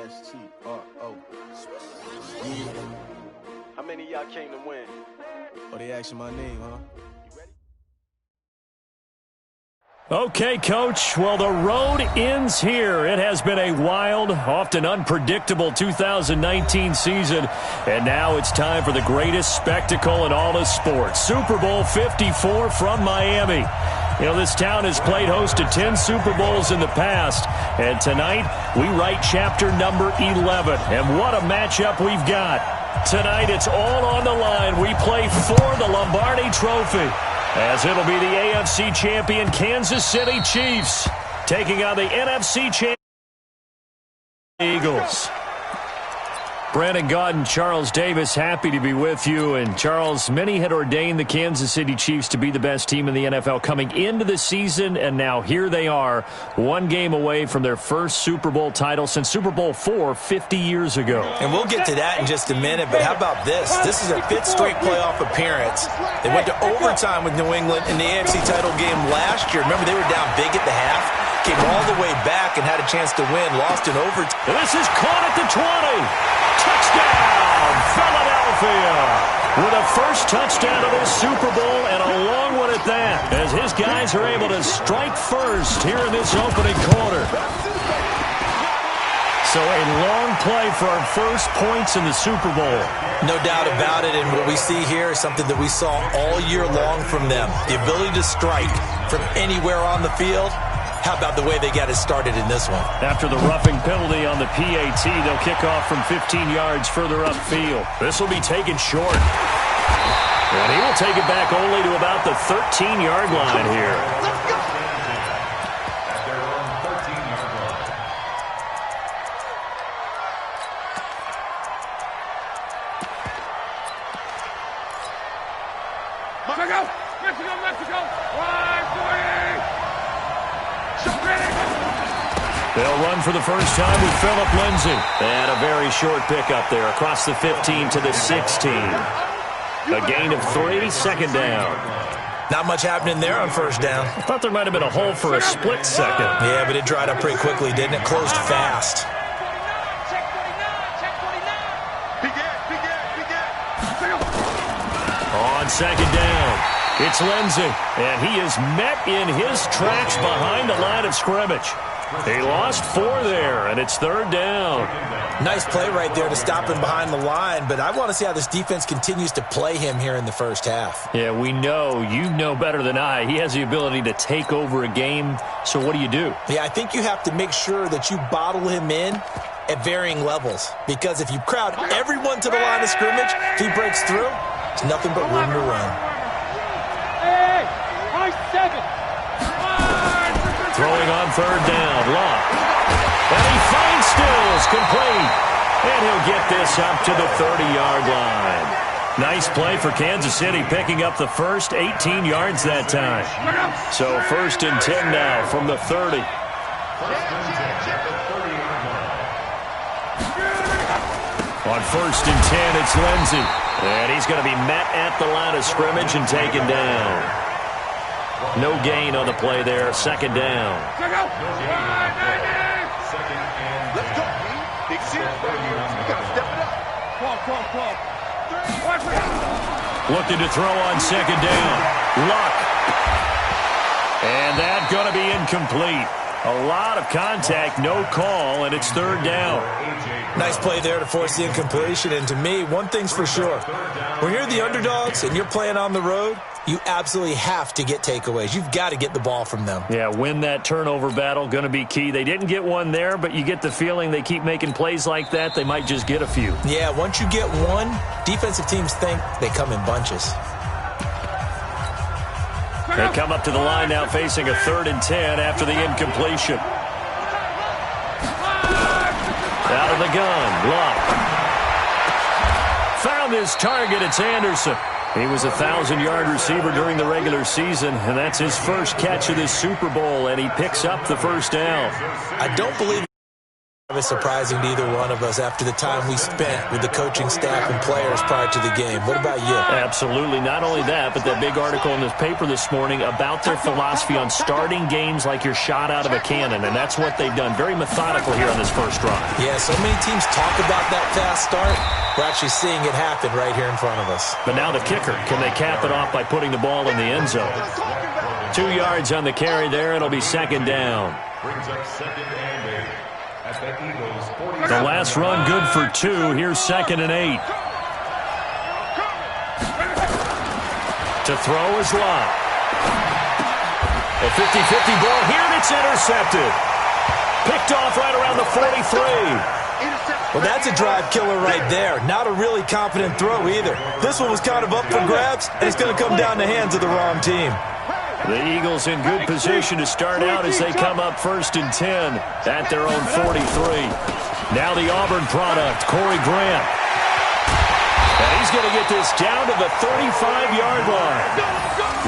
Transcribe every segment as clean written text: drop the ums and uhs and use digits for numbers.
S-T-R-O. Yeah. How many of y'all came to win? Oh, they asking my name, huh? Okay, Coach. Well, the road ends here. It has been a wild, often unpredictable 2019 season. And now it's time for the greatest spectacle in all of sports. Super Bowl 54 from Miami. You know, this town has played host to 10 Super Bowls in the past. And tonight, we write chapter number 11. And what a matchup we've got. Tonight, it's all on the line. We play for the Lombardi Trophy, as it'll be the AFC champion Kansas City Chiefs taking on the NFC champion Eagles. Brandon Gott and Charles Davis, happy to be with you. And Charles, many had ordained the Kansas City Chiefs to be the best team in the NFL coming into the season, and now here they are, one game away from their first Super Bowl title since Super Bowl IV 50 years ago. And we'll get to that in just a minute, but how about this? This is their 5th straight playoff appearance. They went to overtime with New England in the AFC title game last year. Remember, they were down big at the half, came all the way back and had a chance to win, lost in overtime. This is caught at the 20. Touchdown, Philadelphia, with a first touchdown of this Super Bowl, and a long one at that, as his guys are able to strike first here in this opening quarter. So a long play for our first points in the Super Bowl. No doubt about it, and what we see here is something that we saw all year long from them, the ability to strike from anywhere on the field. How about the way they got it started in this one? After the roughing penalty on the PAT, they'll kick off from 15 yards further upfield. This will be taken short. And he will take it back only to about the 13-yard line here. Let's go! Mexico! 5-3! They'll run for the first time with Phillip Lindsay. And a very short pickup there across the 15 to the 16. A gain of 3, second down. Not much happening there on first down. I thought there might have been a hole for a split second. Yeah, but it dried up pretty quickly, didn't it? Closed fast. On second down, it's Lindsay, and he is met in his tracks behind the line of scrimmage. He lost 4 there, and it's third down. Nice play right there to stop him behind the line, but I want to see how this defense continues to play him here in the first half. Yeah, we know. You know better than I. He has the ability to take over a game, so what do you do? Yeah, I think you have to make sure that you bottle him in at varying levels, because if you crowd everyone to the line of scrimmage, if he breaks through, it's nothing but room to run. Hey, high 7. Throwing on third down, Locke. And he finds Stills, complete. And he'll get this up to the 30-yard line. Nice play for Kansas City, picking up the first 18 yards that time. So first and 10 now from the 30. On first and 10, it's Lindsay. And he's going to be met at the line of scrimmage and taken down. No gain on the play there. Second down. Let's go. Big C. Got to step it up. Looking to throw on second down. Luck. And that's going to be incomplete. A lot of contact, no call, and it's third down. Nice play there to force the incompletion. And to me, one thing's for sure. When you're the underdogs and you're playing on the road, you absolutely have to get takeaways. You've got to get the ball from them. Yeah, win that turnover battle, going to be key. They didn't get one there, but you get the feeling they keep making plays like that, they might just get a few. Yeah, once you get one, defensive teams think they come in bunches. They come up to the line now facing a 3rd and 10 after the incompletion. Out of the gun, Locke. Found his target, it's Anderson. He was a 1,000-yard receiver during the regular season, and that's his first catch of this Super Bowl, and he picks up the first down. I don't believe It's surprising to either one of us after the time we spent with the coaching staff and players prior to the game. What about you? Absolutely. Not only that, but that big article in this paper this morning about their philosophy on starting games like you're shot out of a cannon, and that's what they've done. Very methodical here on this first drive. Yeah, so many teams talk about that fast start. We're actually seeing it happen right here in front of us. But now the kicker. Can they cap it off by putting the ball in the end zone? 2 yards on the carry there. It'll be second down. Brings up second and 8 at the Eagles 40. The last run good for 2. Here's second and 8. To throw is Lott. A 50-50 ball here, and it's intercepted. Picked off right around the 43. Well, that's a drive killer right there. Not a really confident throw either. This one was kind of up for grabs, and it's going to come down the hands of the wrong team. The Eagles in good position to start out as they come up 1st and 10 at their own 43. Now the Auburn product, Corey Grant. And he's going to get this down to the 35-yard line.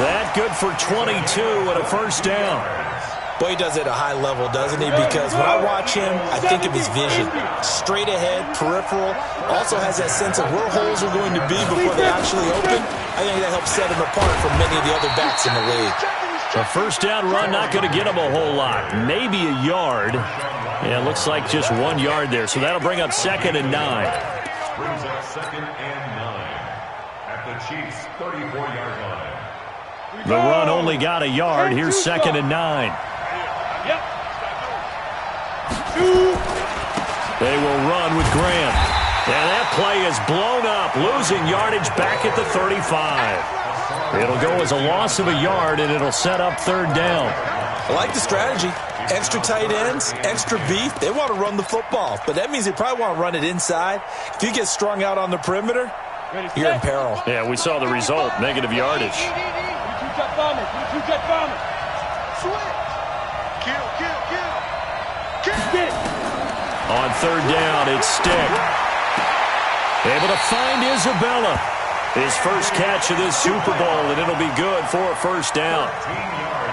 That good for 22 and a first down. Boy, he does it at a high level, doesn't he? Because when I watch him, I think of his vision. Straight ahead, peripheral. Also has that sense of where holes are going to be before they actually open. I think that helps set him apart from many of the other backs in the league. A first down run not going to get him a whole lot. Maybe a yard. Yeah, it looks like just 1 yard there. So that'll bring up second and 9. Brings up second and 9 at the Chiefs' 34-yard line. The run only got a yard. Here's second and 9. They will run with Grant. And that play is blown up, losing yardage back at the 35. It'll go as a loss of a yard, and it'll set up third down. I like the strategy. Extra tight ends, extra beef. They want to run the football, but that means they probably want to run it inside. If you get strung out on the perimeter, you're in peril. Yeah, we saw the result, negative yardage. On third down, it's Stick. Able to find Isabella. His first catch of this Super Bowl, and it'll be good for a first down.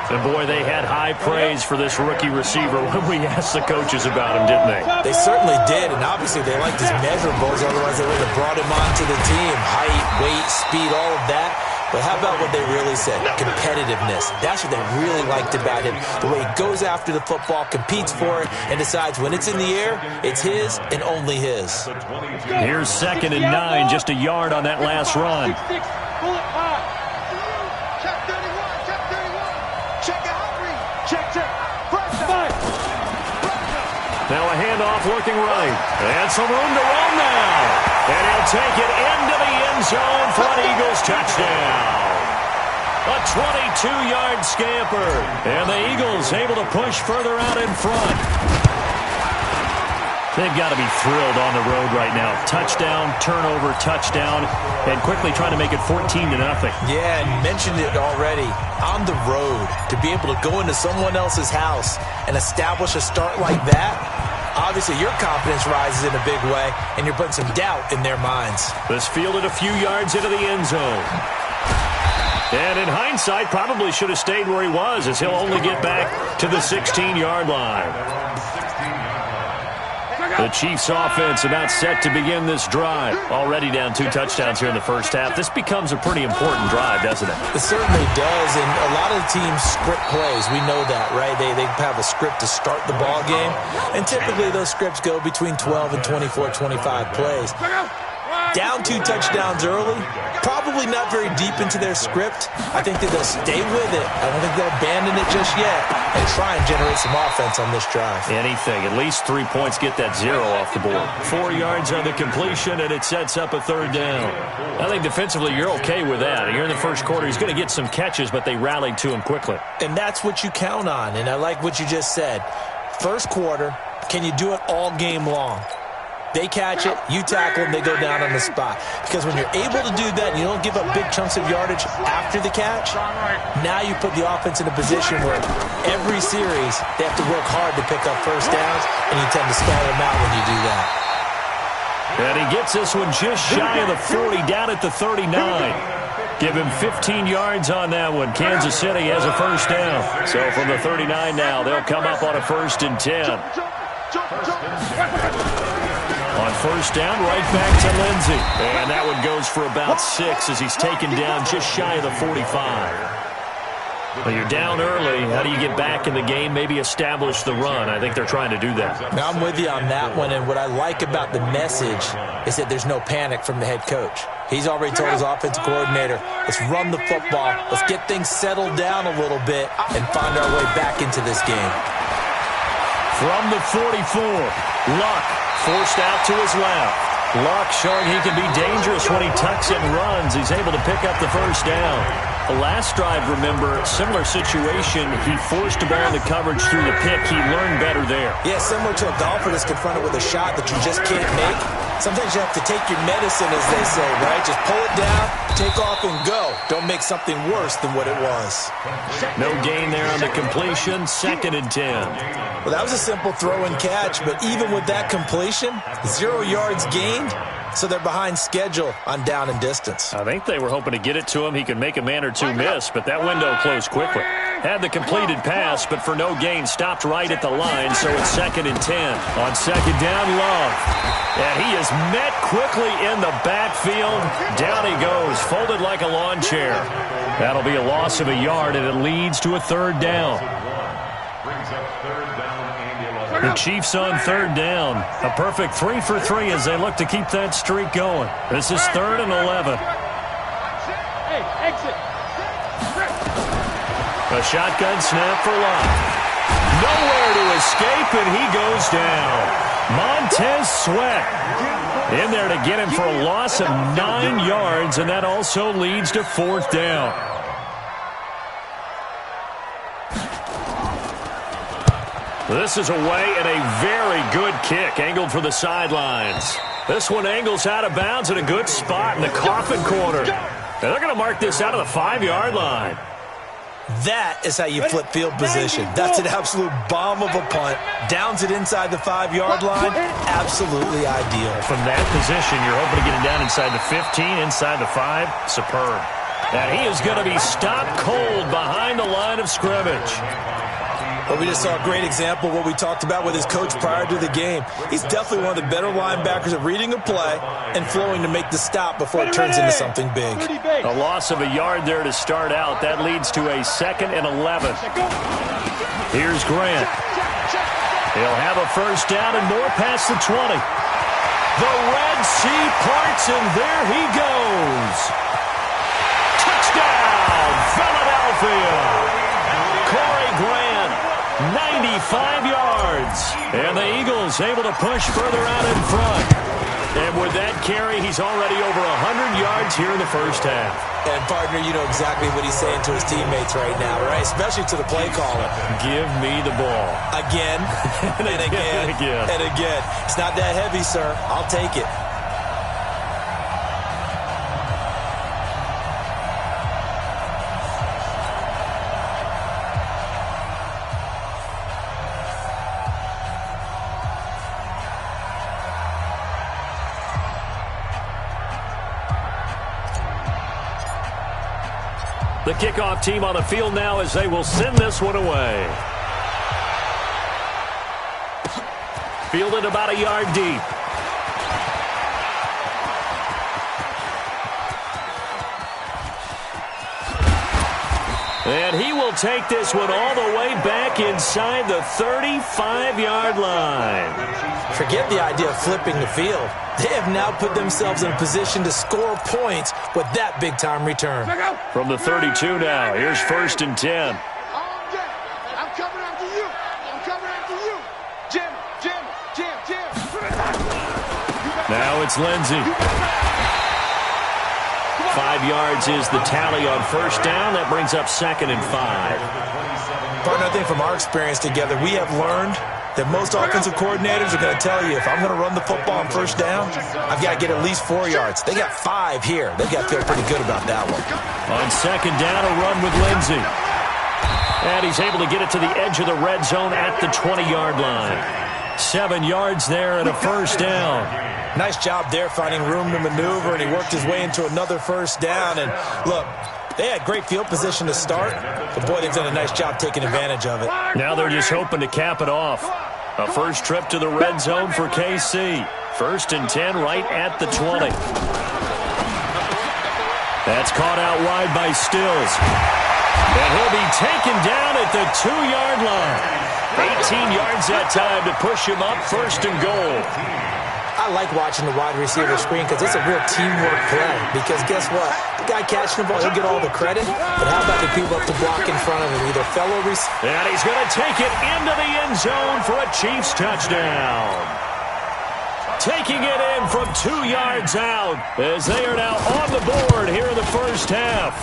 And, boy, they had high praise for this rookie receiver when we asked the coaches about him, didn't they? They certainly did, and obviously they liked his measurables. Otherwise, they would have brought him onto the team. Height, weight, speed, all of that. But how about what they really said? Competitiveness. That's what they really liked about him. The way he goes after the football, competes for it, and decides when it's in the air, it's his and only his. Here's second and 9, just a yard on that last run. Now a handoff looking right. And some room to run now. And he'll take it into the end zone for an Eagles touchdown. A 22-yard scamper. And the Eagles able to push further out in front. They've got to be thrilled on the road right now. Touchdown, turnover, touchdown, and quickly trying to make it 14-0. Yeah, and mentioned it already. On the road, to be able to go into someone else's house and establish a start like that, obviously your confidence rises in a big way, and you're putting some doubt in their minds. This fielded a few yards into the end zone. And in hindsight, probably should have stayed where he was, as he'll only get back to the 16-yard line. The Chiefs offense about set to begin this drive. Already down 2 touchdowns here in the first half. This becomes a pretty important drive, doesn't it? It certainly does, and a lot of the teams script plays. We know that, right? They have a script to start the ball game, and typically those scripts go between 12 and 24, 25 plays. Down 2 touchdowns early, probably not very deep into their script. I think that they'll stay with it. I don't think they'll abandon it just yet and try and generate some offense on this drive. Anything. At least 3 points, get that 0 off the board. 4 yards on the completion, and it sets up a third down. I think defensively you're okay with that. Here in the first quarter, he's going to get some catches, but they rallied to him quickly. And that's what you count on, and I like what you just said. First quarter, can you do it all game long? They catch it, you tackle them, they go down on the spot. Because when you're able to do that and you don't give up big chunks of yardage after the catch, now you put the offense in a position where every series they have to work hard to pick up first downs, and you tend to stall them out when you do that. And he gets this one just shy of the 40, down at the 39. Give him 15 yards on that one. Kansas City has a first down. So from the 39 now, they'll come up on a 1st and 10. On first down, right back to Lindsey. And that one goes for about 6 as he's taken down just shy of the 45. Well, you're down early. How do you get back in the game, maybe establish the run? I think they're trying to do that. Now, I'm with you on that one, and what I like about the message is that there's no panic from the head coach. He's already told his offensive coordinator, let's run the football, let's get things settled down a little bit, and find our way back into this game. From the 44, Luck forced out to his left. Luck showing he can be dangerous when he tucks and runs. He's able to pick up the first down. The last drive, remember, similar situation. He forced a ball into coverage through the pick. He learned better there. Yeah, similar to a golfer that's confronted with a shot that you just can't make. Sometimes you have to take your medicine, as they say, right? Just pull it down, take off, and go. Don't make something worse than what it was. No gain there on the completion. 2nd and 10. Well, that was a simple throw and catch, but even with that completion, 0 yards gained, so they're behind schedule on down and distance. I think they were hoping to get it to him. He could make a man or two miss, but that window closed quickly. Had the completed pass, but for no gain, stopped right at the line, so it's 2nd and 10. On 2nd down, Love. And he is met quickly in the backfield. Down he goes, folded like a lawn chair. That'll be a loss of a yard, and it leads to a 3rd down. The Chiefs on 3rd down. A perfect 3 for 3 as they look to keep that streak going. This is 3rd and 11. A shotgun snap for Love. Nowhere to escape, and he goes down. Montez Sweat in there to get him for a loss of 9 yards, and that also leads to 4th down. This is away and a very good kick, angled for the sidelines. This one angles out of bounds in a good spot in the coffin corner. And they're going to mark this out of the 5-yard line. That is how you flip field position. That's an absolute bomb of a punt. Downs it inside the 5-yard line. Absolutely ideal. From that position, you're hoping to get it down inside the 15, inside the 5. Superb. And he is going to be stopped cold behind the line of scrimmage. Well, we just saw a great example of what we talked about with his coach prior to the game. He's definitely one of the better linebackers at reading a play and flowing to make the stop before it turns into something big. A loss of a yard there to start out. That leads to a 2nd and 11. Here's Grant. He'll have a first down and more past the 20. The Red Sea parts, and there he goes. Touchdown, Philadelphia. Corey Grant, 95 yards. And the Eagles able to push further out in front. And with that carry, he's already over 100 yards here in the first half. And, partner, you know exactly what he's saying to his teammates right now, right? Especially to the play caller. Give me the ball. Again, and again, and again. It's not that heavy, sir. I'll take it. The kickoff team on the field now as they will send this one away. Fielded about a yard deep. And he will take this one all the way back inside the 35-yard line. Forget the idea of flipping the field. They have now put themselves in a position to score points with that big-time return. From the 32 now, here's 1st and 10. I'm coming after you. I'm coming after you. Jim. Now it's Lindsey. 5 yards is the tally on first down. That brings up 2nd and 5. Partner, I think from our experience together, we have learned that most offensive coordinators are going to tell you, if I'm going to run the football on first down, I've got to get at least 4 yards. They got 5 here. They've got to feel pretty good about that one. On 2nd down, a run with Lindsey. And he's able to get it to the edge of the red zone at the 20-yard line. 7 yards there and a first down. Nice job there finding room to maneuver, and he worked his way into another first down. And look, they had great field position to start, but boy, they've done a nice job taking advantage of it. Now they're just hoping to cap it off. A first trip to the red zone for KC. 1st and 10 right at the 20. That's caught out wide by Stills. And he'll be taken down at the 2-yard line. 18 yards that time to push him up, 1st and goal. I like watching the wide receiver screen because it's a real teamwork play. Because guess what? The guy catching the ball, he'll get all the credit. But how about the people up to block in front of him? Either fellow receiver. And he's going to take it into the end zone for a Chiefs touchdown. Taking it in from 2 yards out as they are now on the board here in the first half.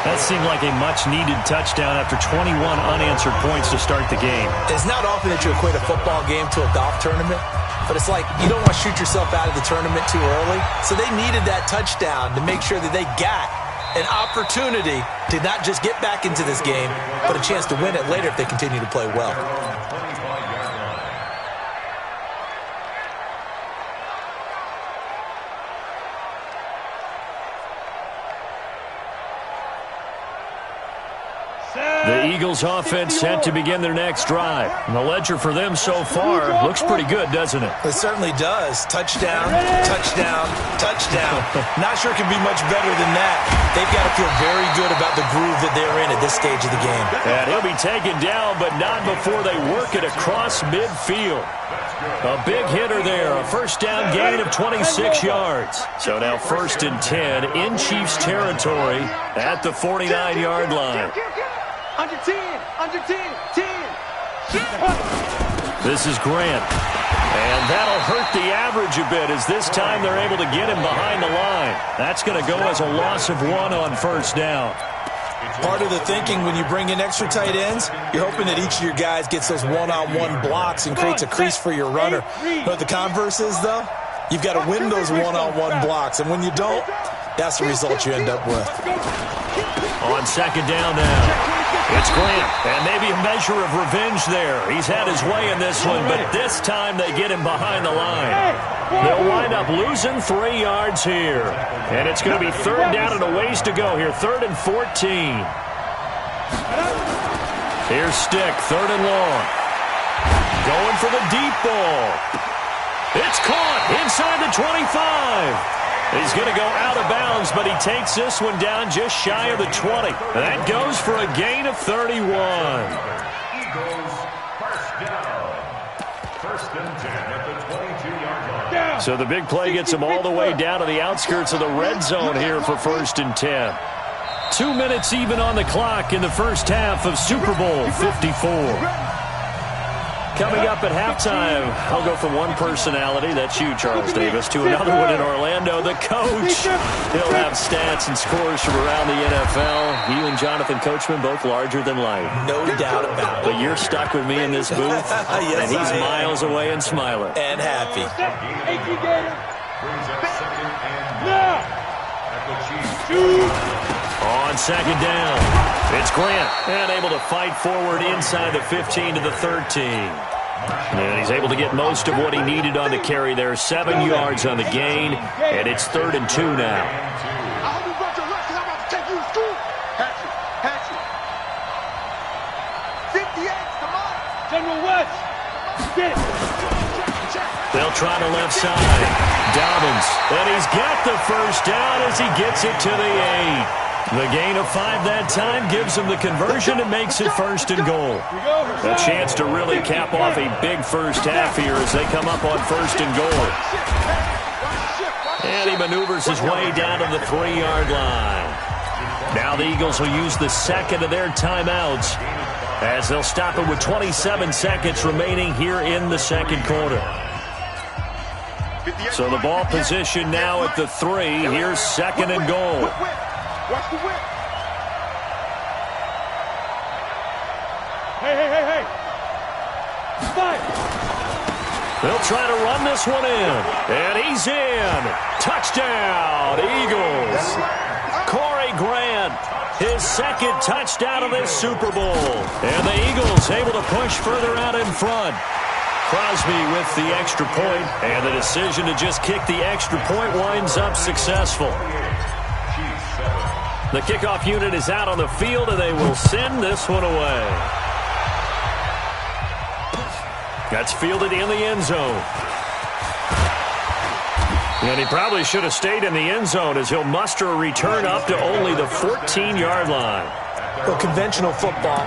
That seemed like a much-needed touchdown after 21 unanswered points to start the game. It's not often that you equate a football game to a golf tournament, but it's like you don't want to shoot yourself out of the tournament too early. So they needed that touchdown to make sure that they got an opportunity to not just get back into this game, but a chance to win it later if they continue to play well. The Eagles offense set to begin their next drive. And the ledger for them so far looks pretty good, doesn't it? It certainly does. Touchdown, touchdown, touchdown. Not sure it can be much better than that. They've got to feel very good about the groove that they're in at this stage of the game. And he'll be taken down, but not before they work it across midfield. A big hitter there, a first down gain of 26 yards. So now 1st and 10 in Chiefs territory at the 49-yard line. Under 10, under 10, 10. This is Grant. And that'll hurt the average a bit as this time they're able to get him behind the line. That's going to go as a loss of 1 on 1st down. Part of the thinking when you bring in extra tight ends, you're hoping that each of your guys gets those one-on-one blocks and creates a crease for your runner. But the converse is, though, you've got to win those one-on-one blocks. And when you don't, that's the result you end up with. On 2nd down now. It's Grant, and maybe a measure of revenge there. He's had his way in this one, but this time they get him behind the line. They'll wind up losing 3 yards here. And it's going to be 3rd down and a ways to go here, 3rd and 14. Here's Stick, 3rd and long. Going for the deep ball. It's caught inside the 25. He's going to go out of bounds, but he takes this one down just shy of the 20. That goes for a gain of 31. Eagles, first down. 1st and 10 at the 22-yard line. So the big play gets him all the way down to the outskirts of the red zone here for 1st and 10. 2 minutes even on the clock in the first half of Super Bowl 54. Coming up at halftime, I'll go from one personality, that's you, Charles Davis, to another one in Orlando, the coach. He'll have stats and scores from around the NFL. You and Jonathan Coachman, both larger than life. No doubt about it. But you're stuck with me in this booth, Yes, and he's miles away and smiling. And happy. Brings up 2nd and 9 at the Chiefs. On 2nd down, it's Grant, and able to fight forward inside the 15 to the 13. And he's able to get most of what he needed on the carry there. 7 yards on the gain, and it's 3rd and 2 now. I'll be about your left because I'm about to take you to school. Hatch it. 58, come on. General West, get it. They'll try the left side. Dobbins, and he's got the first down as he gets it to the 8. The gain of 5 that time gives him the conversion and makes it 1st and goal. A chance to really cap off a big first half here as they come up on 1st and goal. And he maneuvers his way down to the 3-yard line. Now the Eagles will use the 2nd of their timeouts as they'll stop it with 27 seconds remaining here in the 2nd quarter. So the ball position now at the 3. Here's 2nd and goal. Watch the whip. Hey. Fight. They'll try to run this one in. And he's in. Touchdown, Eagles. Corey Grant, his 2nd touchdown of this Super Bowl. And the Eagles able to push further out in front. Crosby with the extra point, and the decision to just kick the extra point winds up successful. The kickoff unit is out on the field, and they will send this one away. That's fielded in the end zone. And he probably should have stayed in the end zone as he'll muster a return up to only the 14-yard line. Well, conventional football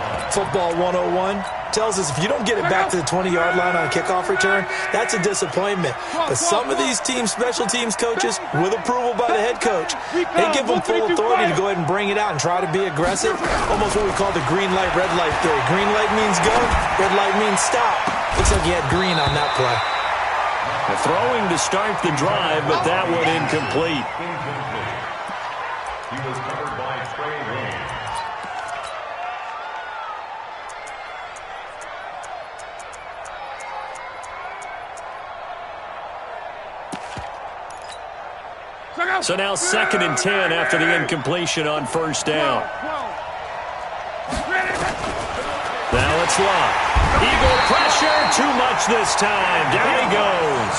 101, tells us if you don't get it back to the 20-yard line on a kickoff return, that's a disappointment. But some of these special teams coaches, with approval by the head coach, they give them full authority to go ahead and bring it out and try to be aggressive. Almost what we call the green light, red light theory. Green light means go, red light means stop. Looks like he had green on that play. Throwing to start the drive, but that one incomplete. He was covered by Trey Williams. So now 2nd and 10 after the incompletion on first down. Now it's locked. Eagle pressure, too much this time. Down he goes.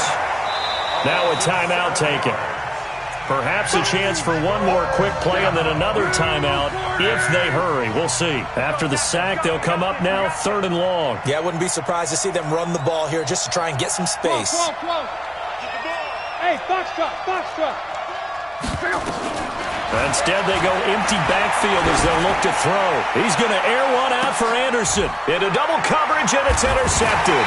Now a timeout taken. Perhaps a chance for one more quick play and then another timeout if they hurry. We'll see. After the sack, they'll come up now 3rd and long. Yeah, I wouldn't be surprised to see them run the ball here just to try and get some space. Hey, box truck. Instead, they go empty backfield as they'll look to throw. He's going to air one out for Anderson. Into double coverage, and it's intercepted.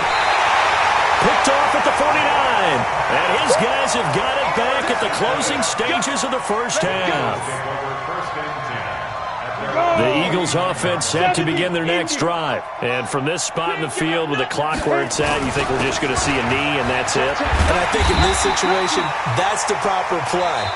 Picked off at the 49. And his guys have got it back at the closing stages of the first half. The Eagles offense set to begin their next drive. And from this spot in the field with the clock where it's at, you think we're just going to see a knee and that's it? And I think in this situation, that's the proper play.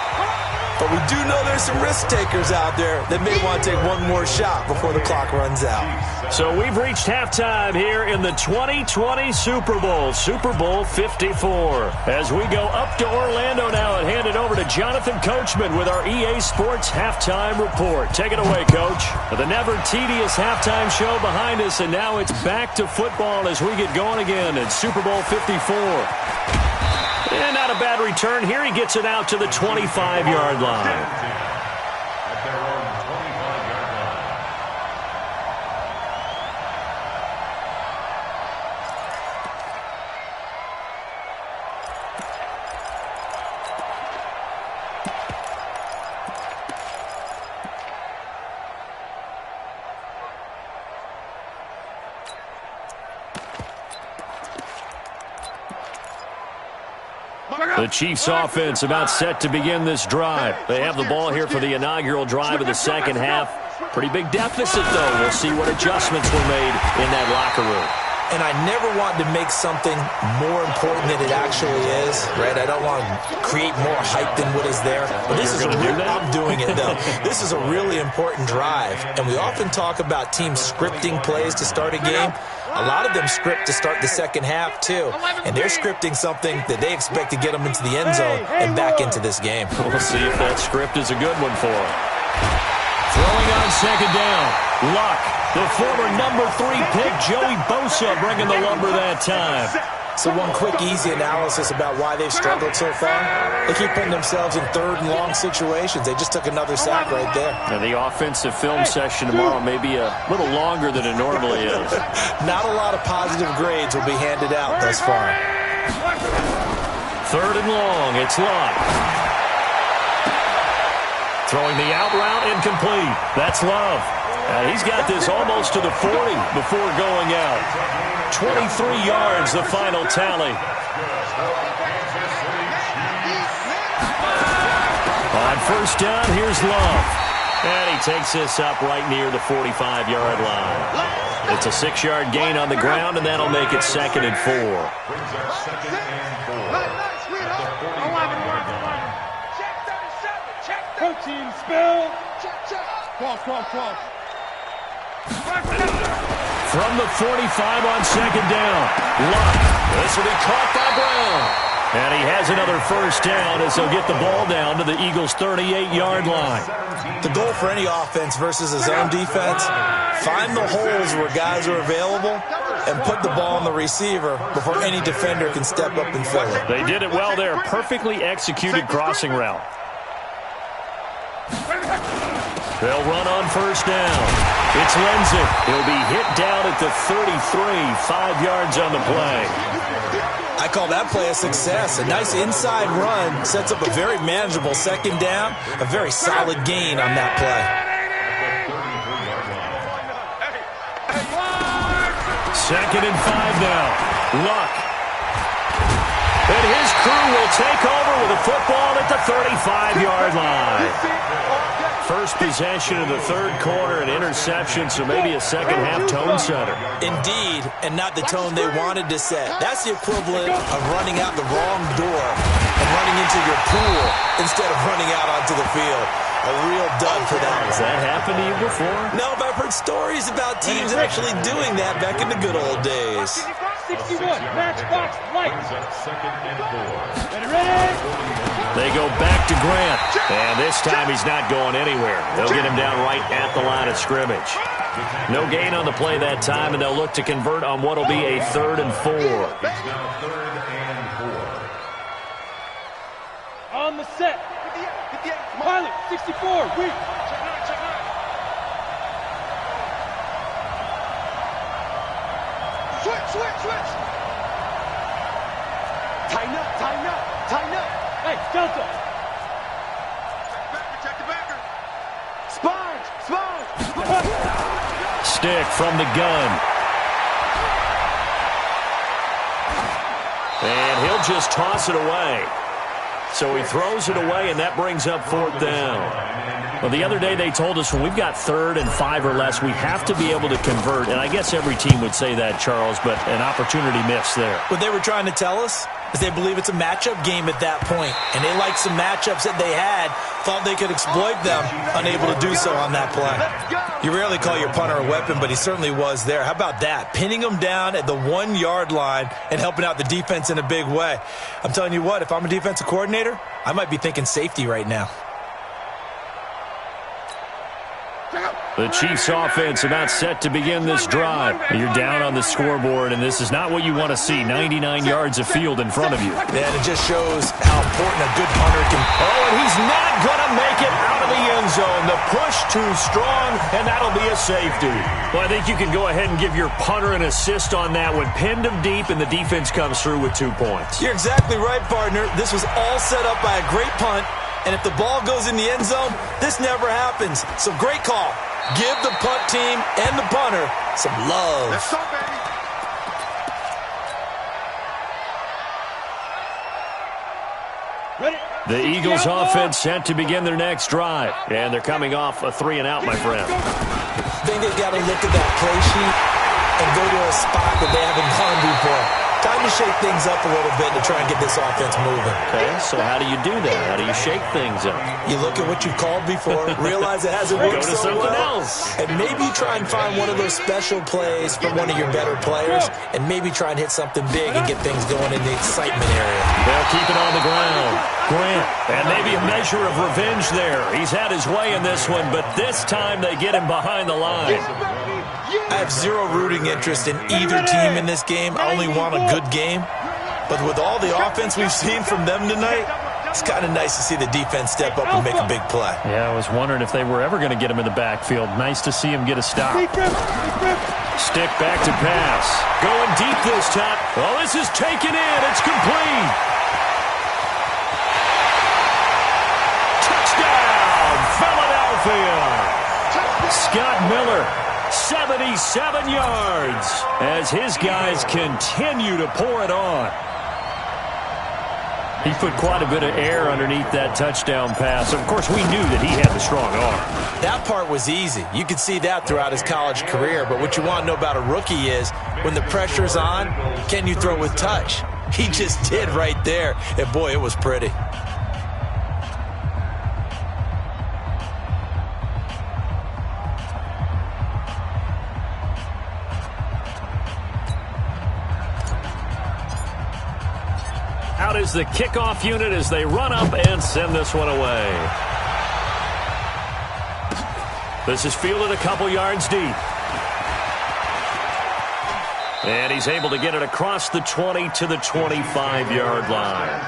But we do know there's some risk takers out there that may want to take one more shot before the clock runs out. So we've reached halftime here in the 2020 Super Bowl, Super Bowl 54. As we go up to Orlando now and hand it over to Jonathan Coachman with our EA Sports Halftime Report. Take it away, Coach. The never-tedious halftime show behind us, and now it's back to football as we get going again in Super Bowl 54. And not a bad return here. He gets it out to the 25-yard line. At their own 25-yard line. The Chiefs offense about set to begin this drive. They have the ball here for the inaugural drive of the second half. Pretty big deficit, though. We'll see what adjustments were made in that locker room. And I never want to make something more important than it actually is, right? I don't want to create more hype than what is there. But this is I'm doing it, though. This is a really important drive. And we often talk about teams scripting plays to start a game. A lot of them script to start the second half, too. And they're scripting something that they expect to get them into the end zone and back into this game. We'll see if that script is a good one for them. Throwing on second down. Luck. The former number 3 pick, Joey Bosa, bringing the lumber that time. So one quick, easy analysis about why they've struggled so far. They keep putting themselves in 3rd and long situations. They just took another sack right there. Now, the offensive film session tomorrow may be a little longer than it normally is. Not a lot of positive grades will be handed out thus far. 3rd and long. It's Luck. Throwing the out route, incomplete. That's Love. He's got this almost to the 40 before going out. 23 yards, the final tally. On first down, here's Love. And he takes this up right near the 45-yard line. It's a 6-yard gain on the ground, and that'll make it 2nd and 4. Brings up 2nd and 4. At the 45-yard line. Protein spill. Cross. From the 45 on second down. Luck. This will be caught by Brown. And he has another first down as he'll get the ball down to the Eagles' 38-yard line. The goal for any offense versus a zone defense, find the holes where guys are available and put the ball on the receiver before any defender can step up and fill it. They did it well there. Perfectly executed crossing route. They'll run on first down. It's Lindsay. He'll be hit down at the 33, 5 yards on the play. I call that play a success. A nice inside run sets up a very manageable second down. A very solid gain on that play. Second and 5 now. Luck. And his crew will take over with a football at the 35-yard line. First possession of the third quarter, an interception, so maybe a second-half tone setter. Indeed, and not the tone they wanted to set. That's the equivalent of running out the wrong door and running into your pool instead of running out onto the field. A real dud for that one. Has that happened to you before? No, but I've heard stories about teams actually doing that back in the good old days. 61, matchbox, light. Second and 4. Ready? They go back to Grant, and this time he's not going anywhere. They'll get him down right at the line of scrimmage. No gain on the play that time, and they'll look to convert on what will be a 3rd and 4. It's now 3rd and 4. On the set. Pilot, 64, weak. Switch. Tighten up. Hey, Delta. Check the backer. Sponge. Stick from the gun. And he'll just toss it away. So he throws it away, and that brings up 4th down. Well, the other day they told us when we've got 3rd and 5 or less, we have to be able to convert. And I guess every team would say that, Charles, but an opportunity missed there. What they were trying to tell us is they believe it's a matchup game at that point. And they liked some matchups that they had, thought they could exploit them, unable to do so on that play. You rarely call your punter a weapon, but he certainly was there. How about that? Pinning him down at the 1-yard line and helping out the defense in a big way. I'm telling you what, if I'm a defensive coordinator, I might be thinking safety right now. The Chiefs offense about set to begin this drive. You're down on the scoreboard, and this is not what you want to see. 99 yards of field in front of you. And it just shows how important a good punter can... Oh, and he's not going to make it out of the end zone. The push too strong, and that'll be a safety. Well, I think you can go ahead and give your punter an assist on that one. Pinned him deep, and the defense comes through with 2 points. You're exactly right, partner. This was all set up by a great punt, and if the ball goes in the end zone, this never happens. So great call. Give the punt team and the punter some love. Let's go, baby. Ready? The Eagles offense set to begin their next drive. And they're coming off a 3-and-out, my friend. I think they've got to look at that play sheet and go to a spot that they haven't gone before. Time to shake things up a little bit to try and get this offense moving. Okay, so how do you do that? How do you shake things up? You look at what you've called before, realize it hasn't worked Go to so something well, else. and maybe try and find one of those special plays from one of your better players, and maybe try and hit something big and get things going in the excitement area. They'll keep it on the ground. Grant, and maybe a measure of revenge there. He's had his way in this one, but this time they get him behind the line. I have zero rooting interest in either team in this game. I only want a good game. But with all the offense we've seen from them tonight, it's kind of nice to see the defense step up and make a big play. Yeah, I was wondering if they were ever going to get him in the backfield. Nice to see him get a stop. Stick back to pass. Going deep this time. Oh, this is taken in. It's complete. Touchdown, Philadelphia. Scott Miller, 77 yards as his guys continue to pour it on. He put quite a bit of air underneath that touchdown pass. Of course, we knew that he had the strong arm. That part was easy. You could see that throughout his college career. But what you want to know about a rookie is when the pressure's on, can you throw with touch? He just did right there. And, boy, it was pretty. Out is the kickoff unit as they run up and send this one away. This is fielded a couple yards deep. And he's able to get it across the 20 to the 25-yard line.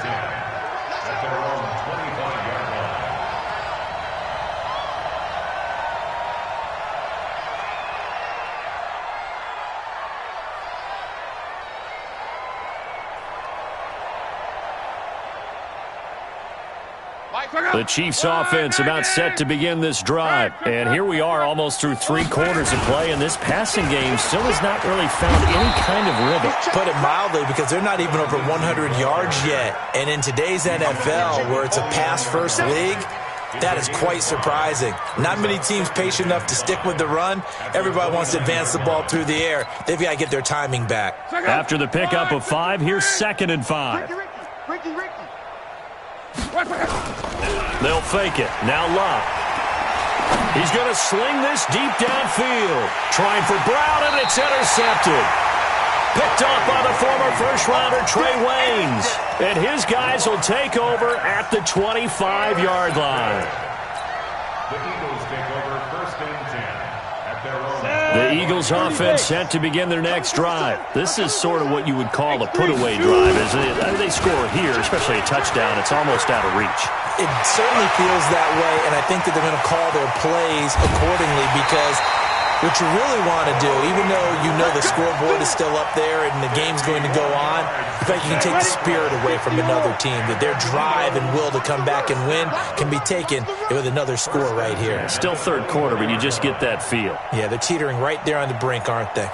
The Chiefs offense about set to begin this drive. And here we are almost through 3 quarters of play, and this passing game still has not really found any kind of rhythm. Put it mildly, because they're not even over 100 yards yet. And in today's NFL, where it's a pass-first league, that is quite surprising. Not many teams patient enough to stick with the run. Everybody wants to advance the ball through the air. They've got to get their timing back. After the pickup of 5, here's 2nd and 5. Ricky. They'll fake it. Now Love. He's going to sling this deep downfield. Trying for Brown, and it's intercepted. Picked off by the former first-rounder Trey Waynes. And his guys will take over at the 25-yard line. The Eagles take over 1st and 10 at their own. The Eagles offense set to begin their next drive. This is sort of what you would call a put-away drive, isn't it? I mean, they score here, especially a touchdown. It's almost out of reach. It certainly feels that way, and I think that they're going to call their plays accordingly, because what you really want to do, even though you know the scoreboard is still up there and the game's going to go on, in fact, you can take the spirit away from another team, that their drive and will to come back and win can be taken with another score right here. Still 3rd quarter, but you just get that feel. Yeah, they're teetering right there on the brink, aren't they?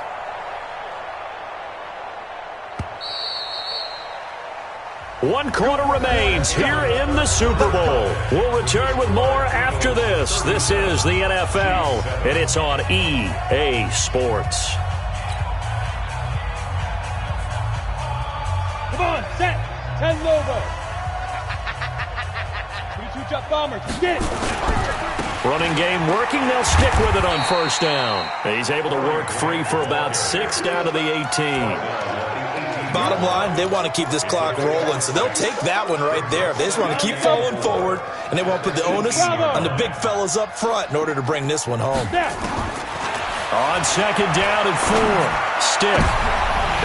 One quarter remains here in the Super Bowl. We'll return with more after this. This is the NFL, and it's on EA Sports. Come on, set. 10 logo. 3-2 jump bombers. Get it. Running game working. They'll stick with it on 1st down. He's able to work free for about 6 down to the 18. Bottom line, they want to keep this clock rolling, so they'll take that one right there. They just want to keep falling forward, and they won't put the onus on the big fellas up front in order to bring this one home. On 2nd down and 4. Stick.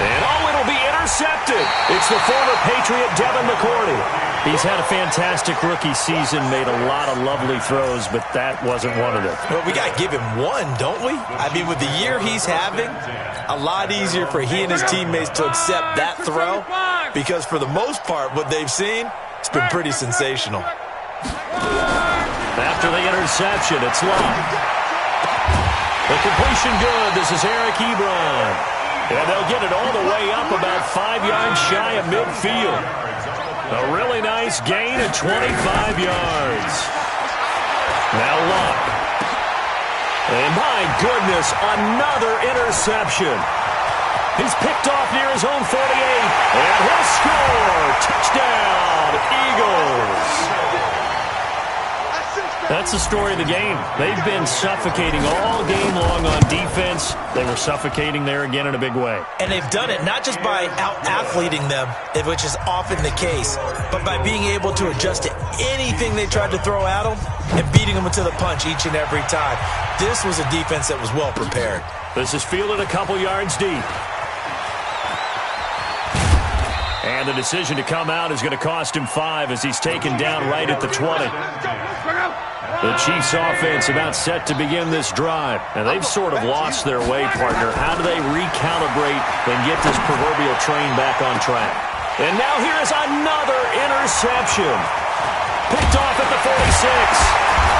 And it'll be intercepted. It's the former Patriot Devin McCourty. He's had a fantastic rookie season, made a lot of lovely throws, but that wasn't one of them. Well, we got to give him one, don't we? I mean, with the year he's having, a lot easier for he and his teammates to accept that throw, because for the most part, what they've seen, it's been pretty sensational. After the interception, it's Love. The completion good. This is Eric Ebron. And they'll get it all the way up about 5 yards shy of midfield. A really nice gain of 25 yards. Now Luck. And my goodness, another interception. He's picked off near his own 48. And he'll score. Touchdown, Eagles. That's the story of the game. They've been suffocating all game long on defense. They were suffocating there again in a big way. And they've done it not just by out-athleting them, which is often the case, but by being able to adjust to anything they tried to throw at them and beating them to the punch each and every time. This was a defense that was well prepared. This is fielded a couple yards deep. And the decision to come out is going to cost him 5 as he's taken down right at the 20. The Chiefs offense about set to begin this drive. And they've sort of lost their way, partner. How do they recalibrate and get this proverbial train back on track? And now here's another interception. Picked off at the 46.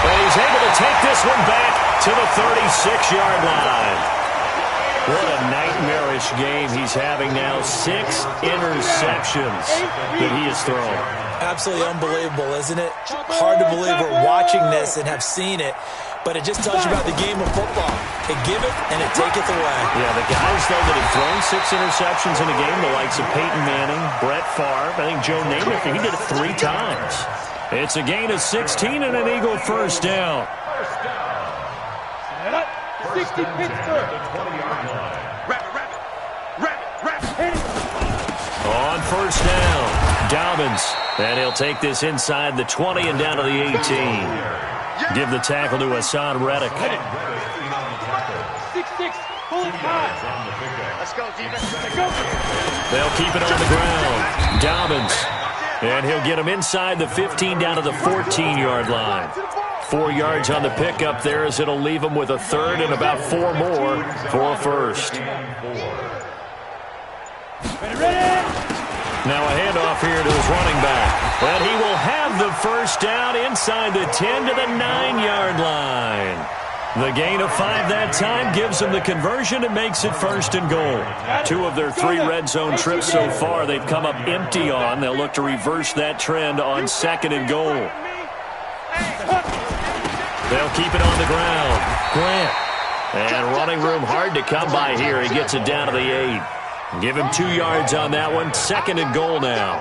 And he's able to take this one back to the 36-yard line. What a nightmarish game he's having now. 6 interceptions that he has thrown. Absolutely unbelievable, isn't it? Hard to believe we're watching this and have seen it, but it just tells you about the game of football. It giveth and it taketh away. Yeah, the guys, though, that have thrown 6 interceptions in a game, the likes of Peyton Manning, Brett Favre, I think Joe Namath, he did it 3 times. It's a gain of 16 and an Eagle 1st down. 60 Pittsburgh. On 1st down, Dobbins. And he'll take this inside the 20 and down to the 18. Give the tackle to Hassan Reddick. 6-6, pull it high. Let's go, defense. They'll keep it on the ground. Dobbins. And he'll get him inside the 15 down to the 14-yard line. 4 yards on the pickup there as it'll leave him with a 3rd and about 4 more for a 1st. Ready? Now a handoff here to his running back. And he will have the first down inside the 10 to the 9-yard line. The gain of 5 that time gives them the conversion and makes it 1st and goal. 2 of their 3 red zone trips so far they've come up empty on. They'll look to reverse that trend on 2nd and goal. They'll keep it on the ground. Grant. And running room hard to come by here. He gets it down to the 8. Give him 2 yards on that one. 2nd and goal now.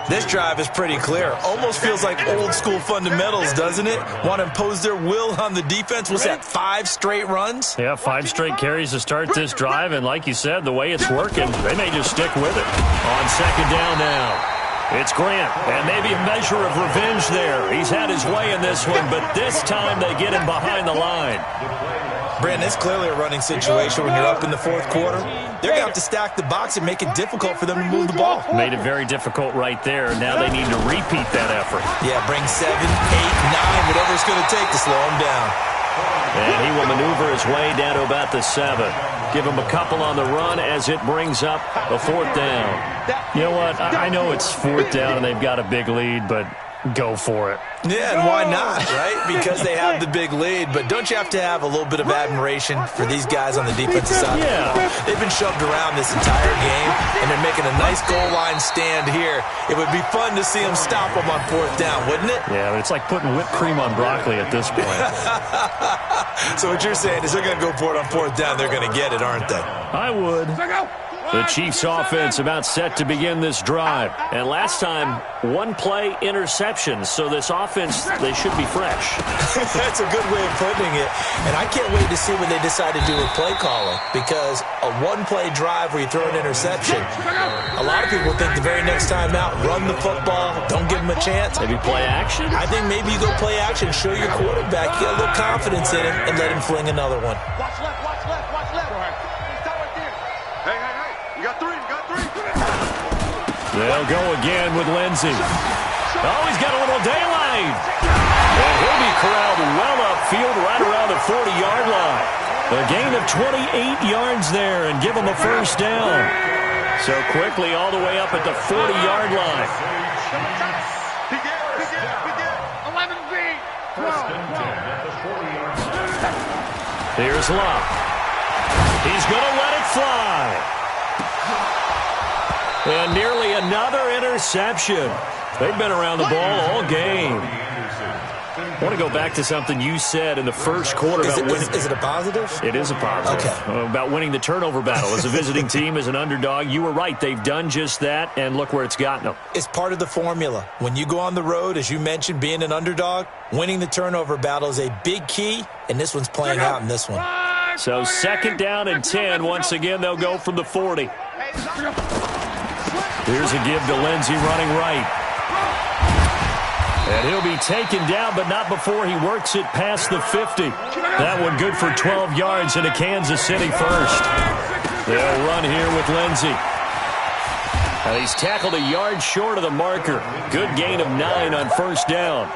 This drive is pretty clear. Almost feels like old school fundamentals, doesn't it? Want to impose their will on the defense. Was that 5 straight runs? Yeah, 5 straight carries to start this drive. And like you said, the way it's working, they may just stick with it. On 2nd down now. It's Grant, and maybe a measure of revenge there. He's had his way in this one, but this time they get him behind the line. Brandon, it's clearly a running situation when you're up in the 4th quarter. They're going to have to stack the box and make it difficult for them to move the ball. Made it very difficult right there. Now they need to repeat that effort. Yeah, bring 7, 8, 9, whatever it's going to take to slow him down. And he will maneuver his way down to about the 7. Give him a couple on the run as it brings up a 4th down. You know what? I know it's 4th down and they've got a big lead, but go for it. Yeah, and why not, right? Because they have the big lead. But don't you have to have a little bit of admiration for these guys on the defensive side? Yeah. They've been shoved around this entire game, and they're making a nice goal line stand here. It would be fun to see them stop them on 4th down, wouldn't it? Yeah, but it's like putting whipped cream on broccoli at this point. So what you're saying is they're going to go for it on 4th down. They're going to get it, aren't they? I would. The Chiefs offense about set to begin this drive. And last time, 1-play interceptions. So this offense, they should be fresh. That's a good way of putting it. And I can't wait to see what they decide to do with play calling. Because a 1-play drive where you throw an interception, a lot of people think the very next time out, run the football, don't give them a chance. Maybe play action? I think maybe you go play action, show your quarterback, you get a little confidence in him, and let him fling another one. Watch left, watch left, watch left. Stop right there. Hey, hey, hey. You got 3, you got 3. They'll go again with Lindsey. Oh, he's got a little daylight. And he'll be corralled well upfield right around the 40-yard line. A gain of 28 yards there and give him a 1st down. So quickly all the way up at the 40-yard line. He did. 11 feet. Here's Love. He's going to let it fly. And nearly another interception. They've been around the ball all game. I want to go back to something you said in the first quarter about winning. Is it a positive? It is a positive. Okay. About winning the turnover battle as a visiting team, as an underdog. You were right. They've done just that, and look where it's gotten them. It's part of the formula. When you go on the road, as you mentioned, being an underdog, winning the turnover battle is a big key, and this one's playing out in this one. So 2nd down and 10. Once again, they'll go from the 40. Here's a give to Lindsey running right. And he'll be taken down, but not before he works it past the 50. That one good for 12 yards into Kansas City first. They'll run here with Lindsey. And he's tackled a yard short of the marker. Good gain of 9 on 1st down.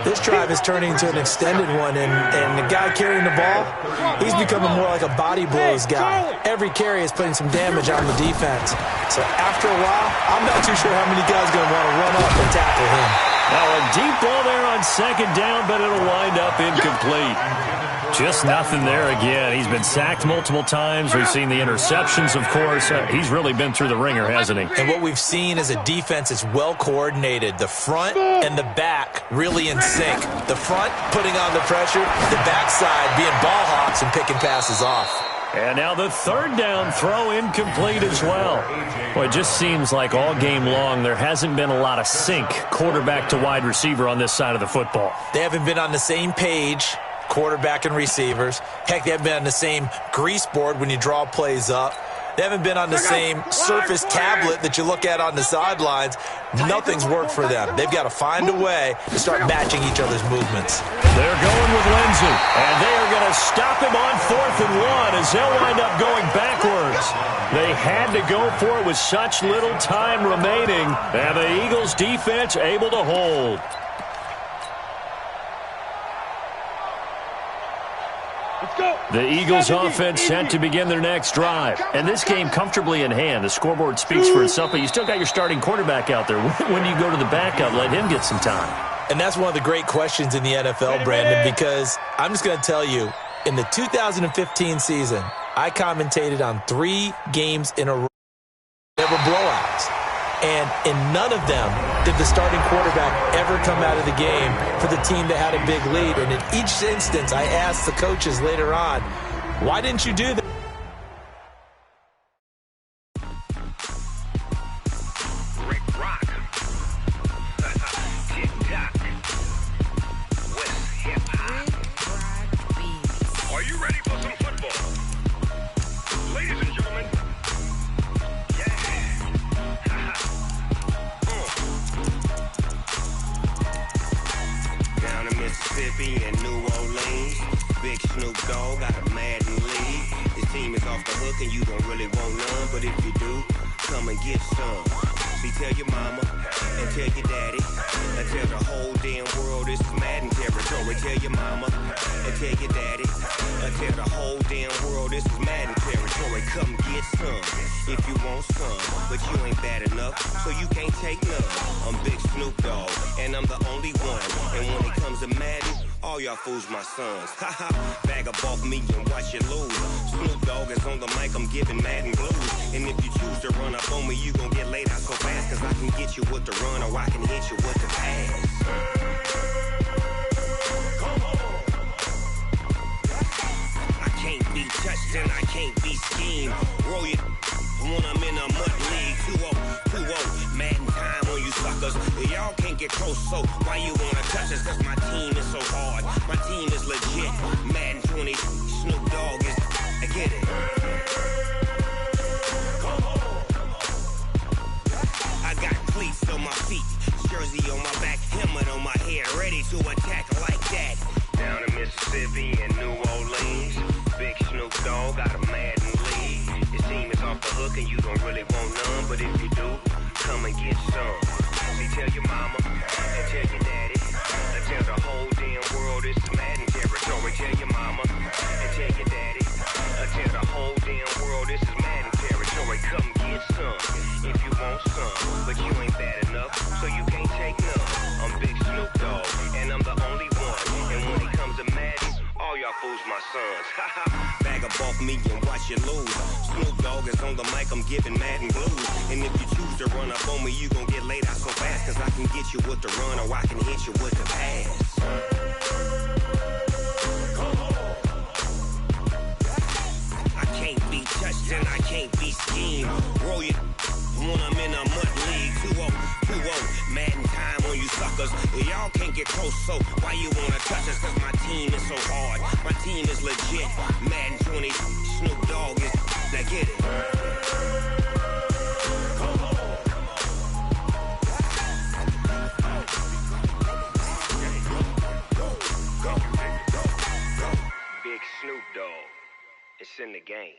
This drive is turning into an extended one, and the guy carrying the ball, he's becoming more like a body blows guy. Every carry is putting some damage on the defense. So after a while, I'm not too sure how many guys are going to want to run up and tackle him. Now a deep ball there on 2nd down, but it'll wind up incomplete. Just nothing there again. He's been sacked multiple times. We've seen the interceptions, of course. He's really been through the ringer, hasn't he? And what we've seen is a defense that's well coordinated. The front and the back really in sync. The front putting on the pressure, the backside being ball hawks and picking passes off. And now the 3rd down throw incomplete as well. Well, it just seems like all game long there hasn't been a lot of sync quarterback to wide receiver on this side of the football. They haven't been on the same page, quarterback and receivers. Heck, they haven't been on the same grease board when you draw plays up. They haven't been on the same surface tablet that you look at on the sidelines. Nothing's worked for them. They've got to find a way to start matching each other's movements. They're going with Lindsey, and they are going to stop him on 4th and 1 as they'll wind up going backwards. They had to go for it with such little time remaining, and the Eagles' defense able to hold. Let's go. The Eagles 70, offense set to begin their next drive. And this game comfortably in hand. The scoreboard speaks for itself, but you still got your starting quarterback out there. When do you go to the backup, let him get some time? And that's one of the great questions in the NFL, Brandon, because I'm just going to tell you, in the 2015 season, I commentated on 3 games in a row. They were blowouts. And in none of them did the starting quarterback ever come out of the game for the team that had a big lead. And in each instance, I asked the coaches later on, why didn't you do that? Are you ready for some football? Ladies and gentlemen, down in Mississippi and New Orleans, Big Snoop Dogg got a Madden lead. His team is off the hook and you don't really want none, but if you do, come and get some. See, tell your mama and tell your daddy and tell the whole damn world this is Madden territory. Tell your mama and tell your daddy and tell the whole damn world this is Madden territory. Come get some if you want some, but you ain't bad enough, so you can't take none. I'm Big Snoop Dogg and I'm the only one, and when it comes to Madden, all y'all fools my sons. Haha, bag up off me and watch you lose. Snoop Dogg is on the mic, I'm giving Madden blues. And if you choose to run up on me, you gon' get laid out so fast, cause I can get you with the run or I can hit you with the pass. I can't be touched and I can't be schemed. Roll you when I'm in a mud league. 2-0, Madden time on you suckers. Y'all can't get close, so why you wanna touch us? Cause my team is so hard, my team is legit. Madden 20, Snoop Dogg is, I get it. I got cleats on my feet, jersey on my back, helmet on my head, ready to attack like that. Down in Mississippi and New Orleans, Big Snoop Dogg got a Madden lead. His team is off the hook and you don't really want none, but if you do, come and get some. See, tell your mama and tell your daddy and tell the whole damn world this is Madden territory. Tell your mama and tell your daddy and tell the whole damn world this is Madden territory. Come get some if you want some, but you ain't bad enough, so you can't take none. I'm Big Snoop Dogg and I'm the only one, and when it comes to Madden, all y'all fools my sons. Bag up off me and watch you lose. Snoop Dogg is on the mic, I'm giving Madden blues. And if you choose to run up on me, you gon' get laid out so fast, cause I can get you with the run or I can hit you with the pass. I can't be touched and I can't be schemed. Roll you when I'm in a mud league. 2-0, Madden time on you suckers. Y'all can't get close, so why you wanna touch us? Cause my team is so hard, my team is legit. Madden 20, Snoop Dogg is, now get it. Big Snoop Dogg, it's in the game.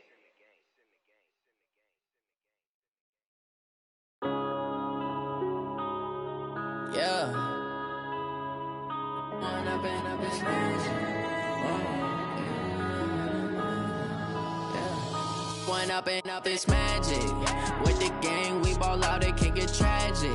Yeah. One up and up, it's magic. With the gang, we ball out, it can get tragic.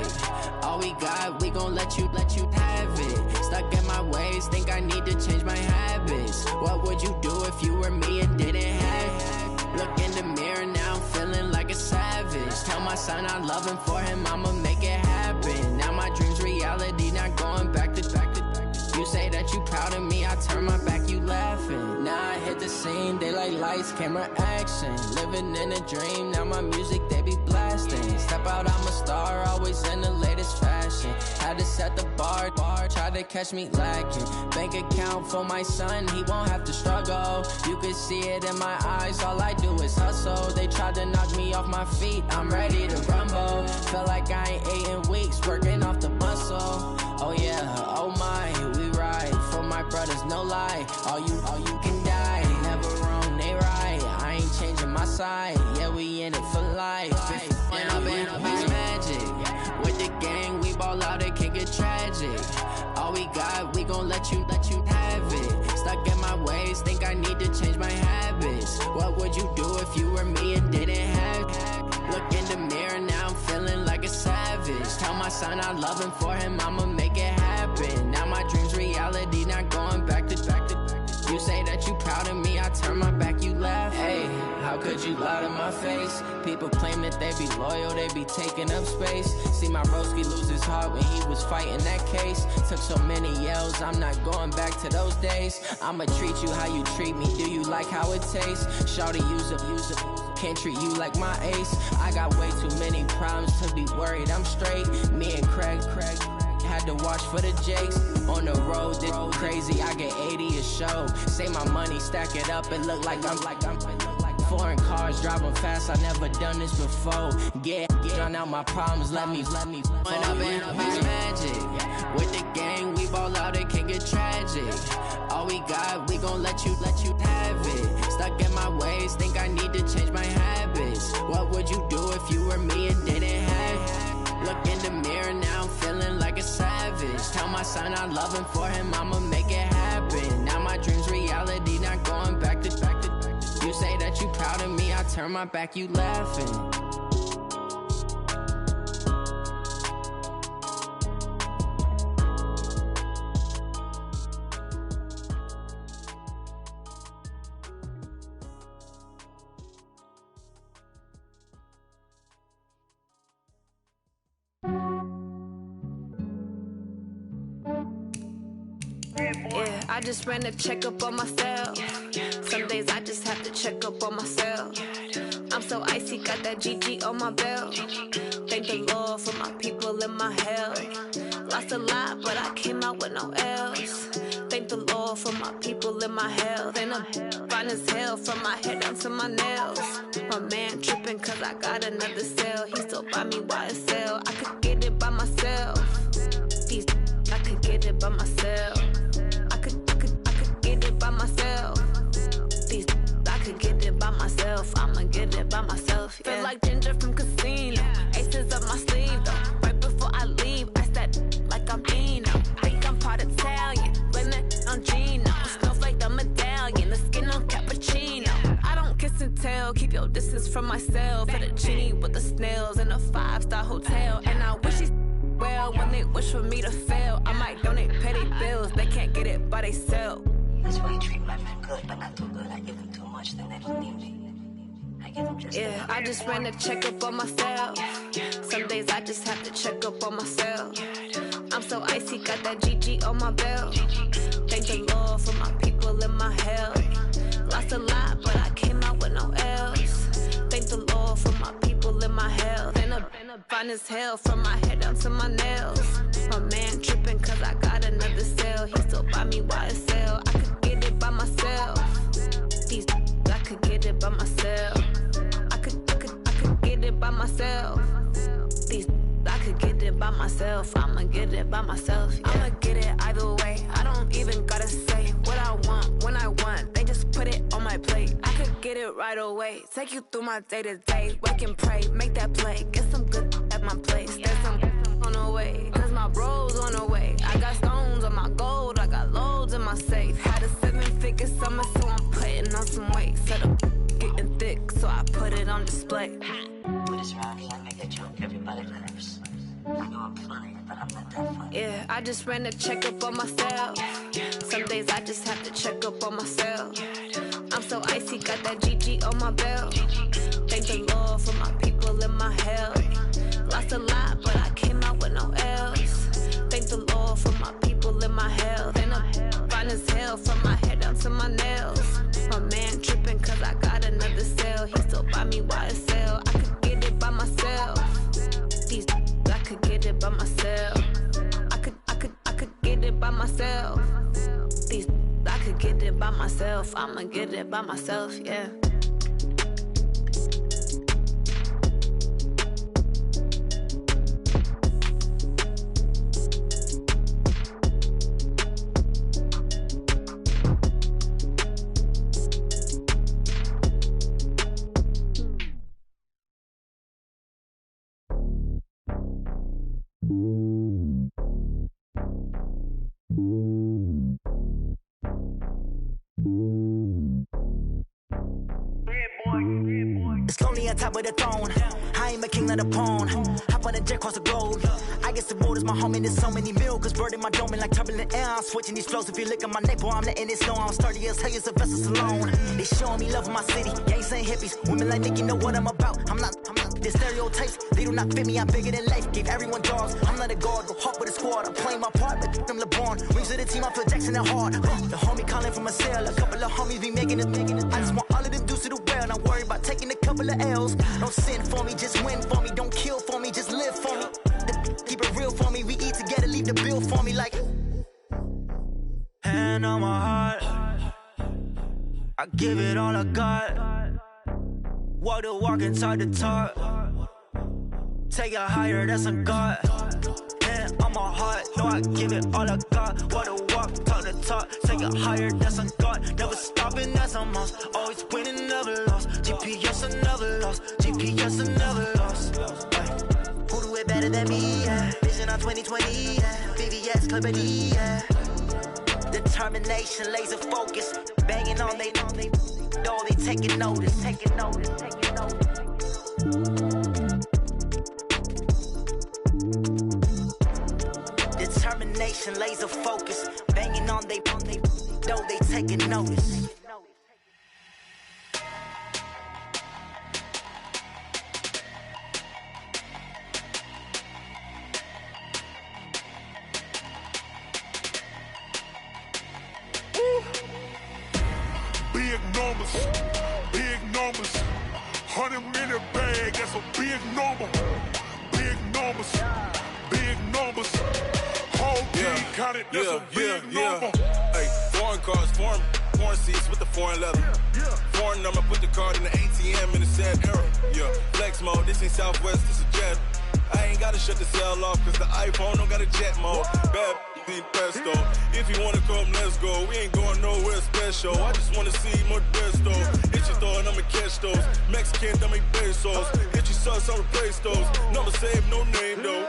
All we got, we gon' let you have it. Stuck in my ways, think I need to change my habits. What would you do if you were me and didn't have it? Look in the mirror, now I'm feeling like a savage. Tell my son I love him, for him I'ma make it happen. Now my dream's reality, not going back to. You say that you proud of me, I turn my back, you laughing. Now I hit the scene, daylight lights, camera action. Living in a dream, now my music, they be blasting. Step out, I'm a star, always in the latest fashion. Had to set the bar, try to catch me lacking. Bank account for my son, he won't have to struggle. You can see it in my eyes, all I do is hustle. They tried to knock me off my feet, I'm ready to rumble. Feel like I ain't ate in weeks, working off the muscle. Oh yeah, oh my, we ride for my brothers, no lie. All you can die, never wrong, they right. I ain't changing my side, yeah, we in it for life. When up and up, it's magic. With the gang, we ball out, it can get tragic. All we got, we gon' let you have it. Stuck in my ways, think I need to change my habits. What would you do if you were me and didn't have it? Look in the mirror, now I'm feeling like a savage. Tell my son I love him, for him I'ma make it happen. Now my dream's reality, not going back to. You say that you proud of me, I turn my back, you laugh. Hey, how could you lie to my face? People claim that they be loyal, they be taking up space. See my broski lose his heart when he was fighting that case. Took so many yells, I'm not going back to those days. I'ma treat you how you treat me, do you like how it tastes? Shawty, use up, can't treat you like my ace. I got way too many problems to be worried, I'm straight. Me and Craig had to watch for the Jakes. On the road, this crazy, I get 80 a show. Say my money, stack it up, it look like I'm foreign cars, driving fast, I never done this before. Get drown out my problems, let me When up in beach magic. With the gang, we ball out, it can get tragic. All we got, we gon' let you have it. Stuck in my ways, think I need to change my habits. What would you do if you were me and didn't have it? Look in the mirror, now I'm feeling like a savage. Tell my son I love him, for him I'ma make it happen. Now my dream's reality, not going back to. You say that you proud of me, I turn my back, you laughing. Yeah, I just ran a checkup on myself. Some days I just have to check up on myself. I'm so icy, got that GG on my belt. Thank the Lord for my people in my health. Lost a lot, but I came out with no else. Thank the Lord for my people in my health. And I'm fine as hell from my head down to my nails. My man tripping cause I got another cell. He still buy me YSL. I could get it by myself. I could get it by myself. I could get it by myself. I could get it by myself. I'ma get it by myself. Yeah. Feel like Ginger from Casino. Aces up my sleeve though. Right before I leave, I said like I'm Dino. Think I'm part Italian. Blame that on Gino. Snowflake the medallion. The skin on cappuccino. I don't kiss and tell. Keep your distance from myself. Fettuccine with the snails in a 5-star hotel. And I wish he's well when they wish for me to fail. I might donate petty bills. They can't get it by themselves. That's why you treat my men good, but not too good. I give them too much, then they don't need me. I give them just yeah, I just ran a checkup on myself. Some days I just have to check up on myself. I'm so icy, got that GG on my belt. Thank the Lord for my people in my health. Lost a lot, but I came out with no else. Thank the Lord for my people in my health. And I'm fine as hell from my head down to my nails. My man tripping cause I got another cell. He still buy me YSL. I could get it by myself. I could get it by myself. I could get it by myself. I could get it by myself. I'ma get it by myself. Yeah. I'ma get it either way. I don't even gotta say what I want when I want. They just put it on my plate. I could get it right away. Take you through my day to day. Wake and pray, make that play. Get some good at my place. There's some on the way. Cause my bros on the way. I got stones on my gold. I got loads in my safe. Had a 7-figure summer, so I'm putting on some weight. Set up getting thick, so I put it on display. With this round, I make a joke, everybody laughs. I know I'm funny, but I'm not that funny. Yeah, I just ran a checkup on myself. Some days I just have to check up on myself. I'm so icy, got that GG on my belt. Thank the Lord for my people in my health. Lost a lot, but I came out with no else. Thank the Lord for my people in my health. And I'm fine as hell from my head down to my nails. My man tripping cause I got another cell. He still buy me YSL. I could get it by myself. I could get it by myself. I could get it by myself. I could get it by myself. I'ma get it by myself, yeah. It's lonely on top of the throne. I ain't a king of the pawn. Hop on a jet across the globe. I guess the world is my home and there's so many miracles burning my dome like turbulent air. I'm switching these flows. If you look at my neck, boy, I'm letting it snow. I'm sturdy as hell, it's a vessel alone. They showing me love in my city. Gangs ain't hippies. Women like Nicki know what I'm about. I'm not. Their stereotypes, they do not fit me. I'm bigger than life. Gave everyone dogs. I'm not a guard. Go hard with a squad. I'm playing my part, but them LeBron. Wings of the team, I feel Jackson and hard. The homie calling from a cell. A couple of homies be making it. I just want all of them dudes to the well. Not worry about taking a couple of L's. Don't sin for me, just win for me. Don't kill for me, just live for me. Keep it real for me. We eat together, leave the bill for me like. Hand on my heart, I give it all I got. Walk the walk and talk the talk. Take it higher, that's a God. Hand on my heart, no, I give it all I got. Walk the walk, talk the talk. Take it higher, that's a God. Never stopping, that's a must. Always winning, never lost. GPS, I never lost. GPS, I never lost. Who do it better than me? Yeah. Vision on 2020. Yeah. VVS, Clippity. Yeah. Determination, laser focus. Banging on they door, they taking notice. Determination, laser focus. Banging on they door, they taking notice. Big numbers, 100 minute bag, that's a big number. Big numbers, whole team counted, that's a big number. Hey, foreign cars, foreign seats with the foreign leather. Foreign number, put the card in the ATM in the sad era. Yeah, flex mode, this ain't Southwest, this is Jet. I ain't gotta shut the cell off, cause the iPhone don't got a jet mode. Bad need pesto. If you wanna come, let's go. We ain't going nowhere special. I just wanna see more Modesto. Hit your throw and I'ma catch those. Mexican, dummy pesos. Hit your sauce, I'll replace those. Number save, no name though.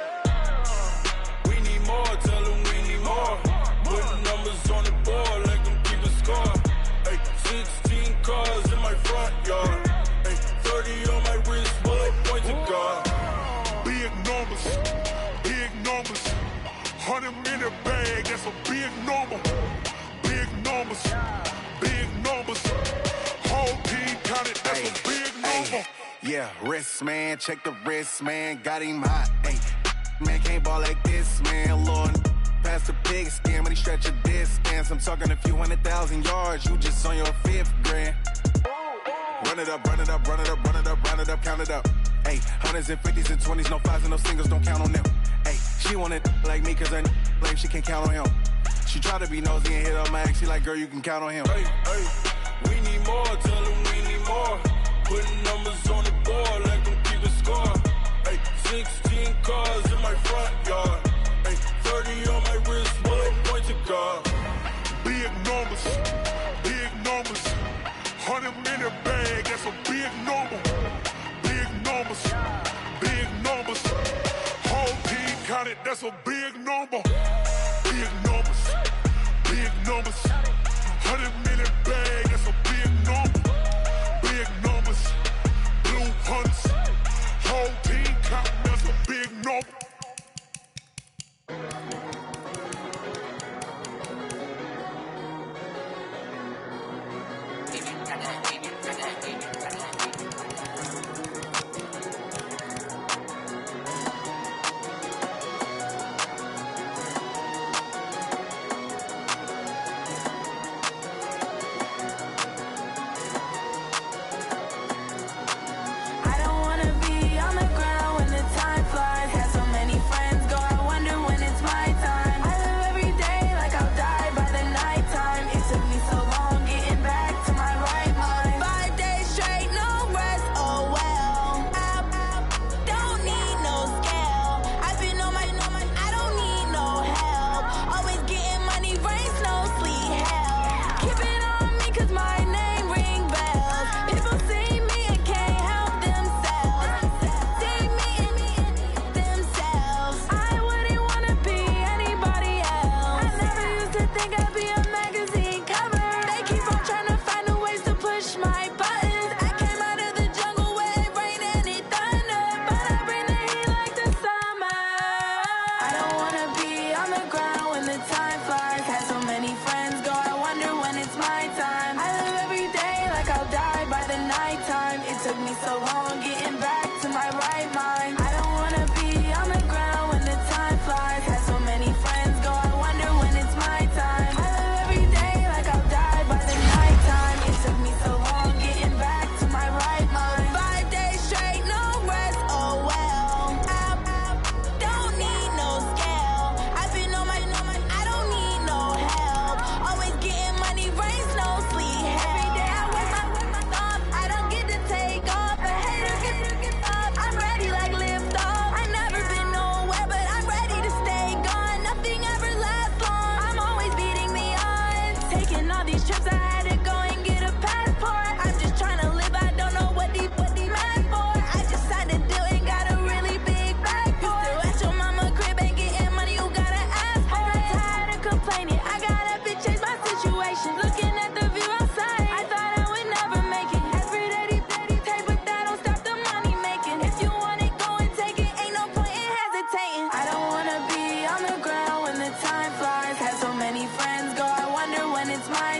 We need more, tell them we need more. Put numbers on the board, let them keep the score. Hey, 16 cars in my front yard. Hey, 30 on my wrist, bullet point to God. Big numbers, 100 minute bag, that's a big number. Big numbers, whole team counted, that's a big number. Yeah, wrist man, check the wrist man, got him hot. Ay, man can't ball like this, man. Lord, past the big skin when he stretch a distance. I'm talking a few 100,000 yards, you just on your 5th grand. Run it up, count it up. Ay, hundreds and 50s and 20s, no 5s and no singles, don't count on them. Ay, she want it like me, cause her like she can count on him. She try to be nosy and hit up my ex, she like, girl, you can count on him. Hey, we need more, tell them we need more. Putting numbers on the board, let them keep the score. Hey, 16 cars in my front yard. Hey, 30 on my wrist, bullet point to God. Big numbers, 100 minute bag, that's a big number. Big numbers, whole team counted, that's a big number. Big numbers, 100 minute bag, that's a big number. Big numbers, blue hunts, whole team counting, that's a big number.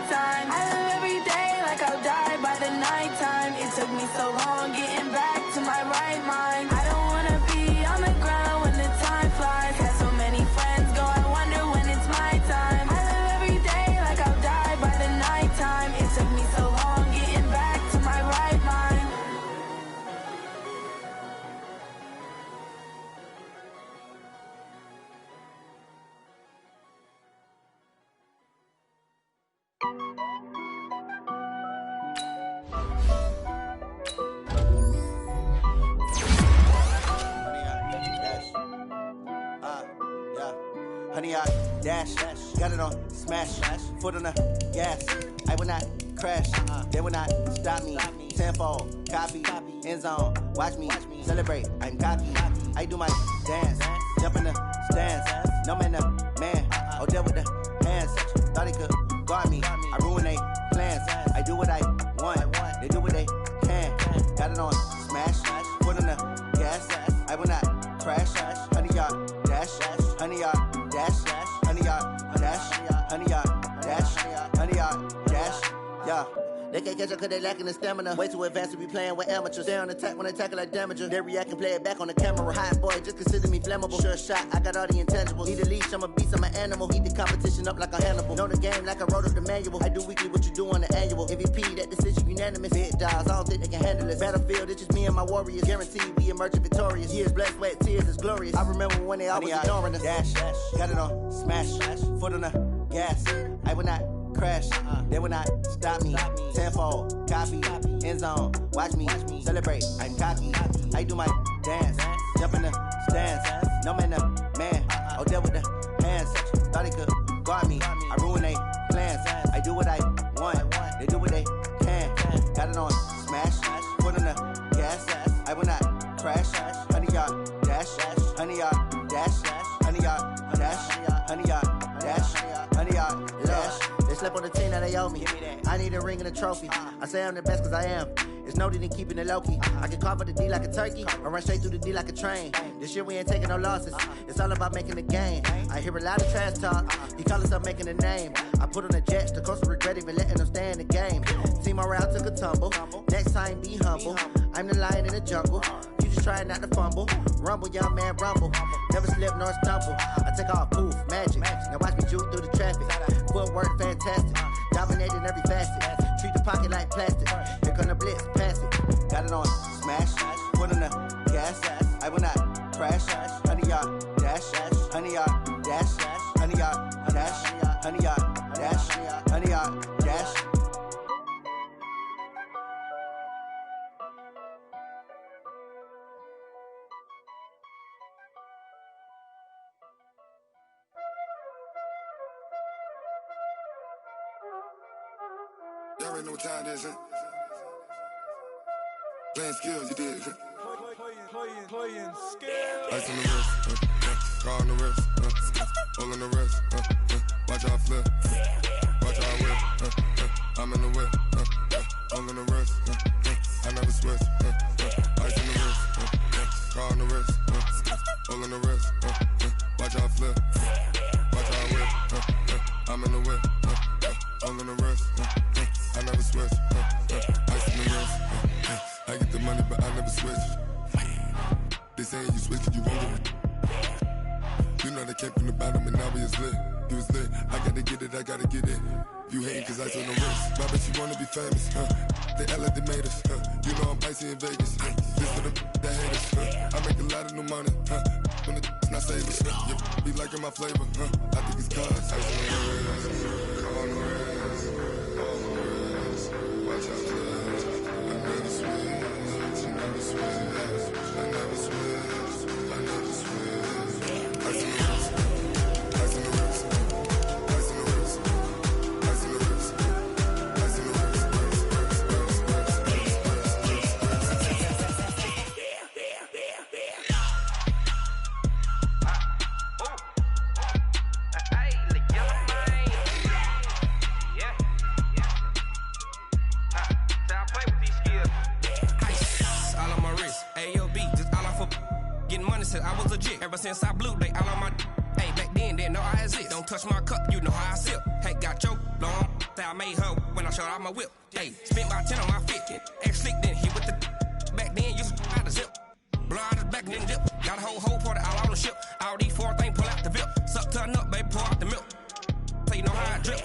time. I live every day like I'll die by the nighttime. It took me so long getting back to my right mind. I don't wanna be on the ground when the time flies. Had so many friends go, I wonder when it's my time. I live every day like I'll die by the nighttime. It took me so long getting back to my right mind. Honey, I dash, got it on smash, foot on the gas. I will not crash, they will not stop me. Tenfold, copy, end zone, watch me celebrate. I'm cocky, I do my dance, jump in the stands. No man, the man, oh, deal with the hands. Thought he could guard me, I ruin they plans. I do what I want, they do what they can. Got it on smash, foot on the gas. I will not crash, honey, y'all dash, honey, y'all dash, honey, y'all dash, honey, y'all dash, honey, y'all dash, yeah. They can't catch up cause they lacking the stamina. Way too advanced to be playing with amateurs. Stay on attack when they tackle like damager. They react and play it back on the camera. Hot boy, just consider me flammable. Sure shot, I got all the intangibles. Need a leash, I'm a beast, I'm an animal. Heat the competition up like a Hannibal. Know the game like I wrote up the manual. I do weekly what you do on the annual. MVP, that decision unanimous. Big dogs, I don't think they can handle it. Battlefield, it's just me and my warriors. Guaranteed we emerging victorious. Years, blood, sweat, tears, it's glorious. I remember when they always ignoring us. Dash, got it on smash, foot on the gas. I will not crash, they will not stop me. Tenfold, copy, end zone, watch me celebrate. I'm cocky, I do my dance, jump in the stands. No man, the man, oh, deal with the hands. Thought he could guard me, I ruin they plans. I do what I want, they do what they can. Got it on smash, foot on the gas. I will not crash, honey, y'all dash, honey, y'all dash, honey, y'all dash, honey, y'all dash, honey, y'all dash. They slept on the team that they owe me. I need a ring and a trophy. I say I'm the best cause I am. It's no need in keeping it low-key. I can carve up the D like a turkey or run straight through the D like a train. This year we ain't taking no losses. It's all about making the game. I hear a lot of trash talk. He call himself making a name. I put on the Jets. The coach will regret even letting them stay in the game. Team around took a tumble. Next time be humble. I'm the lion in the jungle. You just trying not to fumble. Rumble, young man, rumble. Never slip nor stumble. I take off, poof, magic. Now watch me juke through the traffic. Footwork fantastic. Dominating every facet. Treat the pocket like plastic. Here come the blitz, pass it. Got it on smash, foot on the gas. I will not crash. Honey, y'all dash, honey, y'all dash, honey, y'all dash, honey, y'all dash, honey, y'all dash. Y'all already know what time it is, huh? Playing skills, you did. Playing skills. Ice on the wrist, car on the wrist, all on the wrist, watch out flip, watch out whip, I'm in the whip, all on the wrist, I never switch, ice on the wrist, car on the wrist, all on the wrist, watch out flip, watch out whip, I'm in the whip, all on the wrist, I never switch, ice on the wrist, I get the money but I never switch. They saying you switch it, you won't get it. You know they came from the bottom and now we is lit. You was lit, I gotta get it, I gotta get it. You hating cause ice on the wrist. My bitch, you wanna be famous, They act like they made us, You know I'm icy in Vegas, This for the that hate us, I make a lot of new money, When the not savers, Be liking my flavor, I think it's cause ice on the wrist, on the wrist, on the wrist. Watch out, please. I never switch, I never switch. I never switch, I never switch. Ice in the wrist, ice in the wrist, ice in the wrist, ice in the wrist, ice in the wrist, I was legit. Ever since I blew, they all on my. Hey, back then, didn't know I exist. Don't touch my cup, you know how I sip. Hey, got your long after I made her when I showed out my whip. Hey, spent about 10 on my 50. Ex slick, then hit with the back then, used to out the zip. Blow out his back, then dip. Got a whole party all on the ship. All these 4 things pull out the VIP. Suck, turn up, baby, pour out the milk. So you know how I drip.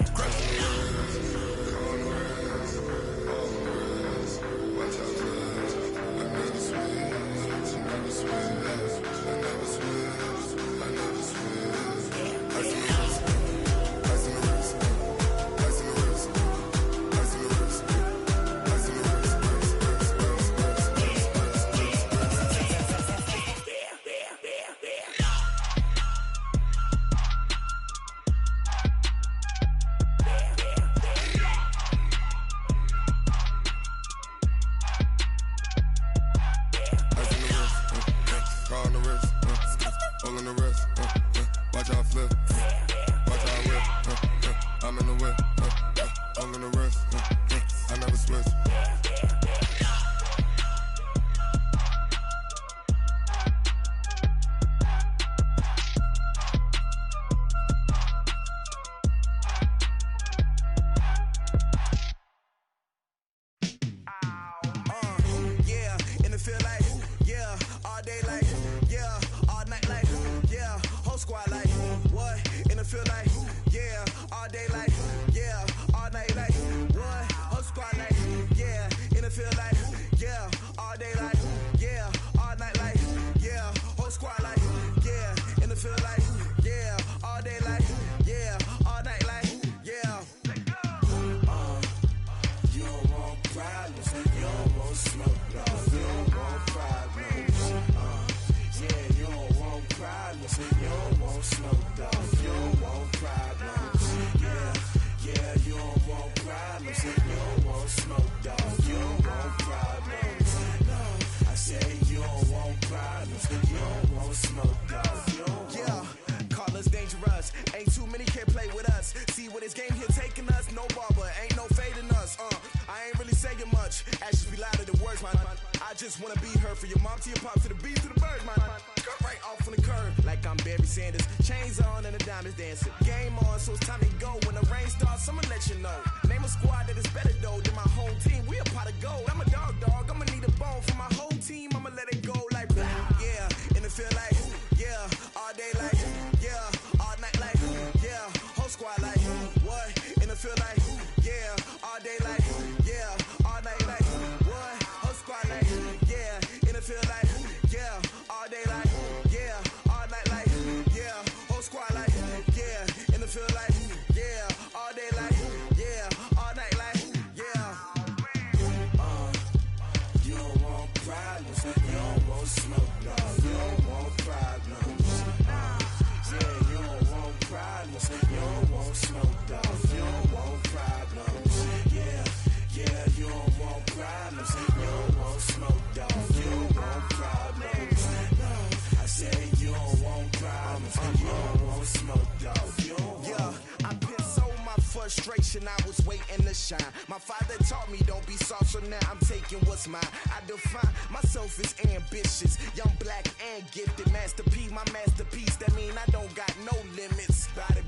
I was waiting to shine. My father taught me don't be soft, so now I'm taking what's mine. I define myself as ambitious, young, black, and gifted. Master P, my masterpiece. That mean I don't got no limits. Bout it,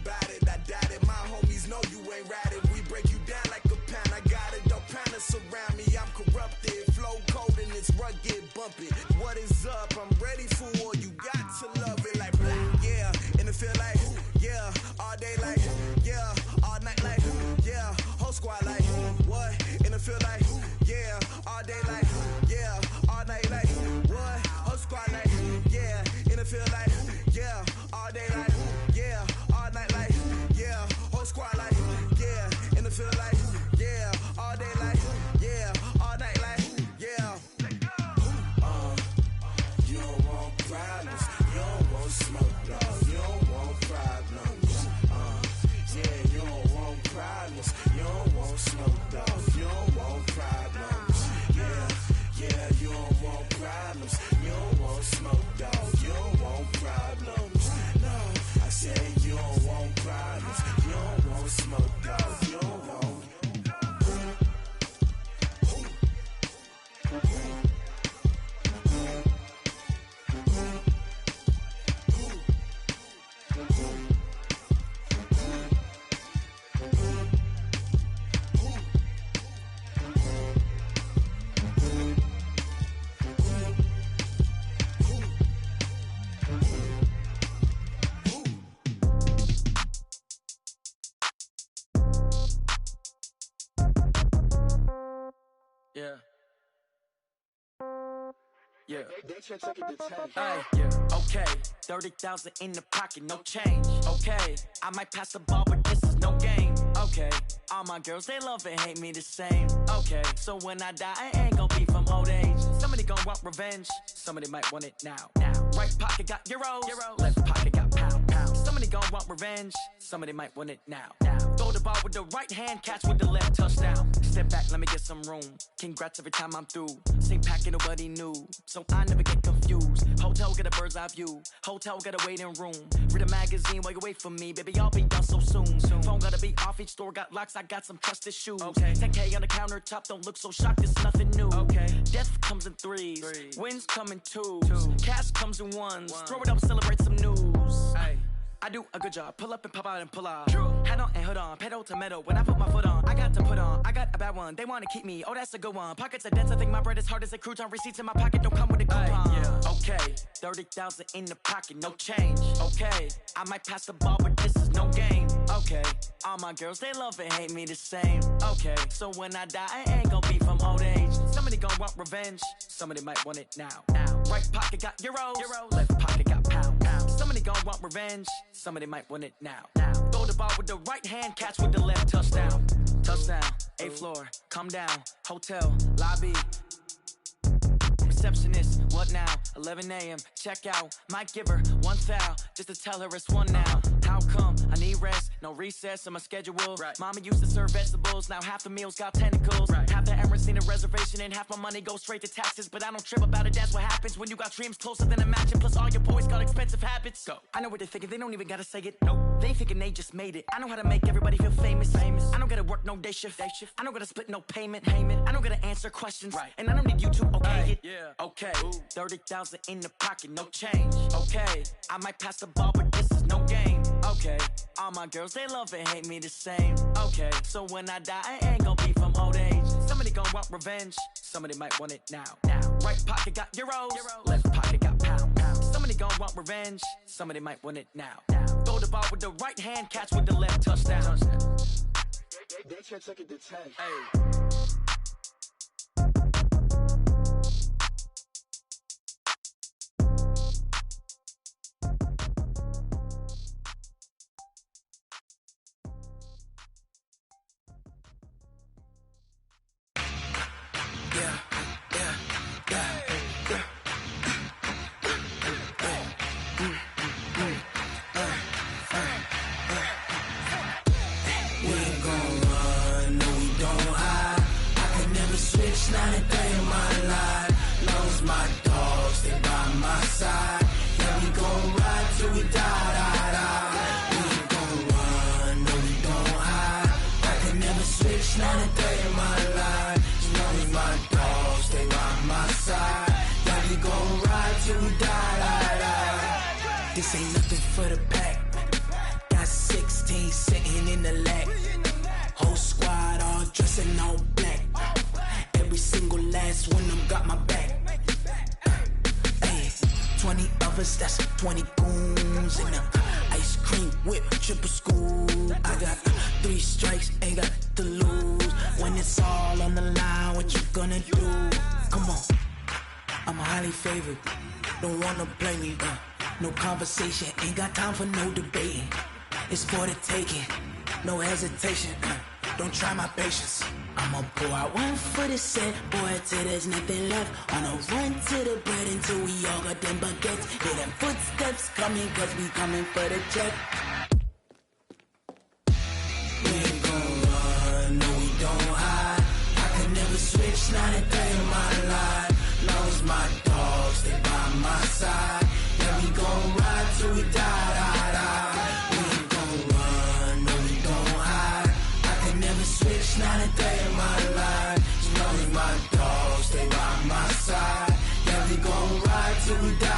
I doubt it. My homies know you ain't ratted. We break you down like a pound. I got it, don't pound us around me. I'm corrupted, flow cold and it's rugged, bumpy. What is up? I'm ready for war. You got to love it like black, yeah. And it feel like, yeah, all day like, yeah, all night like, yeah, whole squad like, what? And it feel like, yeah, all day like, yeah, all night like, what? Whole squad like, yeah, and it feel like, yeah, all day like, yeah, all night like, yeah, whole squad like, yeah, and it feel like, yeah, all day like, yeah, all night like, yeah. You don't want problems, you don't want smoke, dog, you don't want problems. Yeah, you don't want problems, you don't want smoke, dog, you don't want problems. Yeah, you don't want problems, you don't want smoke, dog, you don't want problems. No, I said you don't want problems, you don't want smoke, dog, you don't want Yeah. Hey, yeah. Okay, 30,000 in the pocket, no change. Okay, I might pass the ball, but this is no game. Okay, all my girls, they love and hate me the same. Okay, so when I die, I ain't gon' be from old age. Somebody gon' want revenge, somebody might want it now. Right pocket got euros, left pocket got pound. Somebody gon' want revenge, somebody might want it now. Throw the ball with the right hand, catch with the left, touchdown. Step back, let me get some room. Congrats every time I'm through. Same packet, nobody knew, so I never get confused. Hotel get a bird's eye view, hotel got a waiting room. Read a magazine while you wait for me, baby, I'll be done so soon. Phone gotta be off, each store got locks, I got some trusted shoes. 10K on the countertop, don't look so shocked, it's nothing new. Death comes in threes, wins come in twos, cash comes in ones. Throw it up, celebrate some news. I do a good job, pull up and pop out and pull out. Head on and hood on, pedal to metal. When I put my foot on, I got to put on. I got a bad one, they wanna keep me, oh that's a good one. Pockets are dense, I think my bread is hard as a crouton. Receipts in my pocket don't come with a coupon. Okay, 30,000 in the pocket, no change. Okay, I might pass the ball, but this is no game. Okay, all my girls, they love and hate me the same. Okay, so when I die, I ain't gon' be from old age. Somebody gon' want revenge, somebody might want it now. Right pocket got euros, left pocket got pound. Somebody gon' want revenge, somebody might want it now. Throw the ball with the right hand, catch with the left, touchdown. Touchdown, 8th floor, come down, hotel, lobby. Receptionist, what now? 11 a.m. check out. Might give her one foul just to tell her it's one now. How come? I need rest, no recess in my schedule. Mama used to serve vegetables, now half the meals got tentacles. Half the errands need a reservation and half my money goes straight to taxes. But I don't trip about it, that's what happens when you got dreams closer than a mansion. Plus all your boys got expensive habits. Go. I know what they're thinking, they don't even gotta say it. Nope. They thinking they just made it. I know how to make everybody feel famous. I don't gotta work no day shift. I don't gotta split no payment. I don't gotta answer questions. And I don't need you to okay it. Okay, 30,000 in the pocket, no change. Okay, I might pass the ball, but this is no game. Okay, all my girls, they love and hate me the same. Okay, so when I die, I ain't gon' be from old age. Somebody gon' want revenge, somebody might want it now. Right pocket got euros, left pocket got pound. Somebody gon' want revenge, somebody might want it now. Throw the ball with the right hand, catch with the left, touchdown. They can't take it to 10. Not a day in my life. Lost my dogs, they by my side. Yeah, we gon' ride till we die. We ain't gon' run, no we don't hide. I can never switch, not a day in my life. Lost my dogs, they by my side. Yeah, we gon' ride till we die. This ain't nothing for the pack. Got 16 sitting in the lap. Whole squad all dressing all black. Every single last one of them got my back. Hey, 20 of us, that's 20 goons. And ice cream whip, triple school. I got 3 strikes, ain't got to lose. When it's all on the line, what you gonna do? Come on, I'm highly favored. Don't wanna blame me, no conversation, ain't got time for no debating. It's for the taking, no hesitation. Don't try my patience. I'ma pour out one for the set, boy, till there's nothing left. On a run to the bread until we all got them baguettes. Hear them footsteps coming, cause we coming for the check. We ain't gon' run, no we don't hide. I can never switch, not a day in my life. Lost my dogs, they by my side. Yeah, we gon' ride till we die. We ain't gon' run, no we don't hide. I can never switch, not a day in my life. Lost my dogs, they by my side. Yeah, we gon' ride till we die.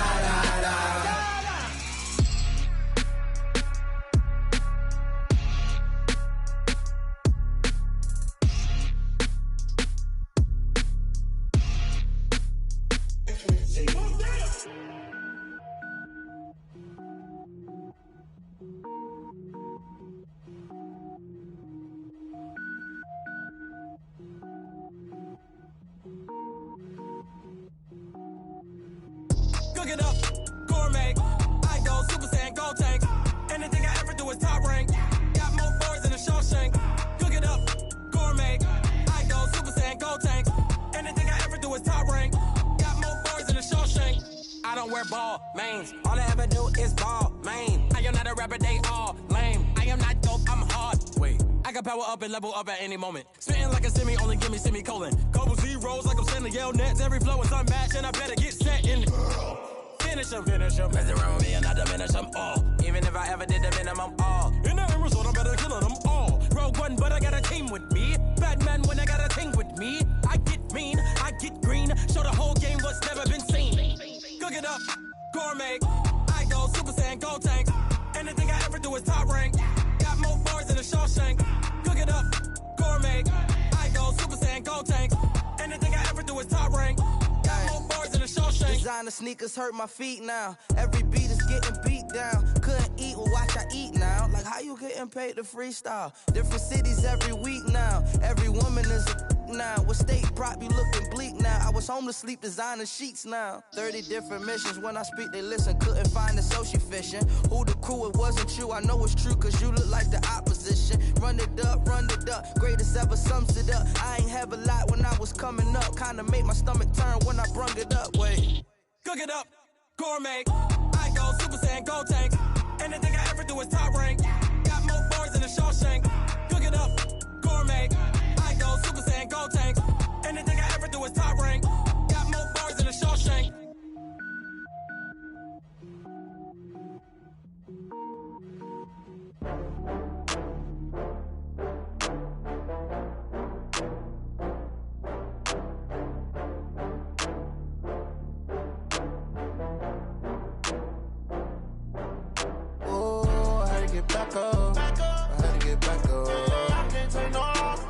I don't wear ball mains. All I ever do is ball main. I am not a rapper, they all lame. I am not dope, I'm hard. Wait, I can power up and level up at any moment. Spitting like a semi, only give me semicolon. Couple zeros like I'm sending yell nets. Every flow is unmatched and I better get set in. Finish them. Mess around with me and I diminish them all. Even if I ever did the minimum all. In the end result, I'm better killing them all. Rogue One, but I got a team with me. Batman when I got a team with me. I get mean, I get green. Show the whole game what's never been seen. Cook it up, gourmet. I go Super Saiyan, Gold Tank. Anything I ever do is top rank. Got more bars than a Shawshank. Cook it up, gourmet. I go Super Saiyan, Gold Tank. Anything I ever do is top rank. Got more bars than a Shawshank. Designer sneakers hurt my feet now. Every beat is getting beat down. Couldn't eat, well watch I eat now. Like how you getting paid to freestyle? Different cities every week now. Every woman is a now. What state prop you looking bleak now? I was homeless, sleep designer sheets now. 30 different missions. When I speak, they listen. Couldn't find the social fishing. Who the crew? It wasn't you. I know it's true, cause you look like the opposition. Run it up. Greatest ever sums it up. I ain't have a lot when I was coming up. Kinda made my stomach turn when I brung it up. Wait. Cook it up, gourmet. I go Super Saiyan, Gold Tank. Anything I ever do is top rank. Got more bars than a Shawshank. Cook it up, gourmet. I go Super Saiyan, Gold Tank. Anything I ever do is top rank. Got more bars than a Shawshank. Back up. I had to get back up. I can't take no loss.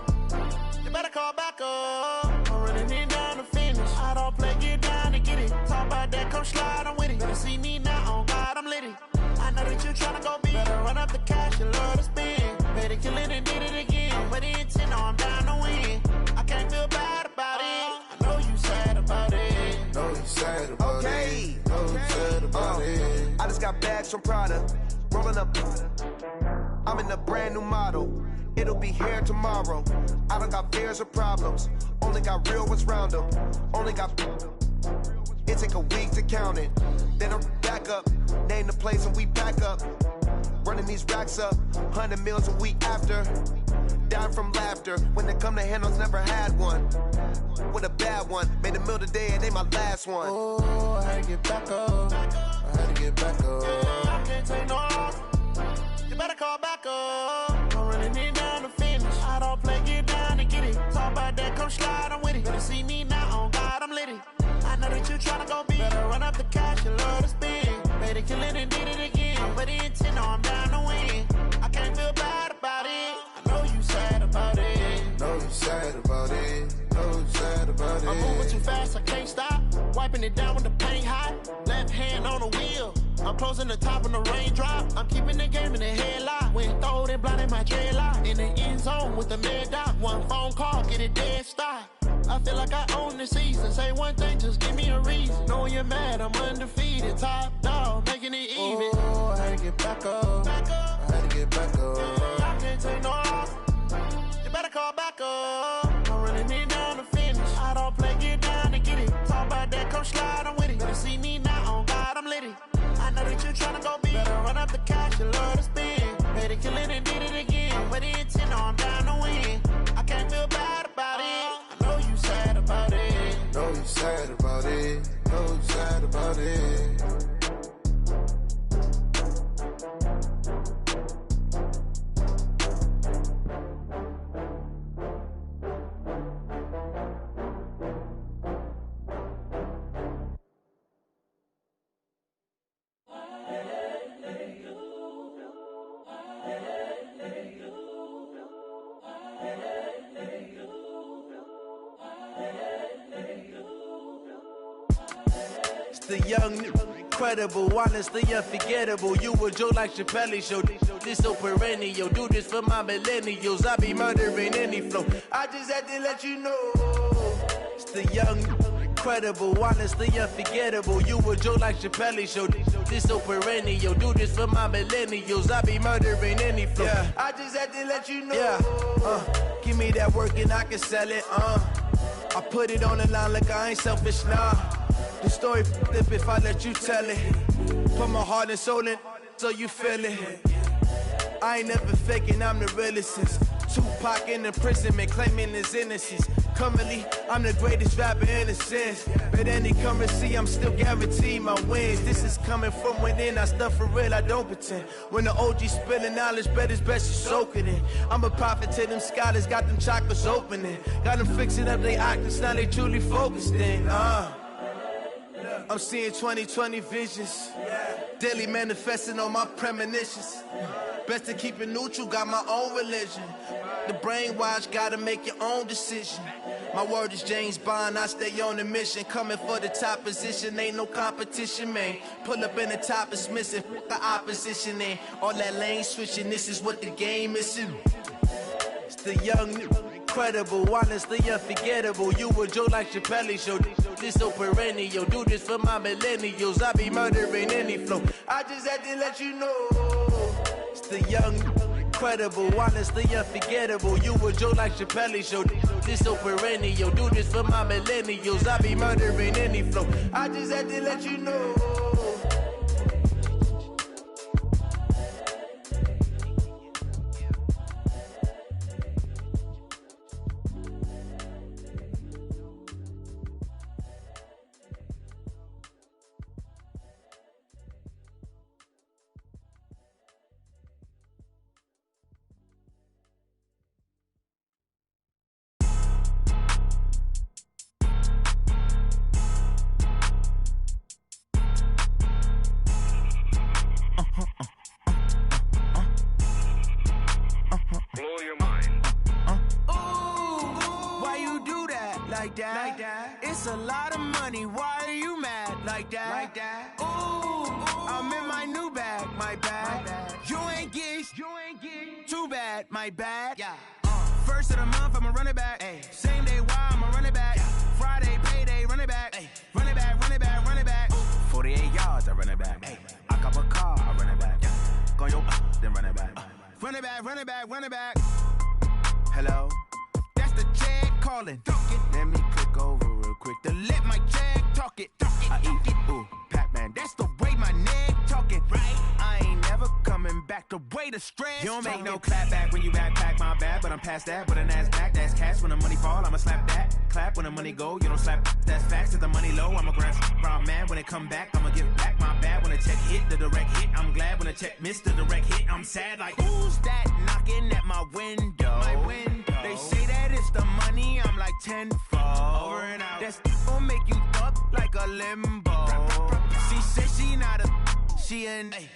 You better call back up. I'm running it down to finish. I don't play, get down to get it. Talk about that, come slide, I'm with it. Better see me now, on God, I'm litty. I know that you tryna go big. Better run up the cash, you love to spend. Better kill it and did it again. I'm with the intent, I'm down to win. I can't feel bad about it. I know you sad about it. Know you sad about it. Know you sad about it. I just got bags from Prada. Rolling up, I'm in a brand new model. It'll be here tomorrow. I don't got fears or problems. Only got real ones round them. Only got. It take a week to count it. Then I'm back up. Name the place and we back up. Running these racks up. 100 meals a week after. Down from laughter. When they come to handles, never had one. With a bad one. Made a meal today and they my last one. Oh, I had to get back up. I had to get back up. I can't take no loss. You better call back up. I'm running it down to finish. I don't play, get down to get it. Talk about that, come slide, I'm with it. Better see me now, on God, I'm litty. I know that you tryna go big. Better run up the cash, you love to spend. Better kill it and did it again. I'm with the intent, no, I'm down to win. I can't feel bad about it. I know you sad about it. Know you sad about it. Know you sad about it. I'm moving too fast, I can't stop. Wiping it down with the paint hot. Left hand on the wheel. I'm closing the top on the raindrop. I'm keeping the game in the headlock. When throwed and blinded my dreadlock. In the end zone with the mad dot. One phone call, get it dead stop. I feel like I own the season. Say one thing, just give me a reason. Knowing you're mad, I'm undefeated. Top dog, making it even. Oh, I had to get back up. I had to get back up. I can't take no loss. You better call back up. I'm running it down to finish. I don't play, get down to get it. Talk about that, come slide, I'm with it. Better see me now, on God, I'm litty. I know that you tryna go big. Better run up the cash, you love to spend. Better kill it and did it again. I'm with the intent, no, I'm down to win. I can't feel bad about it. I know you sad about it. Know you sad about it. Know you sad about it. The young, incredible, honestly unforgettable. You a Joe like Chappelle show. This so perennial. Do this for my millennials. I be murdering any flow. I just had to let you know. It's the young, incredible, honestly unforgettable. You a Joe like Chappelle show. This so perennial. Do this for my millennials. I be murdering any flow. Yeah. I just had to let you know. Yeah. Give me that work and I can sell it. I put it on the line like I ain't selfish, nah. The story flip if I let you tell it. Put my heart and soul in so you feel it. I ain't never faking, I'm the realest since Tupac in imprisonment, claiming his innocence. Currently, I'm the greatest rapper in a sense. But any currency, I'm still guaranteed my wins. This is coming from within, I stuff for real, I don't pretend. When the OG spilling knowledge, bet it's best you soak it in. I'm a prophet to them scholars, got them chakras opening. Got them fixing up their octaves, now they truly focused in. I'm seeing 2020 visions. Daily manifesting on my premonitions. Best to keep it neutral, got my own religion. The brainwash, gotta make your own decision. My word is James Bond, I stay on the mission. Coming for the top position, ain't no competition, man. Pull up in the top is missing, the opposition in. All that lane switching, this is what the game is. It's the young, incredible, honestly unforgettable. You a joke like Chappelle show. This so perennial, do this for my millennials. I be murdering any flow. I just had to let you know. It's the young, incredible, honestly unforgettable. You a joke like Chappelle show. This so perennial, do this for my millennials. I be murdering any flow. I just had to let you know. It's a lot of money, why are you mad like that? Ooh, I'm in my new bag, my bad. You ain't get too bad, my bad. First of the month, I'ma run it back. Same day, why I'ma run it back. Friday, payday, run it back. Run it back, run it back, run it back. 48 yards, I run it back. I cop a car, I run it back. Go yo, then run it back. Run it back, run it back, run it back. Hello? That's the check calling. Let me click over real quick to let my check talk it. I eat it, ooh, Pac-Man. That's the way my neck talking. Right? I ain't never coming back. The way the stress. You don't make no clap back when you backpack, my bad. But I'm past that. With an ass back, that's cash. When the money fall, I'ma slap that. Clap when the money go, you don't slap. That's facts. If the money low, I'ma grab brown man. When it come back, I'ma give back my bad. When the check hit, the direct hit. I'm glad when the check missed the direct hit. I'm sad like, who's that knocking at my window? My window. They say that it's the money, I'm like tenfold. Over and out. That's gon' make you up like a limbo. She said she not a, she an A.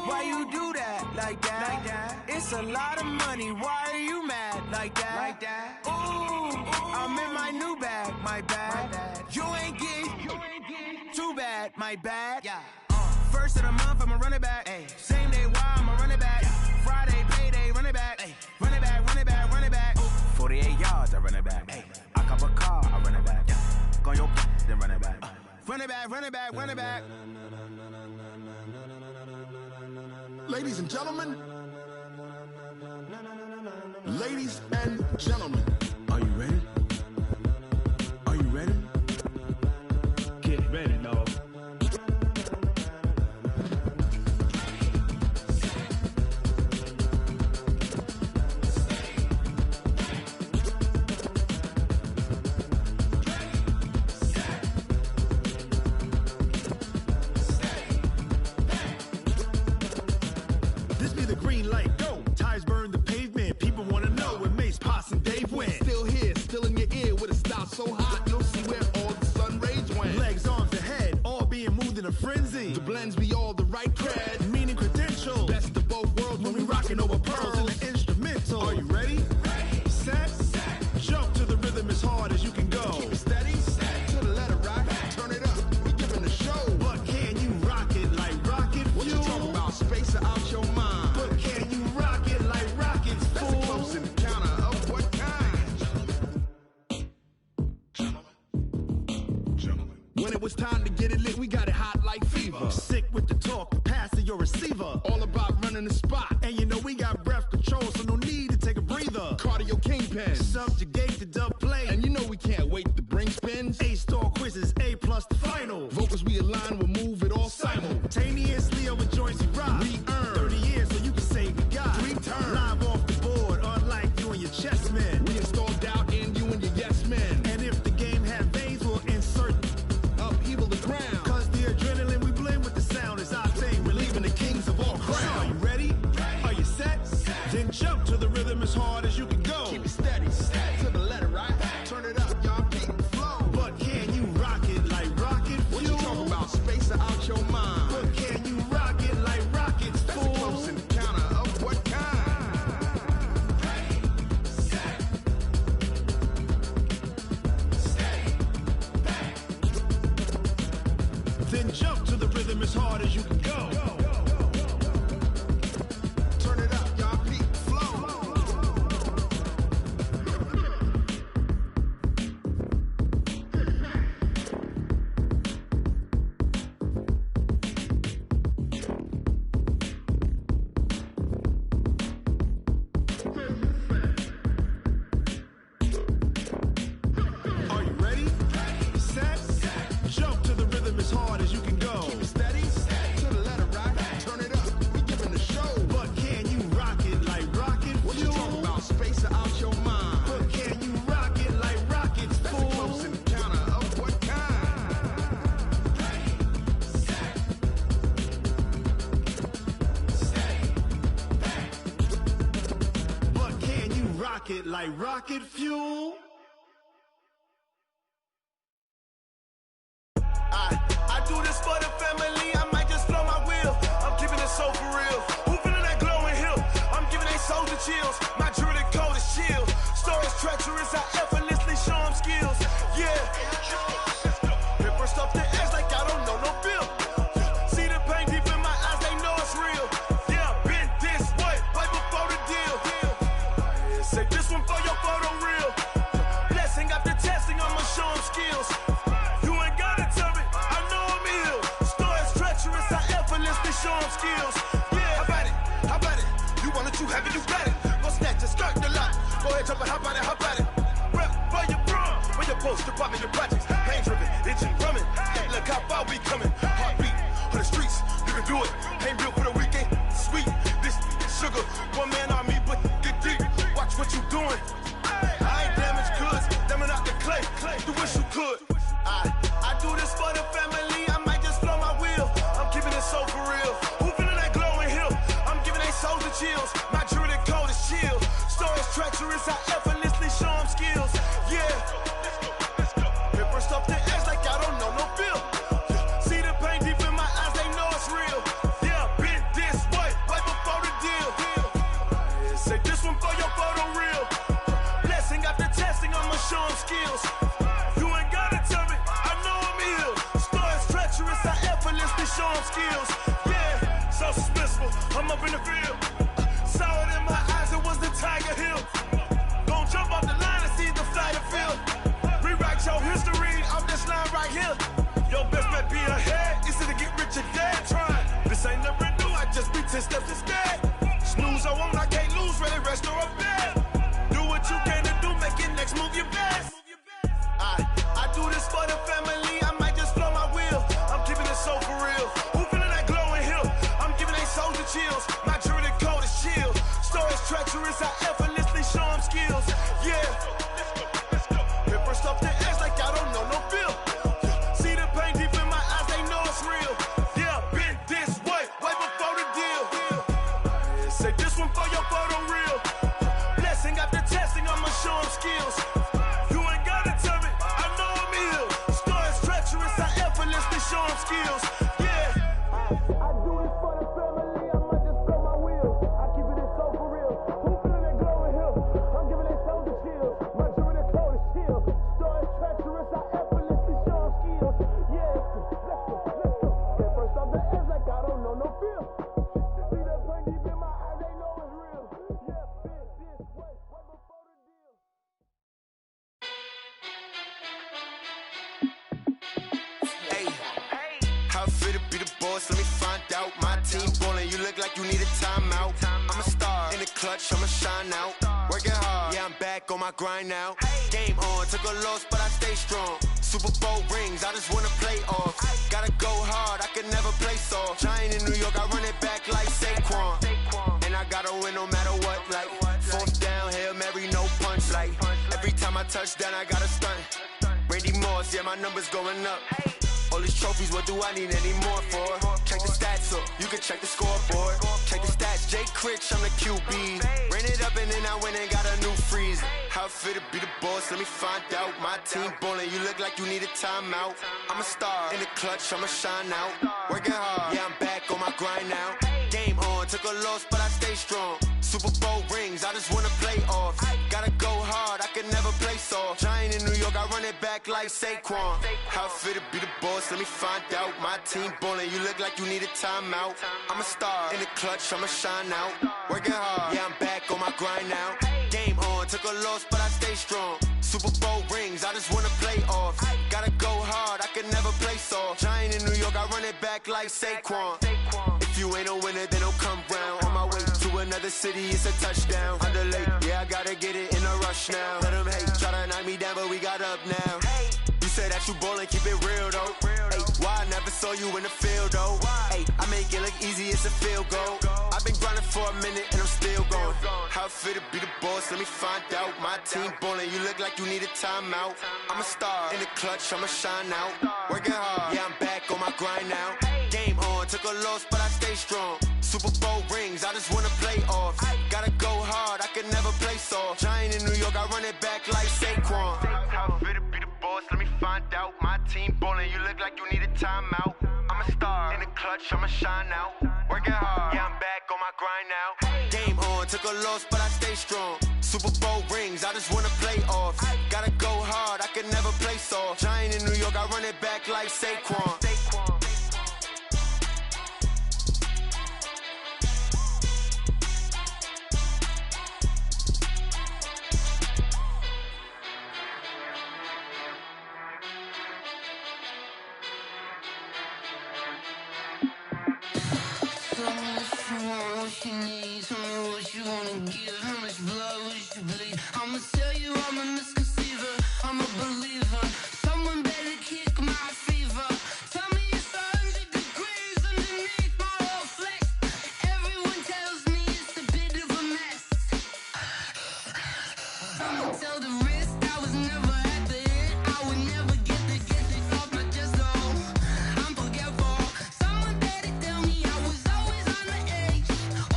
Why you do that like that? It's a lot of money, why are you mad like that? Ooh, I'm in my new bag, my bad. You ain't get too bad, my bad. First of the month, I'ma run it back. Same day, why I'ma run it back. Friday, payday, run it back. Run it back, run it back, run it back. 48 yards, I run it back. I cop a car, I run it back. Go yo, then run it back. Run it back, run it back, run it back. Ladies and gentlemen. Ladies and gentlemen. Are you ready? Are you ready? Get ready, dog. So hot, you'll see where all the sun rays went. Legs, arms, the head, all being moved in a frenzy. The blends be all the right cred, meaning credentials. Best of both worlds when we rockin' over pearls in the instrumental. Are you ready? Ready. Set. Jump to the rhythm as hard as you can go. Keep it steady. To the letter right. Turn it up. We giving the show. But can you rock it like rocket fuel? What you talking about? Space out your mind. But can you rock it like rockets, fool? That's a close encounter of what kind? When it was time to get it lit, we got it hot like fever. Sick with the talk, pass to your receiver. All about running the spot. And you know we got breath control, so no need to take a breather. Cardio kingpin. Subjugate the dub play. And you know we can't wait to bring spin. win. We install doubt in you and your yes men. And if the game had veins, we'll insert upheaval the ground. Cause the adrenaline we blend with the sound is our thing. We're leaving the kings of all crowns. Are you ready? Are you set? Then jump to the rhythm as hard as you can go. Keep it steady, to the letter, right? Turn it up, y'all, beat the flow. But can you rock it like rocket fuel? What you talking about? Space out your mind. But can you rock it like rockets, fool? That's a close encounter of what kind? Ready, set, steady, back. Then jump to the rhythm as hard as you can go. Turn it up, y'all, beat the flow. Are you ready? Set, jump to the rhythm as hard as you can go. Keep it steady, to the letter, right? Turn it up, we giving the show. But can you rock it like rocket fuel? What you talking about? Space out your mind. But can you rock it like rockets, fool? That's a close encounter of what kind? Ready, set, steady, back. But can you rock it like rocket fuel? I do this for the family, I might just blow my wheel. I'm keeping it so for real. Who feeling that glowing hill? I'm giving they soldier chills. My jewelry code is chill. Stories treacherous, I effortlessly show them skills. Yeah. Paper stuff the edge like I don't know no bill. See the pain deep in my eyes, they know it's real. Yeah, been this way, way before the deal. Say this one for your photo reel. Blessing after testing, I'ma show them skills. You ain't gotta tell me, I know I'm ill. Stories treacherous, I effortlessly show them skills. Yeah, how about it? How about it? You want it, you have it, you got it. Go snatch it, skirt the lot. Go ahead, jump it, how about it? How about it? Rep where you from, where your post, department, your projects. Pain driven, itching, drumming. Hey, look how far we coming. Heartbeat on the streets, you can do it. Ain't built for the weekend. Sweet, this sugar, one man army, but get deep. Watch what you doing. I ain't damaged goods, damn out the clay. You wish you could. I do this for the family, I might just blow my wheel. I'm keeping it so for real. Who feeling that glowing hill? I'm giving they soldier chills. My jewelry code is chill. Stories treacherous, I effortlessly show them skills. Yeah. Paper stuff the edge like I don't know no bill. See the pain deep in my eyes, they know it's real. Yeah, been this way, way before the deal. Say this one for your photo reel. Blessing after testing, I'ma show them skills. You ain't gotta tell me, I know I'm ill. Stories treacherous, I effortlessly show them skills. Yeah, so suspenseful, I'm up in the field. Saw it in my eyes, it was the Tiger Hill. Gon' jump off the line and see the flight of field. Rewrite your history off this line right here. Your best bet be ahead, easy to get rich or dead trying. This ain't never new, I just be 10 steps instead. Snooze, I won't, I can't lose, ready, rest or a bed. Do what you can to do, make your next move your best. I do this for the family, I might just blow my wheel. I'm keeping it so for real. Who feeling that glowing hill? I'm giving they soldier chills. My jewelry code is chill. Stories treacherous, I effortlessly show them skills. Yeah. Paper stuff the edge like I don't know no bill. See the pain deep in my eyes, they know it's real. Yeah, been this way, way before the deal. Say this one for your photo reel. Blessing after testing, I'ma show them skills. You ain't gotta tell me, I know I'm ill. Stories treacherous, I effortlessly show them skills. Yeah. I do this for the family, I might just blow my wheel. I keep it so for real. Who feeling that glowing hill? I'm giving they soldier chills. My jewelry code is chill. Stories treacherous, I effortlessly show them skills. Yeah. Let's go. Get first off the edge like I don't know no feel. See that pain deep in my eyes, they know it's real. Yeah, been this way, way before the deal. Hey, how fit to be the boss? Let me find out. My team ballin', you look like you need a timeout. I'm a star in the clutch, I'ma shine out. Working hard, yeah, I'm back on my grind now. Game on, took a loss, but I stay strong. Super Bowl rings, I just wanna play off. Gotta go hard, I can never play soft. Giant in New York, I run it back like Saquon. And I gotta win no matter what, like 4th down, Hail Mary, no punch. Like, every time I touch down, I got a stunt. Randy Moss, yeah, my number's going up. All these trophies, what do I need any more for? Check the stats up, you can check the scoreboard. Check the stats, Jay Critch, I'm the QB. Ran it up and then I went and got a new freeze. How it feel to be the boss, let me find out. My team ballin', you look like you need a timeout. I'm a star, in the clutch, I'ma shine out. Working hard, yeah, I'm back on my grind now. Game on, took a loss, but I stay strong. Super Bowl rings, I just wanna play off. Gotta go hard, I can never play soft. Giant in New York, I run it back like Saquon. How it feel to be the boss, let me find out. My team ballin', you look like you need a timeout. I'm a star, in the clutch, I'ma shine out. Working hard, yeah, I'm back on my grind now. Game on, took a loss, but I stay strong. Super Bowl rings, I just wanna play off. Gotta go hard, I can never play soft. Giant in New York, I run it back like Saquon. If you ain't a winner, then don't come round. On my way to another city, it's a touchdown. Underlay, yeah, I gotta get it in a rush now. Let them hate, try to knock me down, but we got up now. You said that you ballin', keep it real though. Hey, why I never saw you in the field though? Hey, I make it look easy, it's a field goal. I've been grinding for a minute and I'm still going. How it feel to be the boss, let me find out. My team ballin', you look like you need a timeout. I'm a star, in the clutch, I'ma shine out. Working hard, yeah, I'm back on my grind now. Game on, took a loss, but I stay strong. Super Bowl rings, I just wanna play off. Gotta go hard, I can never play soft. Giant in New York, I run it back like Saquon. How it feel to be the boss, let me find out. My team ballin', you look like you need a timeout. I'm a star, in the clutch, I'ma shine out. Working hard, yeah, I'm back on my grind now. Game on, took a loss, but I stay strong. Super Bowl rings, I just wanna play off. Gotta go hard, I can never play soft. Giant in New York, I run it back like Saquon. What you need, tell me what you wanna give. How much blood would you bleed? I'ma tell you I'm a misconceiver, I'm a believer. Someone better kick my fever. Tell me it's 100 degrees underneath my whole flesh. Everyone tells me it's a bit of a mess. I'ma tell the risk I was never at the end. I would never get this off my chest though. I'm forgetful. Someone better tell me I was always on the edge.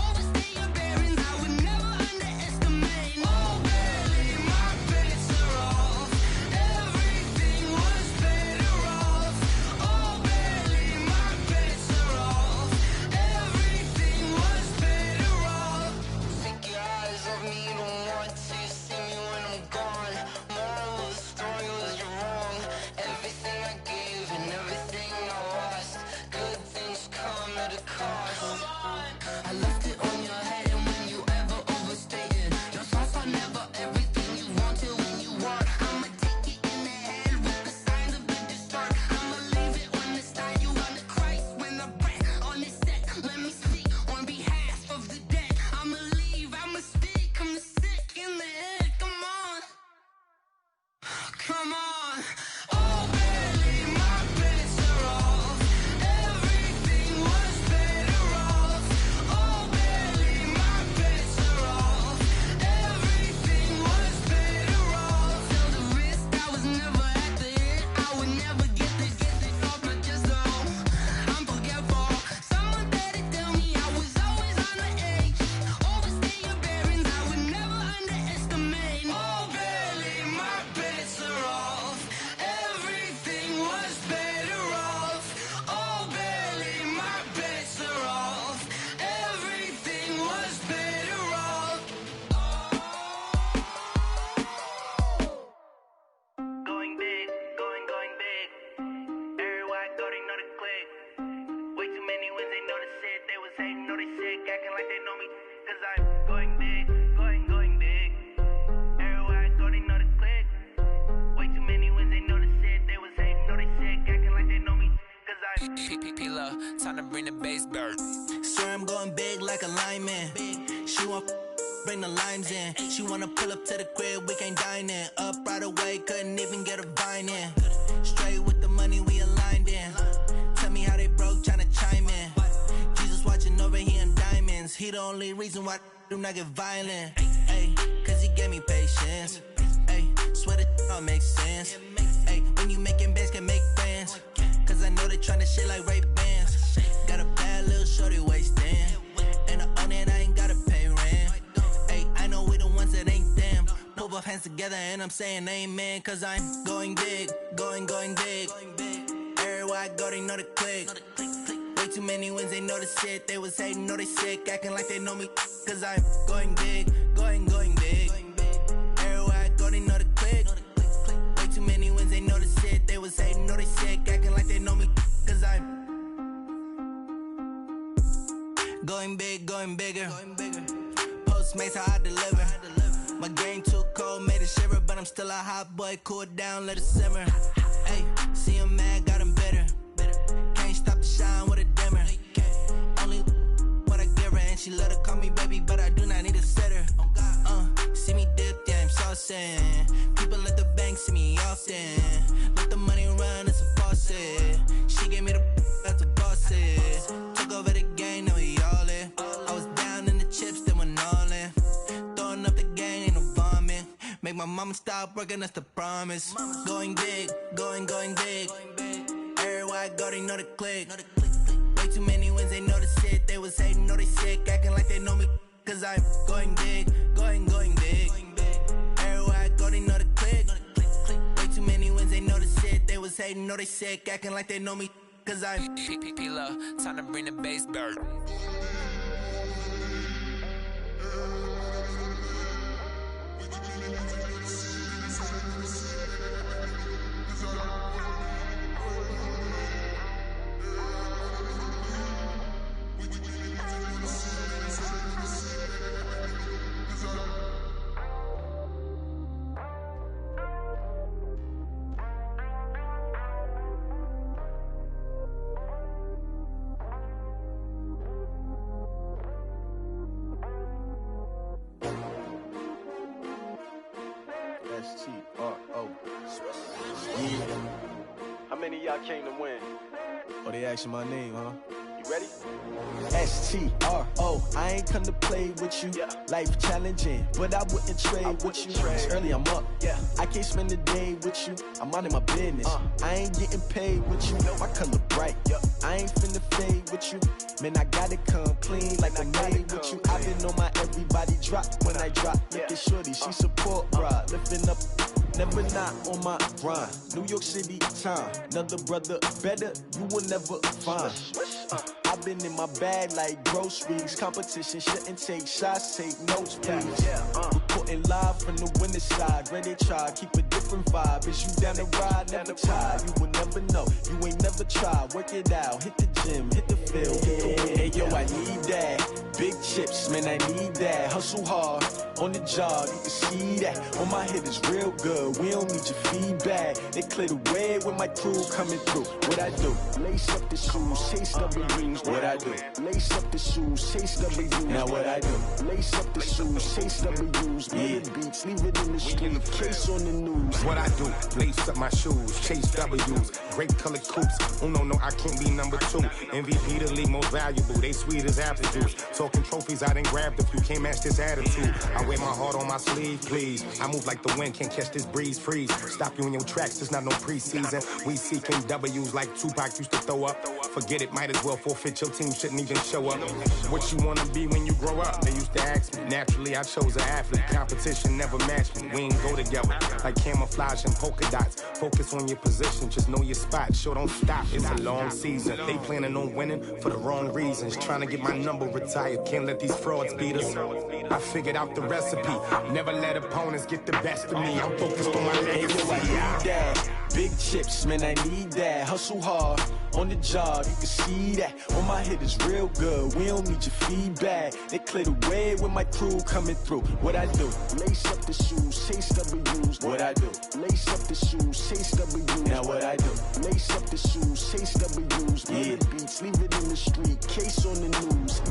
Overstay your bearings, I would never underestimate. Oh, barely, my bets are off. Everything was better off. Oh, barely, my bets are off. Everything was better off. Take your eyes off me, don't want to see me when I'm gone. Moral of the story was you're wrong. Everything I gave and everything I lost. Good things come at a cost. I left it on your head, and when you ever overstay it, your thoughts are never everything you wanted when you want. I'ma take it in the head with the signs of the distort. I'ma leave it on the side. You on the Christ when the breath on this set. Let me speak on behalf of the dead. I'ma leave, I'ma speak. I'm sick in the head. Come on, come on. Oh, barely, my bets are off. Everything was better off. Oh, barely, my bets are off. Everything was better off. Till the risk, I was never at the end. I would never get this off my chest though. I'm forgetful. Someone better tell me I was always on the edge. Overstay your bearings, I would never underestimate. Oh, barely, my bets are off. Everything was better off. Oh, barely, my bets are off. Everything was better off. Going big, going big. Everywhere I go, they know the click. Way too many wins, they know the shit. They was hating, know they sick, acting like they know me. Cause I'm going big, going big. Everywhere I go, they know the click. Way too many wins, they know the shit. They was hating, know they sick, acting like they know me. Cause I'm P-P-P-Lo, time to bring the bass bird. Swear I'm going big like a lineman. She want bring the limes in. She wanna pull up to the crib, we can't dine in. Up right away, couldn't even get a vine in. Straight with the money, we aligned in. Tell me how they broke, tryna chime in. Jesus watching over here in diamonds. He the only reason why do not get violent. Ay, gave me patience. Ay, swear the all makes sense. Ay, when you making bands, can make friends. Cause I know they tryna shit like Ray-Bans. Got a bad little shorty wasting. And I own it, I ain't gotta pay rent. Ay, I know we the ones that ain't them. Put both hands together and I'm saying amen. Cause I'm going big, going big. Everywhere I go, they know the click. Way too many wins, they know the shit. They was hating, know they sick, acting like they know me. Cause I'm going big, going big. Everywhere I go, they know the click. Way too many wins, they know the shit. They was hating, know they sick, acting like they know me. Cause I'm going big, going bigger. Postmates, how I deliver. My game too cold, made it shiver. But I'm still a hot boy, cool it down, let it simmer. Hey, see him mad, got him bitter. Can't stop the shine with a dimmer. Only what I give her, and she let her call me baby, but I do not need a sitter. See me dip, yeah, I'm saucing. People at the bank see me often. Let the money run, it's a faucet. She gave me the that's a boss is. Took over the game, now we all in. I was down in the chips, then went all in. Throwing up the gang, ain't no vomit. Make my mama stop working, that's the promise. Going big, going big. Everywhere I go, they know the click. Way too many wins, they know the shit. They was hating, know they sick, acting like they know me. Cause I'm going big, going big. Everywhere I go, they know the click. Way too many wins, they know the shit. They was hating, know they sick, acting like they know me. Cause I'm P-Love, time to bring the bass back. S-T-R-O. Yeah. How many of y'all came to win? Oh, they asking my name, huh? You ready? S-T-R-O. I ain't come to play with you. Yeah. Life challenging, but I wouldn't trade with you. It's early, I'm up. Yeah. I can't spend the day with you. I'm minding my business. I ain't getting paid with you. My color bright. I ain't finna fade with you. Man, I gotta come clean like I made with you. I've been on my everybody drop when I drop. Look at shorty, she support rod. Lifting up, never not on my grind. New York City time, another brother better, you will never find. I've been in my bag like groceries. Competition shouldn't take shots, take notes, please. Reporting live from the winter side. Ready to try, keep a different vibe. Is you down the ride, never tired. You will never know, you ain't never tried. Work it out, hit the gym, hit the field. Hey yo, I need that. Big chips, man, I need that. Hustle hard, on the job, you can see that. On my head is real good, we don't need your feedback. They clear the way with my crew coming through. What I do? Lace up the shoes, chase W's. What I do? Lace up the shoes, chase W's. Now what I do? Lace up the shoes, chase W's. Yeah. Beats, leave it in the street, case on the news. What I do? Lace up my shoes, chase W's. Grape colored coops. Oh no, I can't be number 2. MVP the league most valuable. They sweet as apple juice. Talking trophies, I done grabbed a few. Can't match this attitude. I wear my heart on my sleeve, please. I move like the wind, can't catch this breeze. Freeze. Stop you in your tracks. There's not no preseason. We seeking W's like Tupac used to throw up. Forget it, might as well forfeit. Your team shouldn't even show up. What you wanna be when you grow up? They used to ask me. Naturally, I chose an athlete. Competition never matched me. We ain't go together like camouflage and polka dots. Focus on your position, just know your spot. Sure, don't stop. It's a long season. They planning on winning for the wrong reasons. Trying to get my number retired. Can't let these frauds beat us. I figured out the recipe. Never let opponents get the best of me. I'm focused on my legacy. I need that. Big chips, man, I need that. Hustle hard, on the job, you can see that. On my head is real good, we don't need your feedback. They clear the way with my crew coming through. What I do? Lace up the shoes, chase W's. What I do? Lace up the shoes, chase W's. Now what I do? Lace up the shoes, chase W's. Yeah. Beats, leave it in the street, case on the news.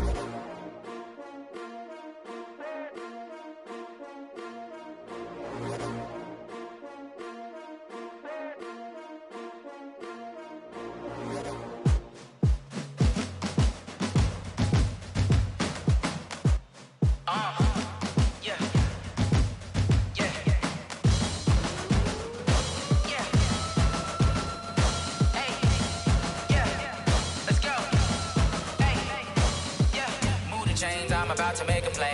play.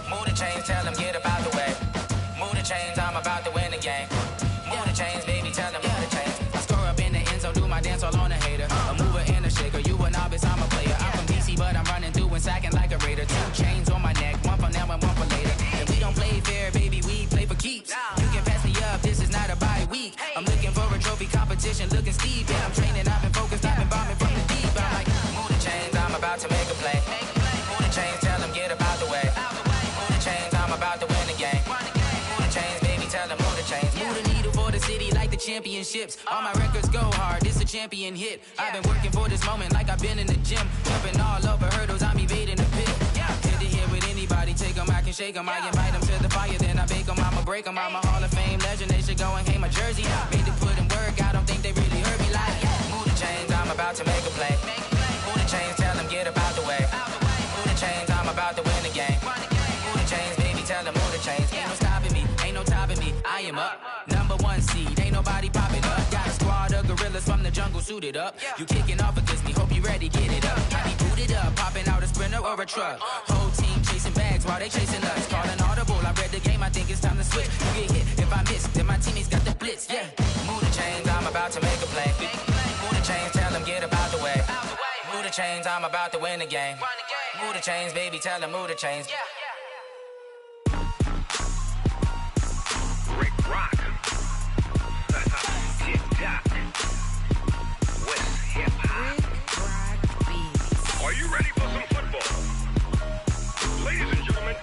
Move the chains, tell them get up out the way. Move the chains, I'm about to win the game. Move the chains, baby, tell them move the chains. I score up in the end zone, do my dance all on a hater. A mover and a shaker, you a novice, I'm a player. I'm from DC, but I'm running through and sacking like a raider. 2 chains on my neck, one for now and one for later. And we don't play fair, baby, we play for keeps. You can pass me up, this is not a bye week. I'm looking for a trophy competition, looking steep. Yeah, I'm training, I've been focused, I've been bombing from the deep. I'm like, move the chains, I'm about to make a play. Move the chains, tell them get up out the way. Move the chains, I'm about to win the game. Move the chains, baby, tell them move the chains. Move the needle for the city like the championships. All my records go hard, this a champion hit. I've been working for this moment like I've been in the gym. Jumping all over hurdles, I'm evading the pit. Hit to hit with anybody, take them, I can shake them. I invite them to the fire, then I bake them, I'ma break them. I'm a Hall of Fame legend, they should go and hang my jersey. Made to put in work, I don't think they really heard me like, move the chains, I'm about to make a play. Move the chains, tell them get up out the way. Move the chains, I'm about to win the game. Move the chains, baby, tell them move the chains. Ain't no stopping me, ain't no topping me, I am up. Number 1 seed, ain't nobody popping up. Got a squad of gorillas from the jungle suited up. You kicking off against me, hope you ready, get it up. I be booted up, popping out a Sprinter or a truck. Whole team chasing bags while they chasing us. Calling audible, I read the game, I think it's time to switch. You get hit, if I miss, then my teammates got the blitz, yeah. Move the chains, I'm about to make a play. Move the chains, tell them get up out the way. Move the chains, I'm about to win the game. Move the chains, baby, tell them move the chains. Rick Rock. Tip-top. West hip-hop. Are you ready for some football? Ladies and gentlemen.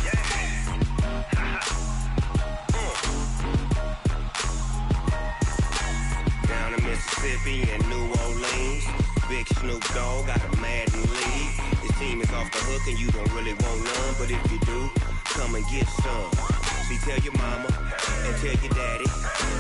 Yeah. Down in Mississippi and New Orleans, Big Snoop Dogg got a Madden league. His team is off the hook and you don't really want none, but if you do, come and get some. See, tell your mama and tell your daddy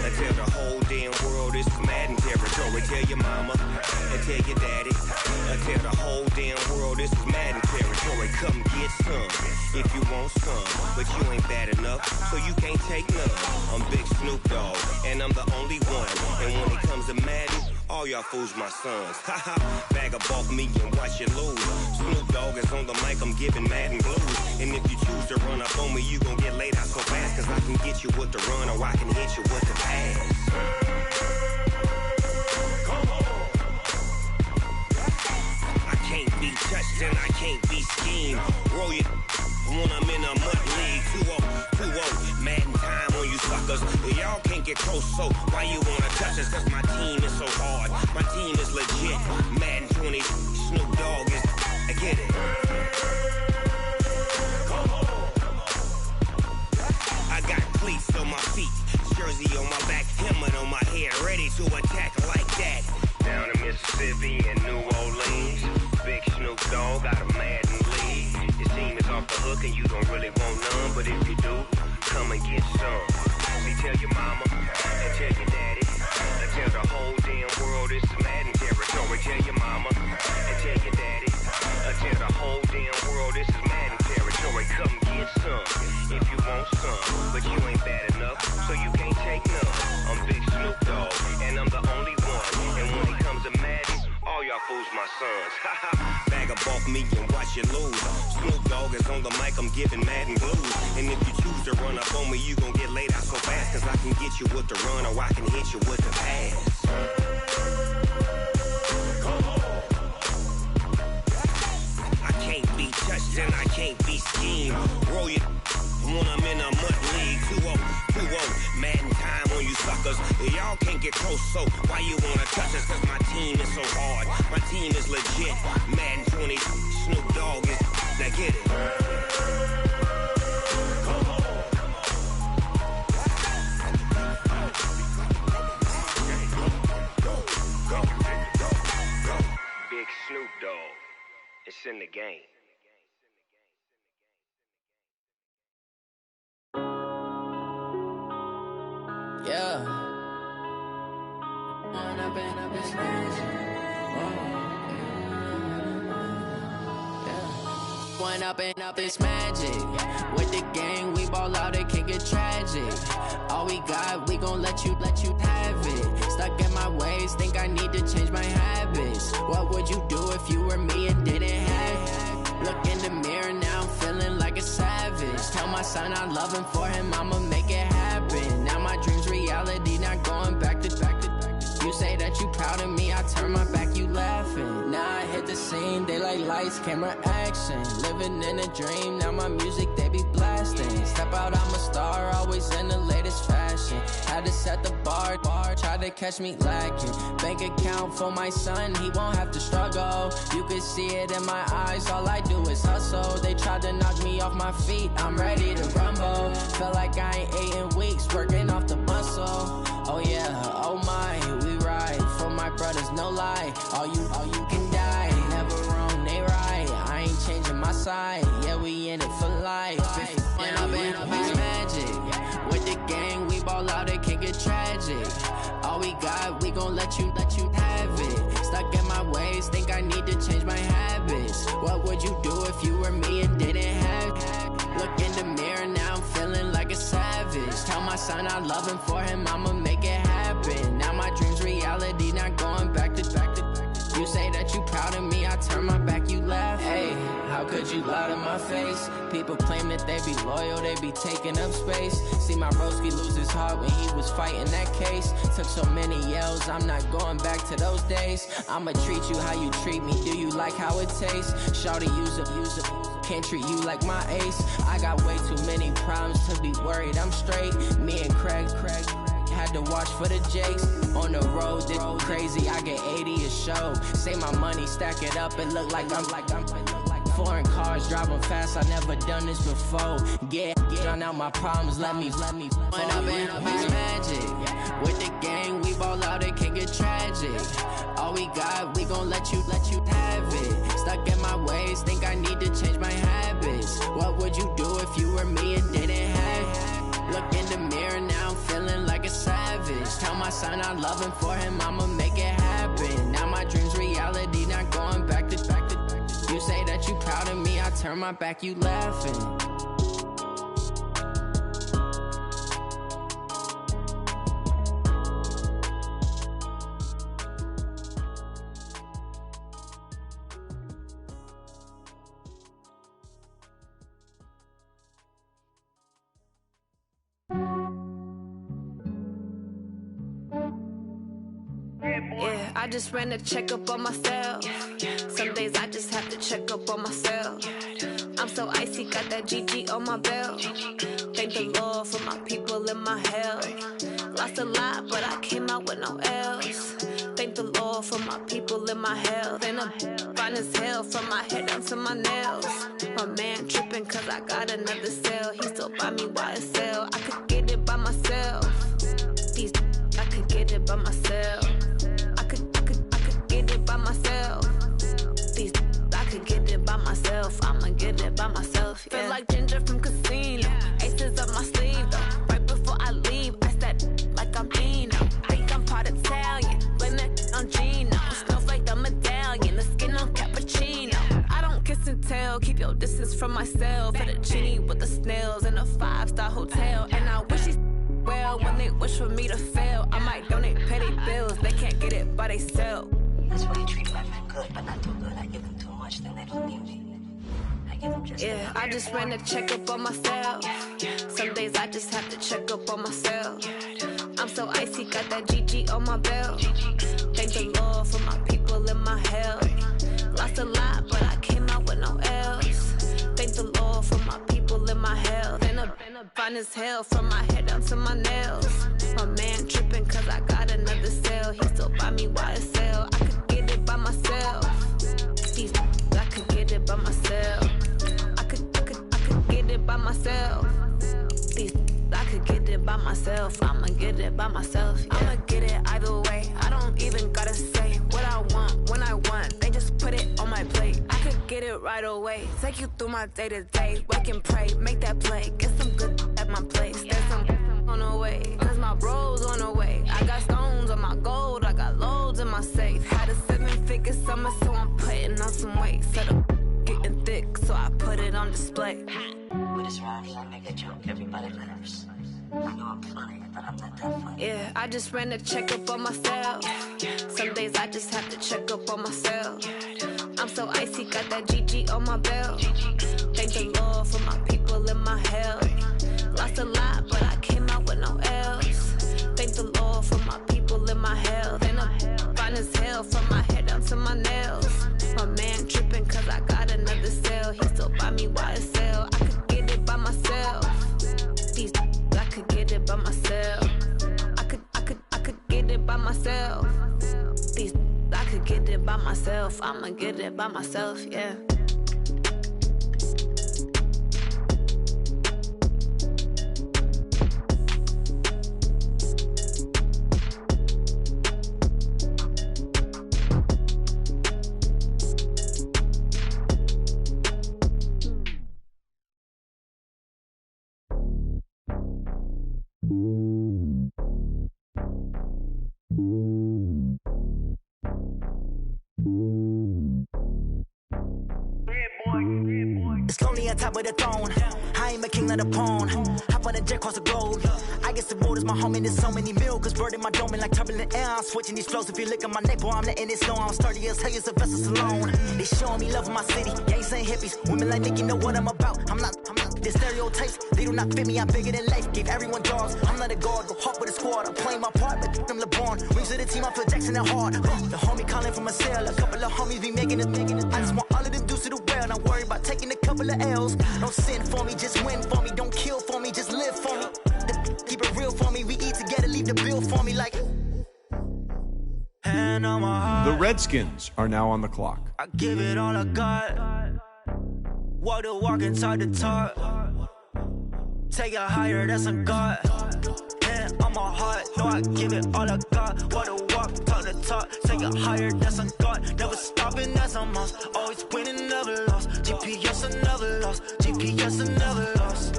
and tell the whole damn world this is Madden territory. Tell your mama and tell your daddy and tell the whole damn world this is Madden territory. Come get some if you want some, but you ain't bad enough, so you can't take none. I'm Big Snoop Dogg and I'm the only one. And when it comes to Madden, all y'all fools my sons. Haha, bag of off me and watch you lose. Snoop Dogg is on the mic, I'm giving Madden blues. And if you choose to run up on me, you gon' get laid out so fast. Cause I can get you with the run or I can hit you with the pass. I can't be touched and I can't be schemed. Roll you when I'm in a mud league. 2-0, Madden time on you suckers. Y'all can't get close, so why you wanna touch us? Cause my team is so hard, my team is legit. Madden 20, Snoop Dogg is, I get it. I got cleats on my feet, jersey on my back, helmet on my head, ready to attack like that. Down in Mississippi and New Orleans, Big Snoop Dogg got a Madden league. His team is off the hook and you don't really want none, but if you do, come and get some. See, tell your mama and tell your daddy and tell the whole damn world this is Madden territory. Tell your mama and tell your daddy and tell the whole damn world this is Madden territory. Come get some if you want some, but you ain't bad enough, so you can't take none. I'm Big Snoop Dogg and I'm the only one. And when it comes to Madden, all y'all fools my sons. Bag of off me and watch you lose. Snoop Dogg is on the mic, I'm giving Madden blues. And if you choose to run up on me, you gon' get laid out so fast. Cause I can get you with the run or I can hit you with the pass. I can't be touched and I can't be schemed. Roll you when I'm in a mud league. 2-0, Madden time on you suckers. Y'all can't get close, so why you wanna touch us? Cause my team is so hard, my team is legit. Madden 20, Snoop Dogg is, now get it. Big Snoop Dogg, it's in the game. Yeah. One up and up, it's magic. With the gang, we ball out, it can get tragic. All we got, we gon' let you have it. Stuck in my ways, think I need to change my habits. What would you do if you were me and didn't have it? Look in the mirror, now I'm feeling like a savage. Tell my son I love him, for him I'ma make it happen. Now my dream's reality, not going back to. You say that you proud of me, I turn my back, you laughing. Now I hit the scene, they like lights, camera, action. Living in a dream, now my music, they be blasting. Step out, I'm a star, always in the latest fashion. Had to set the bar, try to catch me lacking. Bank account for my son, he won't have to struggle. You can see it in my eyes, all I do is hustle. They tried to knock me off my feet, I'm ready to rumble. Felt like I ain't ate in weeks, working off the muscle. Oh yeah, oh my, we ride for my brothers, no lie. All you can die, never wrong, they right. I ain't changing my side, yeah, we in it for life. And I've been magic with the gang, we ball out, it can get tragic. All we got, we gon' let you have it. Stuck in my ways, think I need to change my habits. What would you do if you were me and didn't have it? Look in the mirror, now I'm feeling like a savage. Tell my son I love him, for him I'ma make it happen. Now my dream's reality, not going back to. You say that you proud of me, I turn my back, you laugh. Hey, how could you lie to my face? People claim that they be loyal, they be taking up space. See my broski lose his heart when he was fighting that case. Took so many yells, I'm not going back to those days. I'ma treat you how you treat me, do you like how it tastes? Shawty, use up, can't treat you like my ace. I got way too many problems to be worried, I'm straight. Me and Craig had to watch for the Jakes. On the road, this crazy, I get 80 a show. Say my money, stack it up, it look like I'm foreign cars, driving fast, I never done this before. Get on out my problems, let me. When I've been magic with the gang, we ball out, it can get tragic. All we got, we gon' let you have it. Stuck in my ways, think I need to change my habits. What would you do if you were me and didn't have it? Look in the mirror, now I'm feeling like a savage. Tell my son I love him, for him I'ma make it happen. Now my dream's reality, not going back to. You say that you proud of me, I turn my back, you laughing. Yeah, I just ran a checkup on myself. Some days I just have to check up on myself. I'm so icy, got that GG on my belt. Thank the Lord for my people in my health. Lost a lot, but I came out with no L's. Thank the Lord for my people in my health. And I'm fine as hell from my head down to my nails. My man tripping cause I got another cell. He still buy me YSL. I could get it by myself. These I could get it by myself. I could get it by myself. These I could get it by myself. I'ma get it by myself. Yeah. Feel like Ginger from Casino. Aces up my sleeve though. Right before I leave, I said like I'm Dino. Think I'm part Italian. Blame it on Gino. Snowflake the medallion. The skin on cappuccino. I don't kiss and tell. Keep your distance from myself. For the genie with the snails in a 5-star hotel. And I wish he's well when they wish for me to fail. I might donate petty bills. They can't get it by they sell. That's why you treat women good, but not too good. I give them too much, then they don't need me. I give them just yeah, I just ran a checkup on myself. Some days I just have to check up on myself. I'm so icy, got that GG on my belt. Thank the Lord for my people in my health. Lost a lot, but I came out with no L's. Thank the Lord for my people in my health. And I'm fine as hell from my head down to my nails. My man tripping cause I got another cell. He still buy me YSL. I could get it by myself. These I could get it by myself. I could get it by myself. These I could get it by myself. I'ma get it by myself. Yeah. I'ma get it either way. I don't even gotta say what I want when I want. They just put it on my plate. I could get it right away. Take you through my day to day. Wake and pray, make that play. Get some good at my place. There's some on the way. Cause my bros on the way. I got stones on my gold. I got loads in my safe. Had a 7-figure summer, so I'm putting on some weight. Set up getting thick, so I put it on display. With this round here, I make a joke, everybody laughs. I know I'm funny, but I'm not that funny. Yeah, I just ran a checkup on myself. Some days I just have to check up on myself. I'm so icy, got that GG on my belt. Thank the Lord for my people in my hell. Lost a lot, but I came out with no L's. Thank the Lord for my people in my hell. Then I'm fine as hell from my head down to my nails. My man tripping cause I got another cell. He still buy me YSL. I could get it by myself. These I could get it by myself. I could get it by myself. These I could get it by myself. I'ma get it by myself, yeah. It's lonely on top of the throne. I ain't a king, not a pawn. Hop on a jet across the globe. I guess the world is my home and there's so many milkers burning my dome like turbulent air. I'm switching these flows. If you look at my neck, boy, I'm letting it snow. I'm sturdy as hell as a vessel alone. They showing me love in my city. Gangs ain't hippies. Women like Nicki know what I'm about. I'm not. The stereotypes, they do not fit me. I'm bigger than life. Gave everyone dogs. I'm not a guard. Go hard with a squad. I'm playing my part, but them LeBron. Rings to the team. I feel Jackson and hard. The homie calling from a cell. A couple of homies be making it. I just want all of them dudes to the well. Not worry about taking a couple of L's. Don't sin for me, just win for me. Don't kill for me, just live for me. Keep it real for me. We eat together, leave the bill for me like. Hand on my heart. The Redskins are now on the clock. I give it all I got. Walk the walk inside the talk. Take it higher, that's a God. Hand on my heart, no, I give it all I got. Walk the walk, talk the talk. Take it higher, that's a God. Never stopping, that's a must. Always winning, never lost. GPS, I never lost. GPS, I never lost.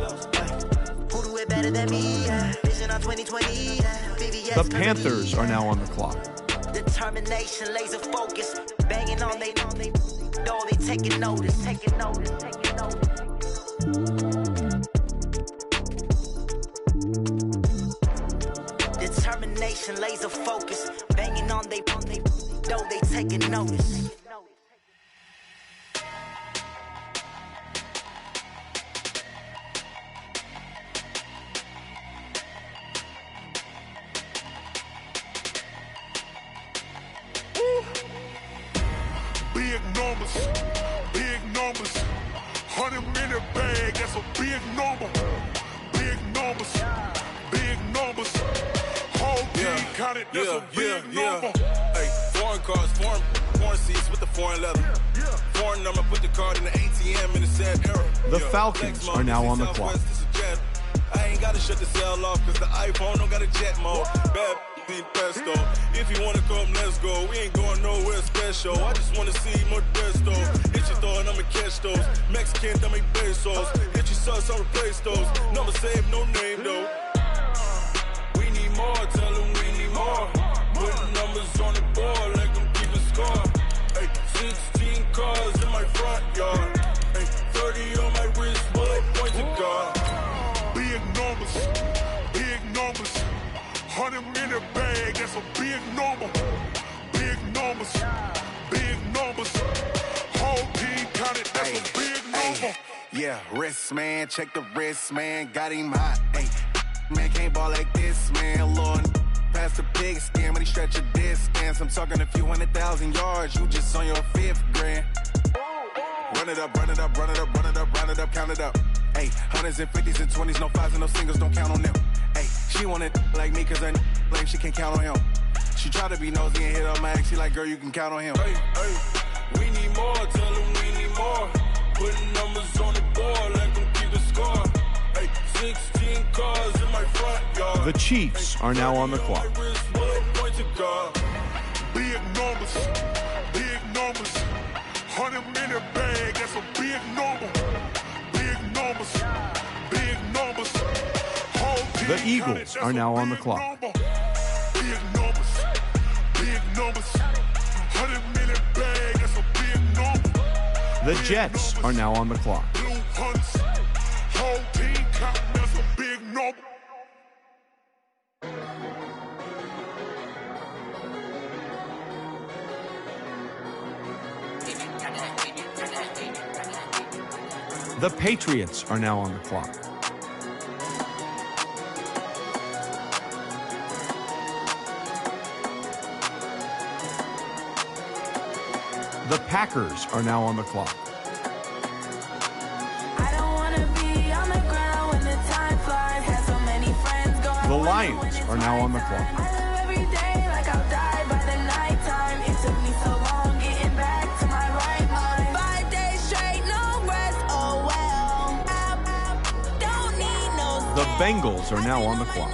Who do it better than me? Yeah. Vision on 2020. Yeah. The Panthers are now on the clock. Determination, laser focus. Banging on they know they taking notice. Taking notice. Taking notice. Determination, laser focus. Banging on they know they taking notice. Big numbers, 100-minute bag, that's a big number. Big numbers, whole team counted, that's a big number. Hey, foreign cars, foreign seats with the foreign leather. Foreign number, put the card in the ATM in a sad era. The Falcons are now on the clock. I ain't gotta shut the cell off, cause the iPhone don't got a jet mode. Bad pesto. If you wanna come, let's go. We ain't going nowhere special. I just wanna see Modesto. Hit your thought, I'ma catch those. Mexican, that make pesos. Hit your sus, I'll replace those. Number saved, no name though. We need more, tell them we need more. Putting numbers on the board, like them keep a score. Hey, 16 cars in my front yard. Hey, 30 on my wrist, bullet point to God. Big numbers, 100-minute bag, that's a big number. Big numbers, whole team counted, that's a big number. Yeah, wrist man, check the wrist man, got him hot. Ay, man can't ball like this, man. Lord, past the big skin, when he stretch a distance. I'm talking a few 100,000 yards, you just on your 5th grand. Run it up, count it up. Ay, hundreds and 50s and 20s, no 5s and no singles, don't count on them. Ay, she want it like me, cause her blame, she can't count on him. She try to be nosy and hit up my ex, she like, girl, you can count on him. Hey, we need more, tell them we need more. Putting numbers on the board, let them keep the score. Hey, 16 cars in my front yard. The Chiefs are now on the clock. Big numbers, 100-minute bag, that's a big number. Big numbers, whole team The Eagles are now on the clock. Big numbers, 100-minute bag, that's a big number. The Jets are now on the clock. Blue hunts, whole team counting, that's a big number. The Patriots are now on the clock. The Packers are now on the clock. The Lions are now on the clock. The Bengals are now on the clock.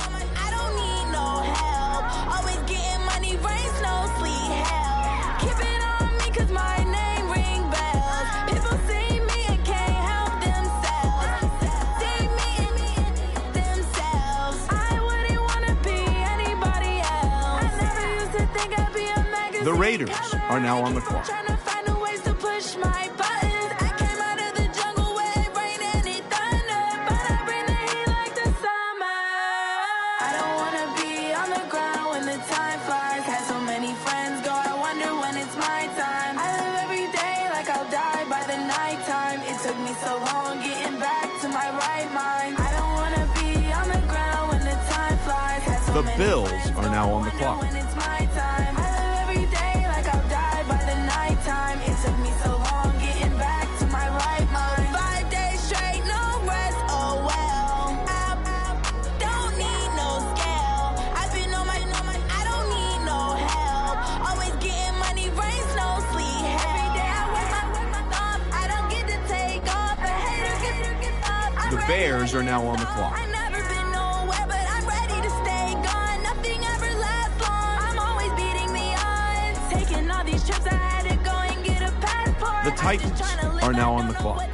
The Raiders are now on the clock. The Bills are now on the clock. The Bears are now on the clock. The Titans are now on the clock.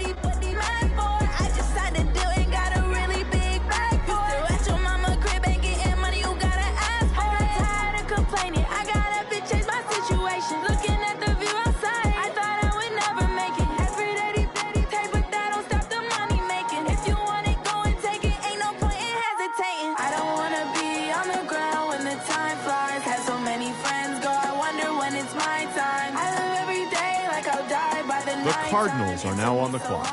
The Cardinals are now on the clock.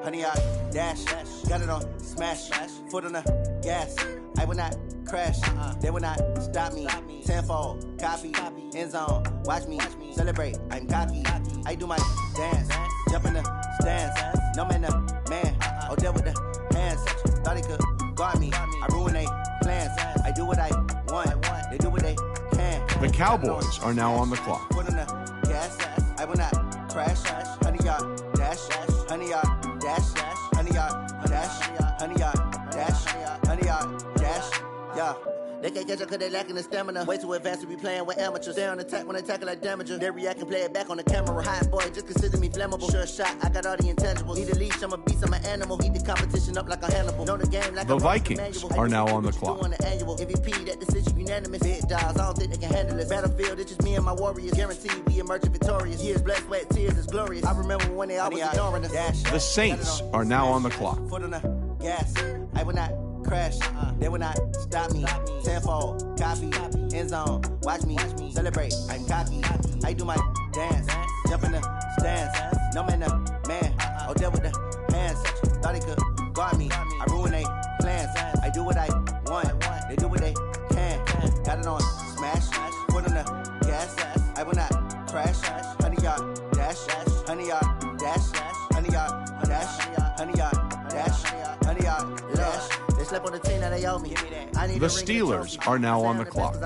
Honey, I dash, got it on smash, foot on the gas. I will not crash, they will not stop me. Tenfold, copy, end zone, watch me celebrate. I'm cocky, I do my dance, jump in the stands. No man, the man, oh, deal with the hands. Thought he could guard me, I ruin they plans. I do what I want, they do what they can. The Cowboys are now on the clock. Foot on the gas, I will not crash. Honey, y'all dash, honey, y'all dash, honey, y'all dash, honey, y'all dash, honey, y'all dash, yeah. They can't catch up cause they lacking the stamina. Way too advanced to be playing with amateurs. Stay on attack when they tackle like damager. They react and play it back on the camera. Hot boy, just consider me flammable. Sure shot, I got all the intangibles. Need a leash, I'm a beast, I'm an animal. Heat the competition up like a Hannibal. Know the game like the Vikings are now on the clock. On the annual MVP, that decision unanimous. Big dogs, I don't think they can handle it. Battlefield, it's just me and my warriors. Guaranteed we emerge victorious. Years, blood, sweat, tears, it's glorious. I remember when they always ignoring us. The Saints are now on the clock. Foot on the gas, I will not crash, they will not stop me. Tenfold, copy, end zone, watch me celebrate. I'm cocky, I do my dance, jump in the stands. No man, the man, oh, deal with the hands. Thought he could guard me, I ruin they plans. I do what I want, they do what they can. Got it on smash, foot on the gas. I will not crash, honey, y'all dash, honey, y'all dash, honey, y'all dash, honey, y'all dash, honey, y'all dash. Slept on the team that they owe me. The Steelers are now on the clock.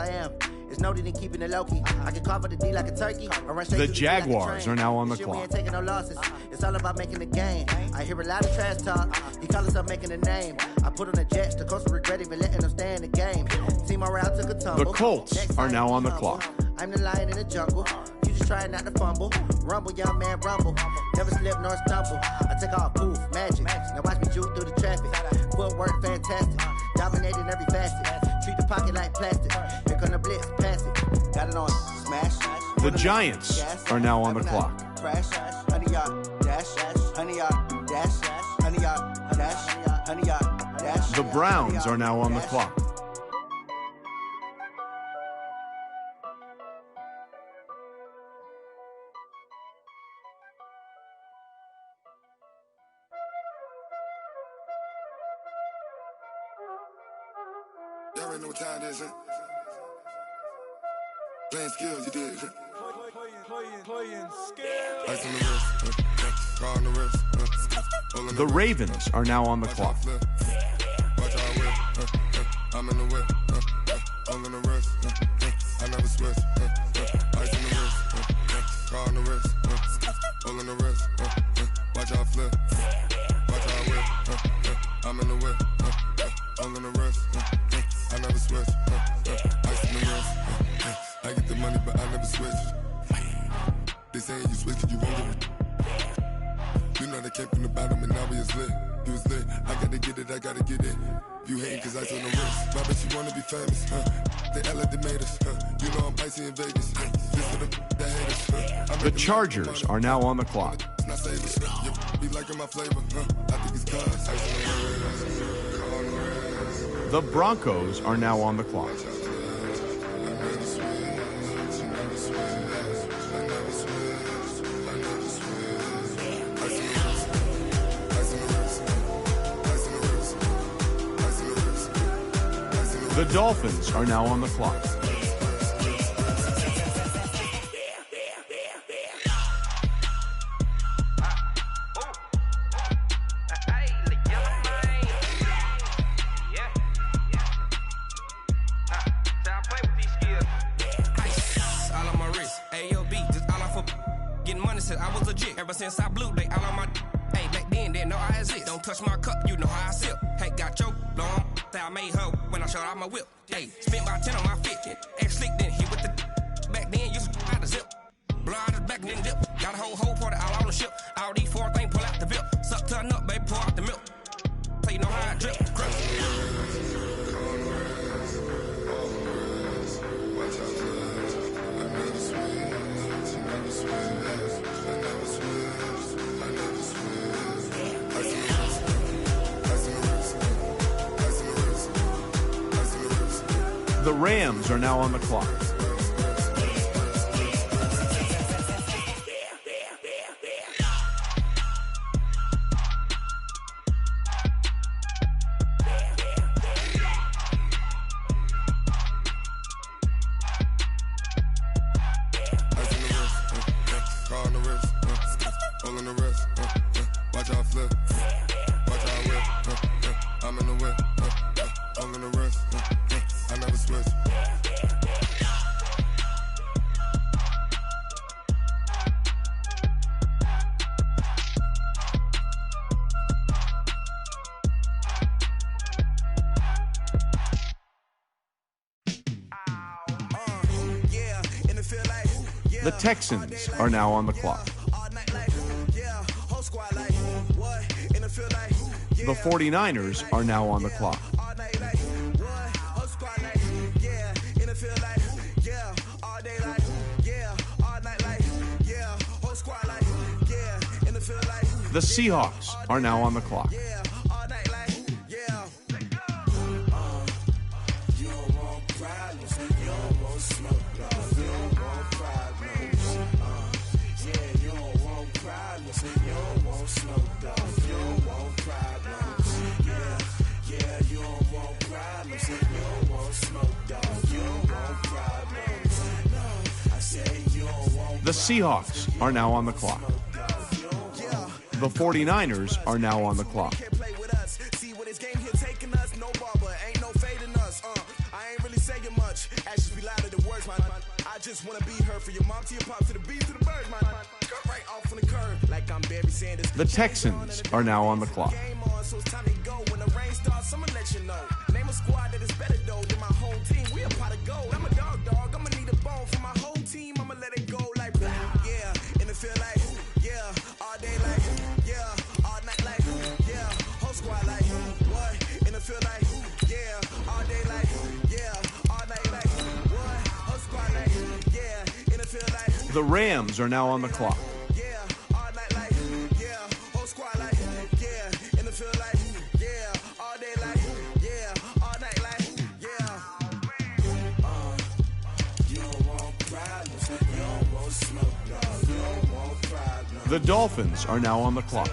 It's noted in keeping it low key. I can carve up the D like a turkey. The Jaguars are now on the clock. Taking no losses. It's it's all about making the game. I hear a lot of trash talk. He call himself making a name. I put on the Jets, the coach will regret even letting them stay in the game. See my route took a tumble. The Colts are now on the clock. I'm the lion in the jungle. You just trying not to fumble. Rumble, young man, rumble. Never slip nor stumble. I take off, poof, magic. Now watch me juke through the traffic. Footwork, fantastic. Dominating every facet. Treat the pocket like plastic. Here come the blitz, pass it. Got it on, smash. The Giants are now on the clock. Crash, 100 yard, dash, 100 yard, dash, 100 yard, dash, 100 yard, dash. The Browns are now on the clock. Y'all already know what time it is, huh? Playing skills, you did, huh? Playing skills. Ice on the wrist, car on the wrist, The Ravens are now on the clock. Watch how I whip, I'm in the whip, all in the wrist, I never switch, ice on the wrist, car on the wrist, all in the wrist, watch how I flip, watch how I whip, I'm in the whip, all in the wrist, I never switch, ice in the wrist, I get the money but I never switch. They saying you switch, you won't get it. You know they came from the bottom and now we is lit. You was lit, I gotta get it, I gotta get it. You hating cause I told the wrist. My bitch, you wanna be famous, They act like they made us, You know I'm icy in Vegas, This for the haters, The Chargers are now on the clock. It's not savers, you be liking my flavor, I think it's cause. The Broncos are now on the clock. The Dolphins are now on the clock. Ever since I blew, they all on my. Hey, back then, they know I exist. Don't touch my cup, you know how I sip. Hey, got your long. Say I made her when I showed out my whip. Hey, spent about 10 on my fit. Ex slick, then hit with the. Back then, used to out the zip. Blow out the back, then dip. Got a whole party all on the ship. All these four things pull out the VIP. Suck to a nut, baby, pour out the milk. So you know how I drip. The Rams are now on the clock. The Texans are now on the clock. The 49ers are now on the clock. The Seahawks are now on the clock. The Seahawks are now on the clock. The 49ers are now on the clock. See what this game here taking us, no barber, ain't no fading us. I ain't really saying much. Actions be louder than words, man. I just wanna be heard for your mom to your pop to the beat to the birds, man. right off on the curb, like I'm Barry Sanders. The Texans are now on the clock. So it's time to go. When the rain starts, I'ma let you know. Name a squad that is better though than my home team. We a pot of gold. I'm a dog. I'ma need a bone for my whole team. I'ma let it go like blah. Yeah, and it feel like yeah, all day like yeah, all night like yeah, whole squad like what? And it feel like yeah, all day like yeah, all night like what? Whole squad like yeah, and it feel like The Rams are now on the clock. The Dolphins are now on the clock.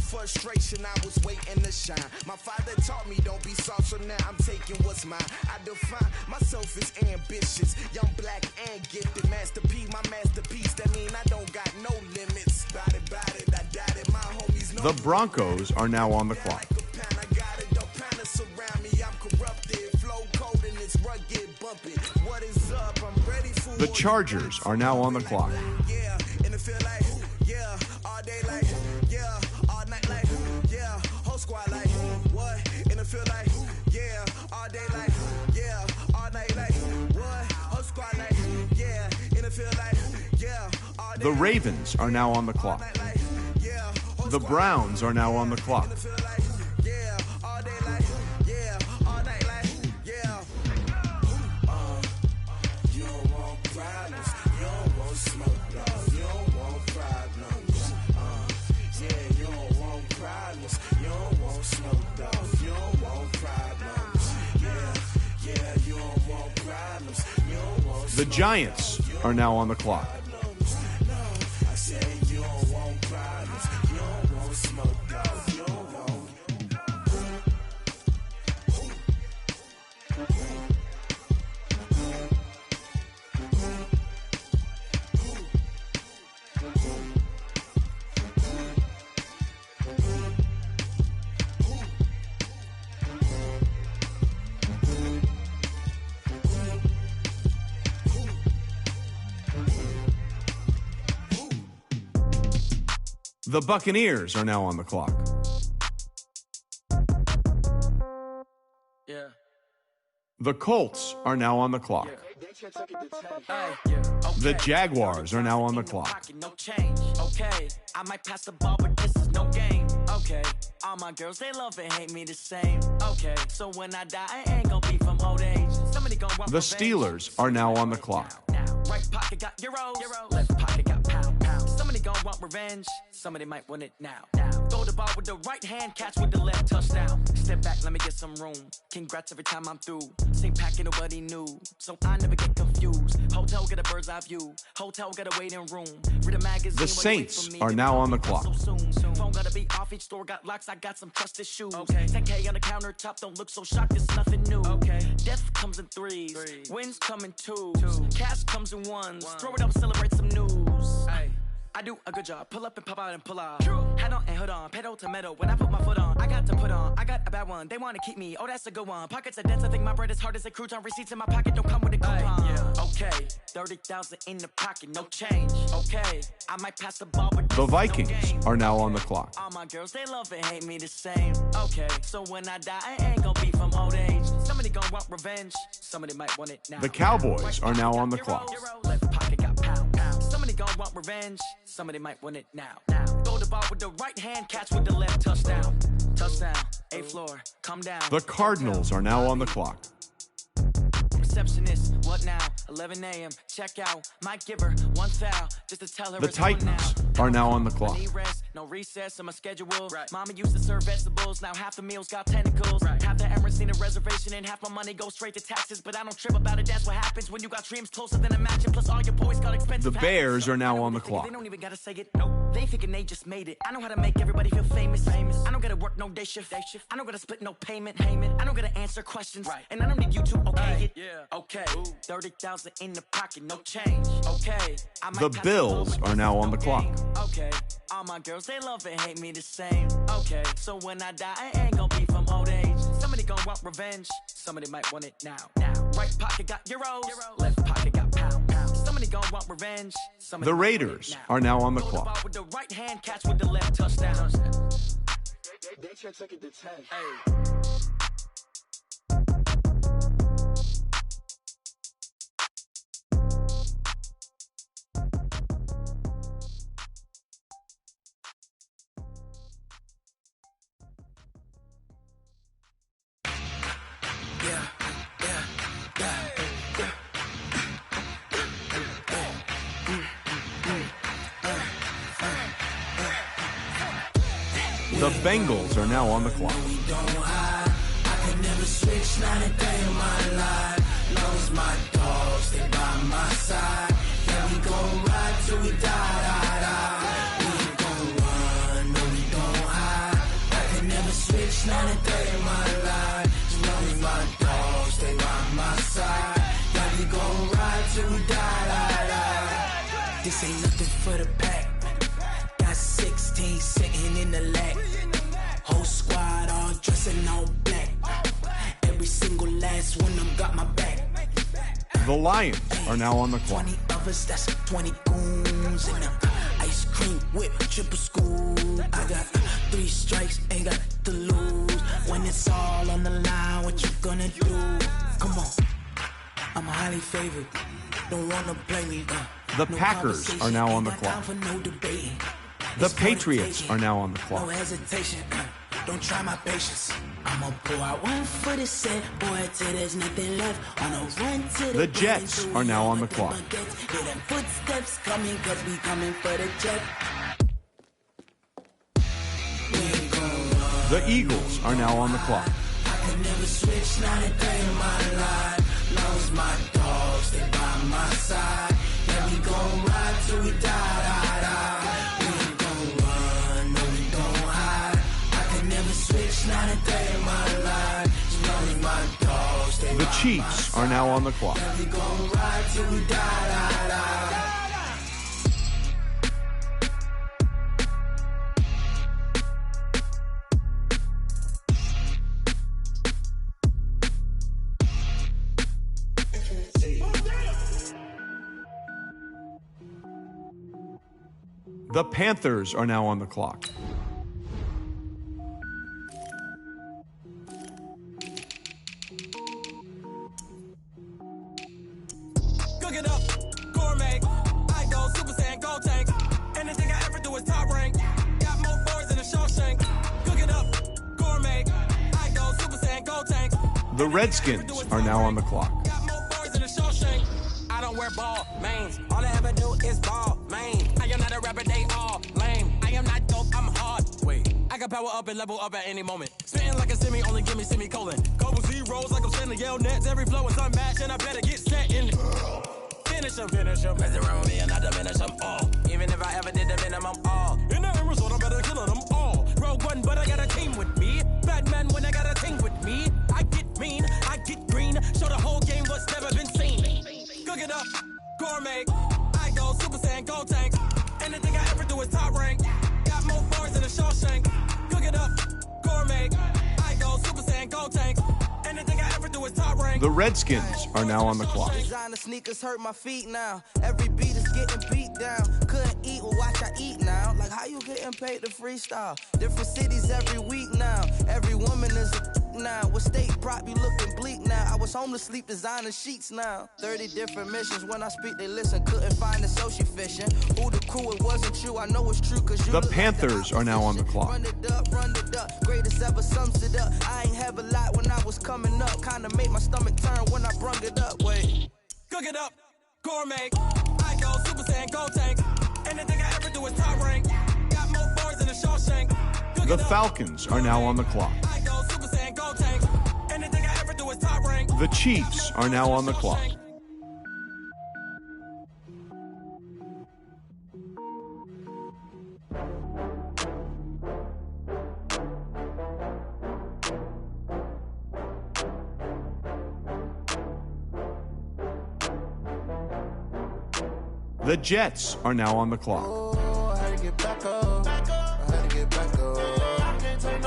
Frustration, I was waiting to shine. My father taught me don't be soft, so now I'm taking what's mine. I define myself as ambitious, young, black, and gifted. Masterpiece, my masterpiece. That mean I don't got no limits. Bout it, I doubt it. My homies know. The Broncos are now on the clock. I got it, don't panic surround me. I'm corrupted, flow cold and it's rugged, bumpy. What is up? I'm ready for The Chargers are now on the clock. Yeah, and it feel like yeah, all day like yeah, all night like yeah, whole squad like what? And it feel like yeah, all day like yeah, all night like what? Whole squad like yeah, and it feel like yeah, all day. The Ravens are now on the clock. The Browns are now on the clock. The Giants are now on the clock. The Buccaneers are now on the clock. Yeah. The Colts are now on the clock. The Jaguars are now on the clock. No change. Okay, I might pass the ball, but this is no game. Okay, all my girls, they love and hate me the same. Okay, so when I die, I ain't gonna be from old age. Somebody gonna want The Steelers are now on the clock. Right pocket got euros, left pocket got pound. Somebody gon' want revenge, somebody might want it now. Throw the ball with the right hand, catch with the left, touchdown. Step back, let me get some room. Congrats every time I'm through. Same packet, nobody knew, so I never get confused. Hotel get a bird's eye view, hotel get a waiting room. Read a magazine. The Saints are now on the clock. Phone gotta be off, each store got locks, I got some trusted shoes. Okay. 10K on the countertop, don't look so shocked, it's nothing new. Okay. Death comes in threes, wins come in twos, cash comes in ones. Throw it up, celebrate some news. Ay. I do a good job, pull up and pop out and pull out. Head on and hood on, pedal to metal. When I put my foot on, I got to put on. I got a bad one, they wanna keep me, oh that's a good one. Pockets are dense, I think my bread is hard as a crouton. Receipts in my pocket don't come with a coupon. Yeah. Okay, 30,000 in the pocket, no change. Okay, I might pass the ball, but The Vikings are now on the clock. all my girls, they love and hate me the same. Okay, so when I die, I ain't gonna be from old age. Somebody gonna want revenge, somebody might want it now. The Cowboys are now on the clock. Left pocket got pound. Somebody gon' want revenge, somebody might want it now. Throw the ball with the right hand, catch with the left, touchdown. Touchdown, A floor, come down. The Cardinals are now on the clock. Receptionist, what now? 11 a.m., check out. Might give her one foul, just to tell her The it's on Titans now. are now on the clock. Need rest, no recess in my schedule. Right. Mama used to serve vegetables, now half the meals got tentacles. Right. Half the errands need a reservation and half my money goes straight to taxes. But I don't trip about it, that's what happens when you got dreams closer than a match. And plus all your boys got expensive The Bears are now on the clock. They don't even gotta say it, no. They thinking they just made it. I know how to make everybody feel famous. I don't gotta work no day shift. I don't gotta split no payment. I don't gotta answer questions. Right. And I don't need you to okay it. Yeah. Okay, 30,000 in the pocket, no change. Okay, The Bills are now on the clock. Okay, all my girls, they love and hate me the same. Okay, so when I die, I ain't gonna be from old age. Somebody gonna want revenge, somebody might want it now. Right pocket got euros, left pocket got pounds. Somebody gonna want revenge. The Raiders are now on the clock. With the right hand, catch with the left touchdown. They took it to 10. Hey. The Bengals are now on the clock. I could never switch, not a day in my life. Lost my dogs, they by my side. Yeah, we gon' ride till we die. We ain't gon' run, no, we gon' hide. I could never switch, not a day in my life. Lost my dogs, they by my side. Yeah, we gon' ride till we die. This ain't nothing for the pack. Got 16 sitting in the lap. Whole squad all dressing all black. Every single last one of them got my back. The Lions are now on the clock. 20 of us, that's 20 goons in the ice cream whip, triple school. I got 3 strikes, ain't got to lose. When it's all on the line, what you gonna do? Come on, I'm highly favored. Don't wanna play me. The Packers are now on the clock. The Patriots are now on the No clock. hesitation, don't try my patience. I'ma pull out one for the set, boy, till there's nothing left. On a run to The Jets are now on the clock. Hear them footsteps coming, cause we coming for the jet. The Eagles are now on the clock. I could never switch, not a day in my life. Lost my dogs, they by my side. Yeah, we gon' ride till we die. We ain't gon' run, no, we gon' hide. I could never switch, not a day in my life. Lost my dogs, they The Chiefs are now on the clock. yeah, we gon' ride till we die. The Panthers are now on the clock. Cook it up, gourmet. I go Super Saiyan, go tank. Anything I ever do is top rank. Got more boards than a Shawshank. Cook it up, gourmet. I go Super Saiyan, go tank. The Redskins are now on the clock. Got more boards than a Shawshank. I don't wear ball, mains. All I ever do is ball, main. I am not a rapper, they all lame. I am not dope, I'm hard. Wait, I can power up and level up at any moment. Spitting like a semi, only give me semicolon. Couple zeros like I'm sending yell nets. Every flow is unmatched, and I better get set in it. Finish them. Mess around with me and I diminish them all. Even if I ever did the minimum, all. In the end result, I better kill them all. Rogue One, but I got a team with me. Batman when I got a team with me. I get mean, I get green. Show the whole game what's never been seen. Cook it up, gourmet. I go Super Saiyan, go tank. Anything I ever do is top rank. Got more bars than a Shawshank. Cook it up, gourmet. I go Super Saiyan, go tank. Anything I ever do is top rank. The Redskins are now on the clock. Designer sneakers hurt my feet now. Every beat is getting beat down. Couldn't eat, well watch I eat now. Like how you getting paid to freestyle? Different cities every week now. Every woman is a now. With state prop, you looking bleak now. I was home to sleep designing sheets now. 30 different missions. When I speak, they listen. Couldn't find the social fishing. Who the crew, it wasn't you. I know it's true because you The look Panthers are now on the clock. Run it up. Greatest ever sums it up. I ain't have a lot when I was coming up. Kinda made my stomach turn when I brung it up. Wait. Cook it up, gourmet. I go Super Saiyan, go tank. Anything I ever do is top rank. Got more bars than a Shawshank. The Falcons are now on the clock. I go Super Saiyan, go tank. Anything I ever do is top rank. The Chiefs are now on the clock. The Jets are now on the clock.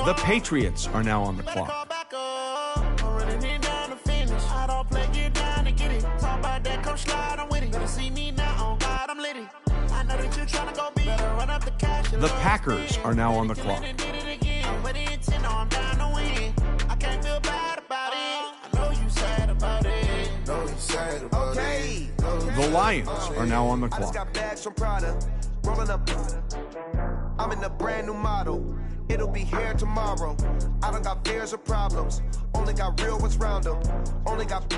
The Patriots are now on the clock. The Packers are now on the clock. The Lions are now on the clock. I'm in a brand new model. It'll be here tomorrow. I don't got fears or problems. Only got real ones round them. Only got.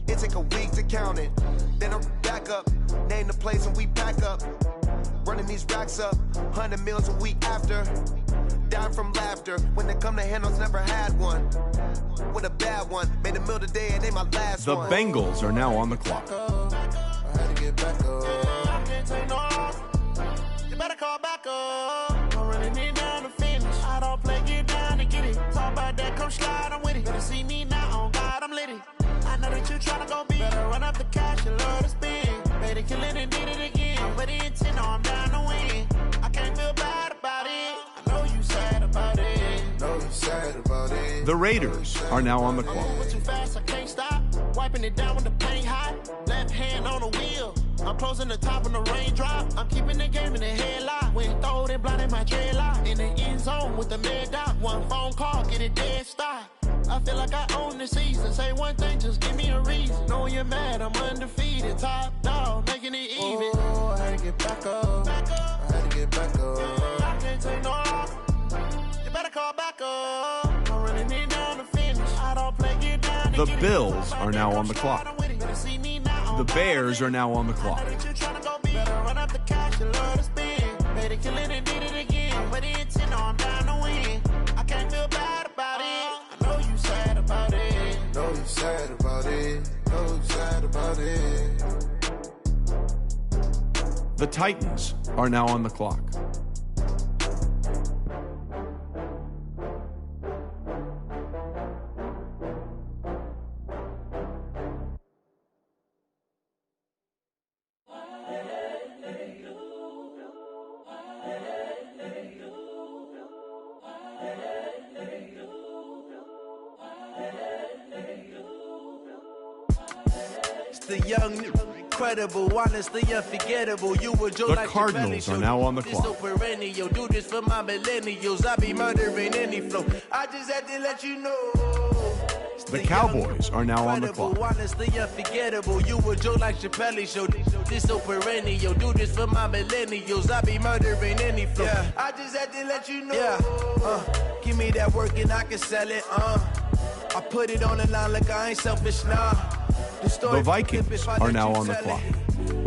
It take a week to count it. Then I back up. Name the place and we pack up. Running these racks up. 100 meals a week after. Down from laughter. When they come to handles, never had one. With a bad one. Made a meal today and they my last The one. Bengals are now on the clock. I had to get back up. I can't take no off. You better call back up. I'm running it down to finish. I don't play, get down to get it. Talk about that, come slide, I'm with it. Better see me now, on God, I'm litty. I know that you tryna go big. Better run up the cash, you love to spin. Made it, kill it, and did it again. I'm with the intent, no, I'm down to win. I can't feel bad about it. I know you sad about it. Know you sad about it. The Raiders are now on the clock. Too fast, I can't stop. Wiping it down with the paint hot. Left hand on the wheel. I'm closing the top when the raindrop. I'm keeping the game in the headlock. When throw it, blinding my dreadlock. In the end zone with the mad dot. One phone call, get it dead stop. I feel like I own the season. Say one thing, just give me a reason. Knowing you're mad, I'm undefeated. Top dog, making it even. Oh, I had to get back up. I had to get back up. I can't take no off. You better call back up. I'm running it down to finish. I don't play, get down. The Bills are now on the clock. The Bears are now on the clock. Better run up the cash, you love to spin. Made it, kill it, and did it again. With the intent, no, I'm down to win. I can't feel bad about it. I know you sad about it. Know you sad about it. Know you sad about it. The Titans are now on the clock. The young, incredible, honestly unforgettable. You were Joe The like Cardinals are now on the clock. So perennial, do this for my millennials. I be murdering any flow. I just had to let you know. The Cowboys are now on the clock. Honestly unforgettable. You were Joe like Chappelle show. This so perennial, do this for my millennials. I be murdering any flow. Yeah. I just had to let you know. Yeah. Give me that work and I can sell it. I put it on the line like I ain't selfish, nah. The Vikings are now on the clock.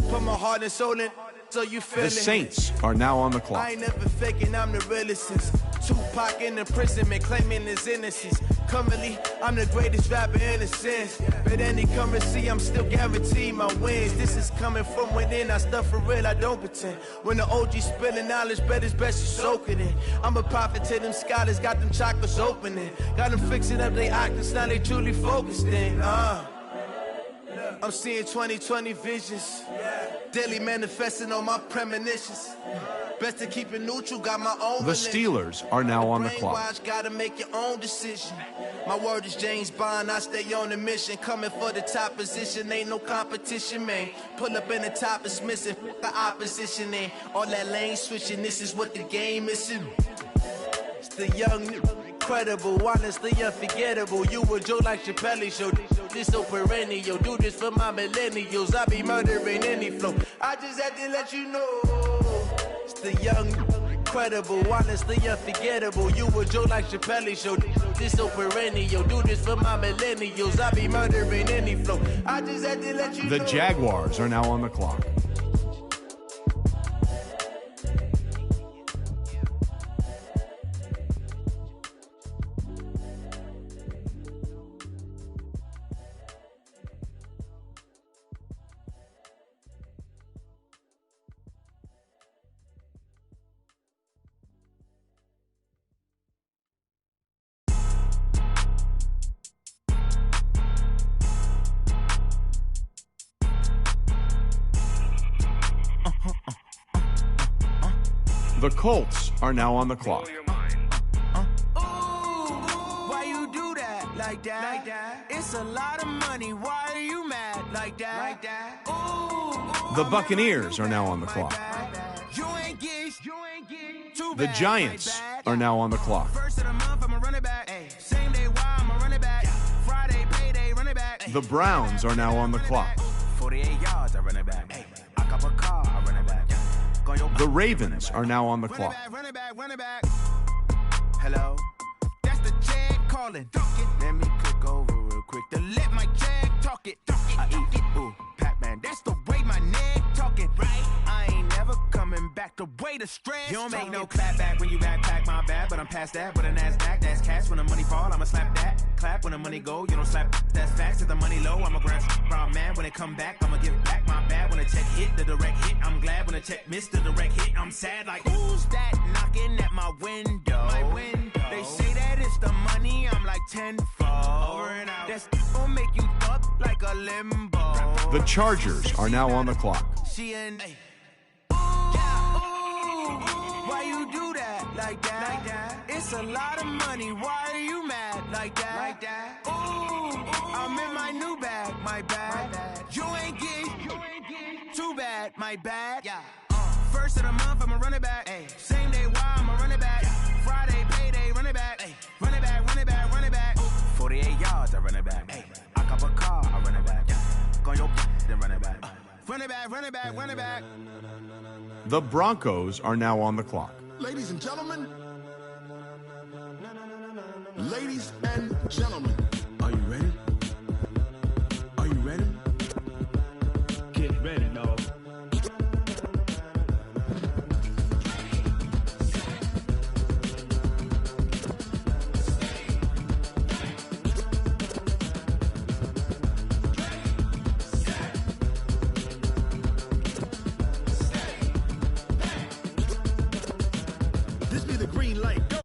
Put my heart and soul in, so you feel The it. Saints are now on the I clock. ain't never faking, I'm the realest since Tupac in imprisonment, claiming his innocence. Currently, I'm the greatest rapper in a sense. But any currency, I'm still guaranteed my wins. This is coming from within, I stuff for real, I don't pretend. When the OG spilling knowledge, bet it's best you soak it in. I'm a prophet to them scholars, got them chakras opening. Got them fixing up they octaves, now they truly focused in. I'm seeing 2020 visions. Daily manifesting on my premonitions. Best to keep it neutral, got my own The religion. Steelers are now on the clock. Brainwash, gotta make your own decision. My word is James Bond, I stay on the mission. Coming for the top position, ain't no competition, man. Pull up in the top, it's missing, the opposition in. All that lane switching, this is what the game is in. It's the young, incredible, honestly unforgettable. You were Joe like Chappelle show. This so perennial, do this for my millennials. I be murdering any flow. I just had to let you know. It's the young, incredible, honestly unforgettable. You were Joe like Chappelle show. This so perennial, do this for my millennials. I be murdering any flow. I just had to let you know. The Jaguars are now on the clock. The Colts are now on the clock. Why you do that like that? It's a lot of money. Why are you mad like that? The Buccaneers are now on the clock. The Giants are now on the clock. First of the month, I'm a running back. Same day, why I'm a running back. Friday, payday, running back. The Browns are now on the clock. 48 yards, I run it back. I cop a car, I run it back. The Ravens are now on the clock. Run it back. Hello? That's the check calling. Let me click over real quick to let my check talk it. I eat it. Ooh, Pac-Man, that's the way my neck talking. Right? I ain't never coming back the way the stress. You don't make no clap back when you backpack, my bad. But I'm past that with a NASDAQ. That's cash when the money fall, I'ma slap that. Clap when the money go, you don't slap. That's facts. If the money low, I'ma grab brown man. When it come back, I'ma give back my bad. When the check hit, the direct hit. I'm glad when the check missed the direct hit. I'm sad like, who's that knocking at my window? They say that it's the money, I'm like tenfold. Over and out. That's gonna make you up like a limbo. The Chargers are now on the clock. She and why you do that like that? It's a lot of money. Why are you mad like that? I'm in my new bag, my bad. You ain't get too bad, my bad. First of the month, I'ma run it back. Same day, why I'ma run it back. Friday, payday, run it back. Run it back. 48 yards, I run it back. I cop a car, I run it back. Go your then run it back. Run it back. The Broncos are now on the clock. Ladies and gentlemen. Ladies and gentlemen. Are you ready? Are you ready? Get ready, dog. This be the green light. Go.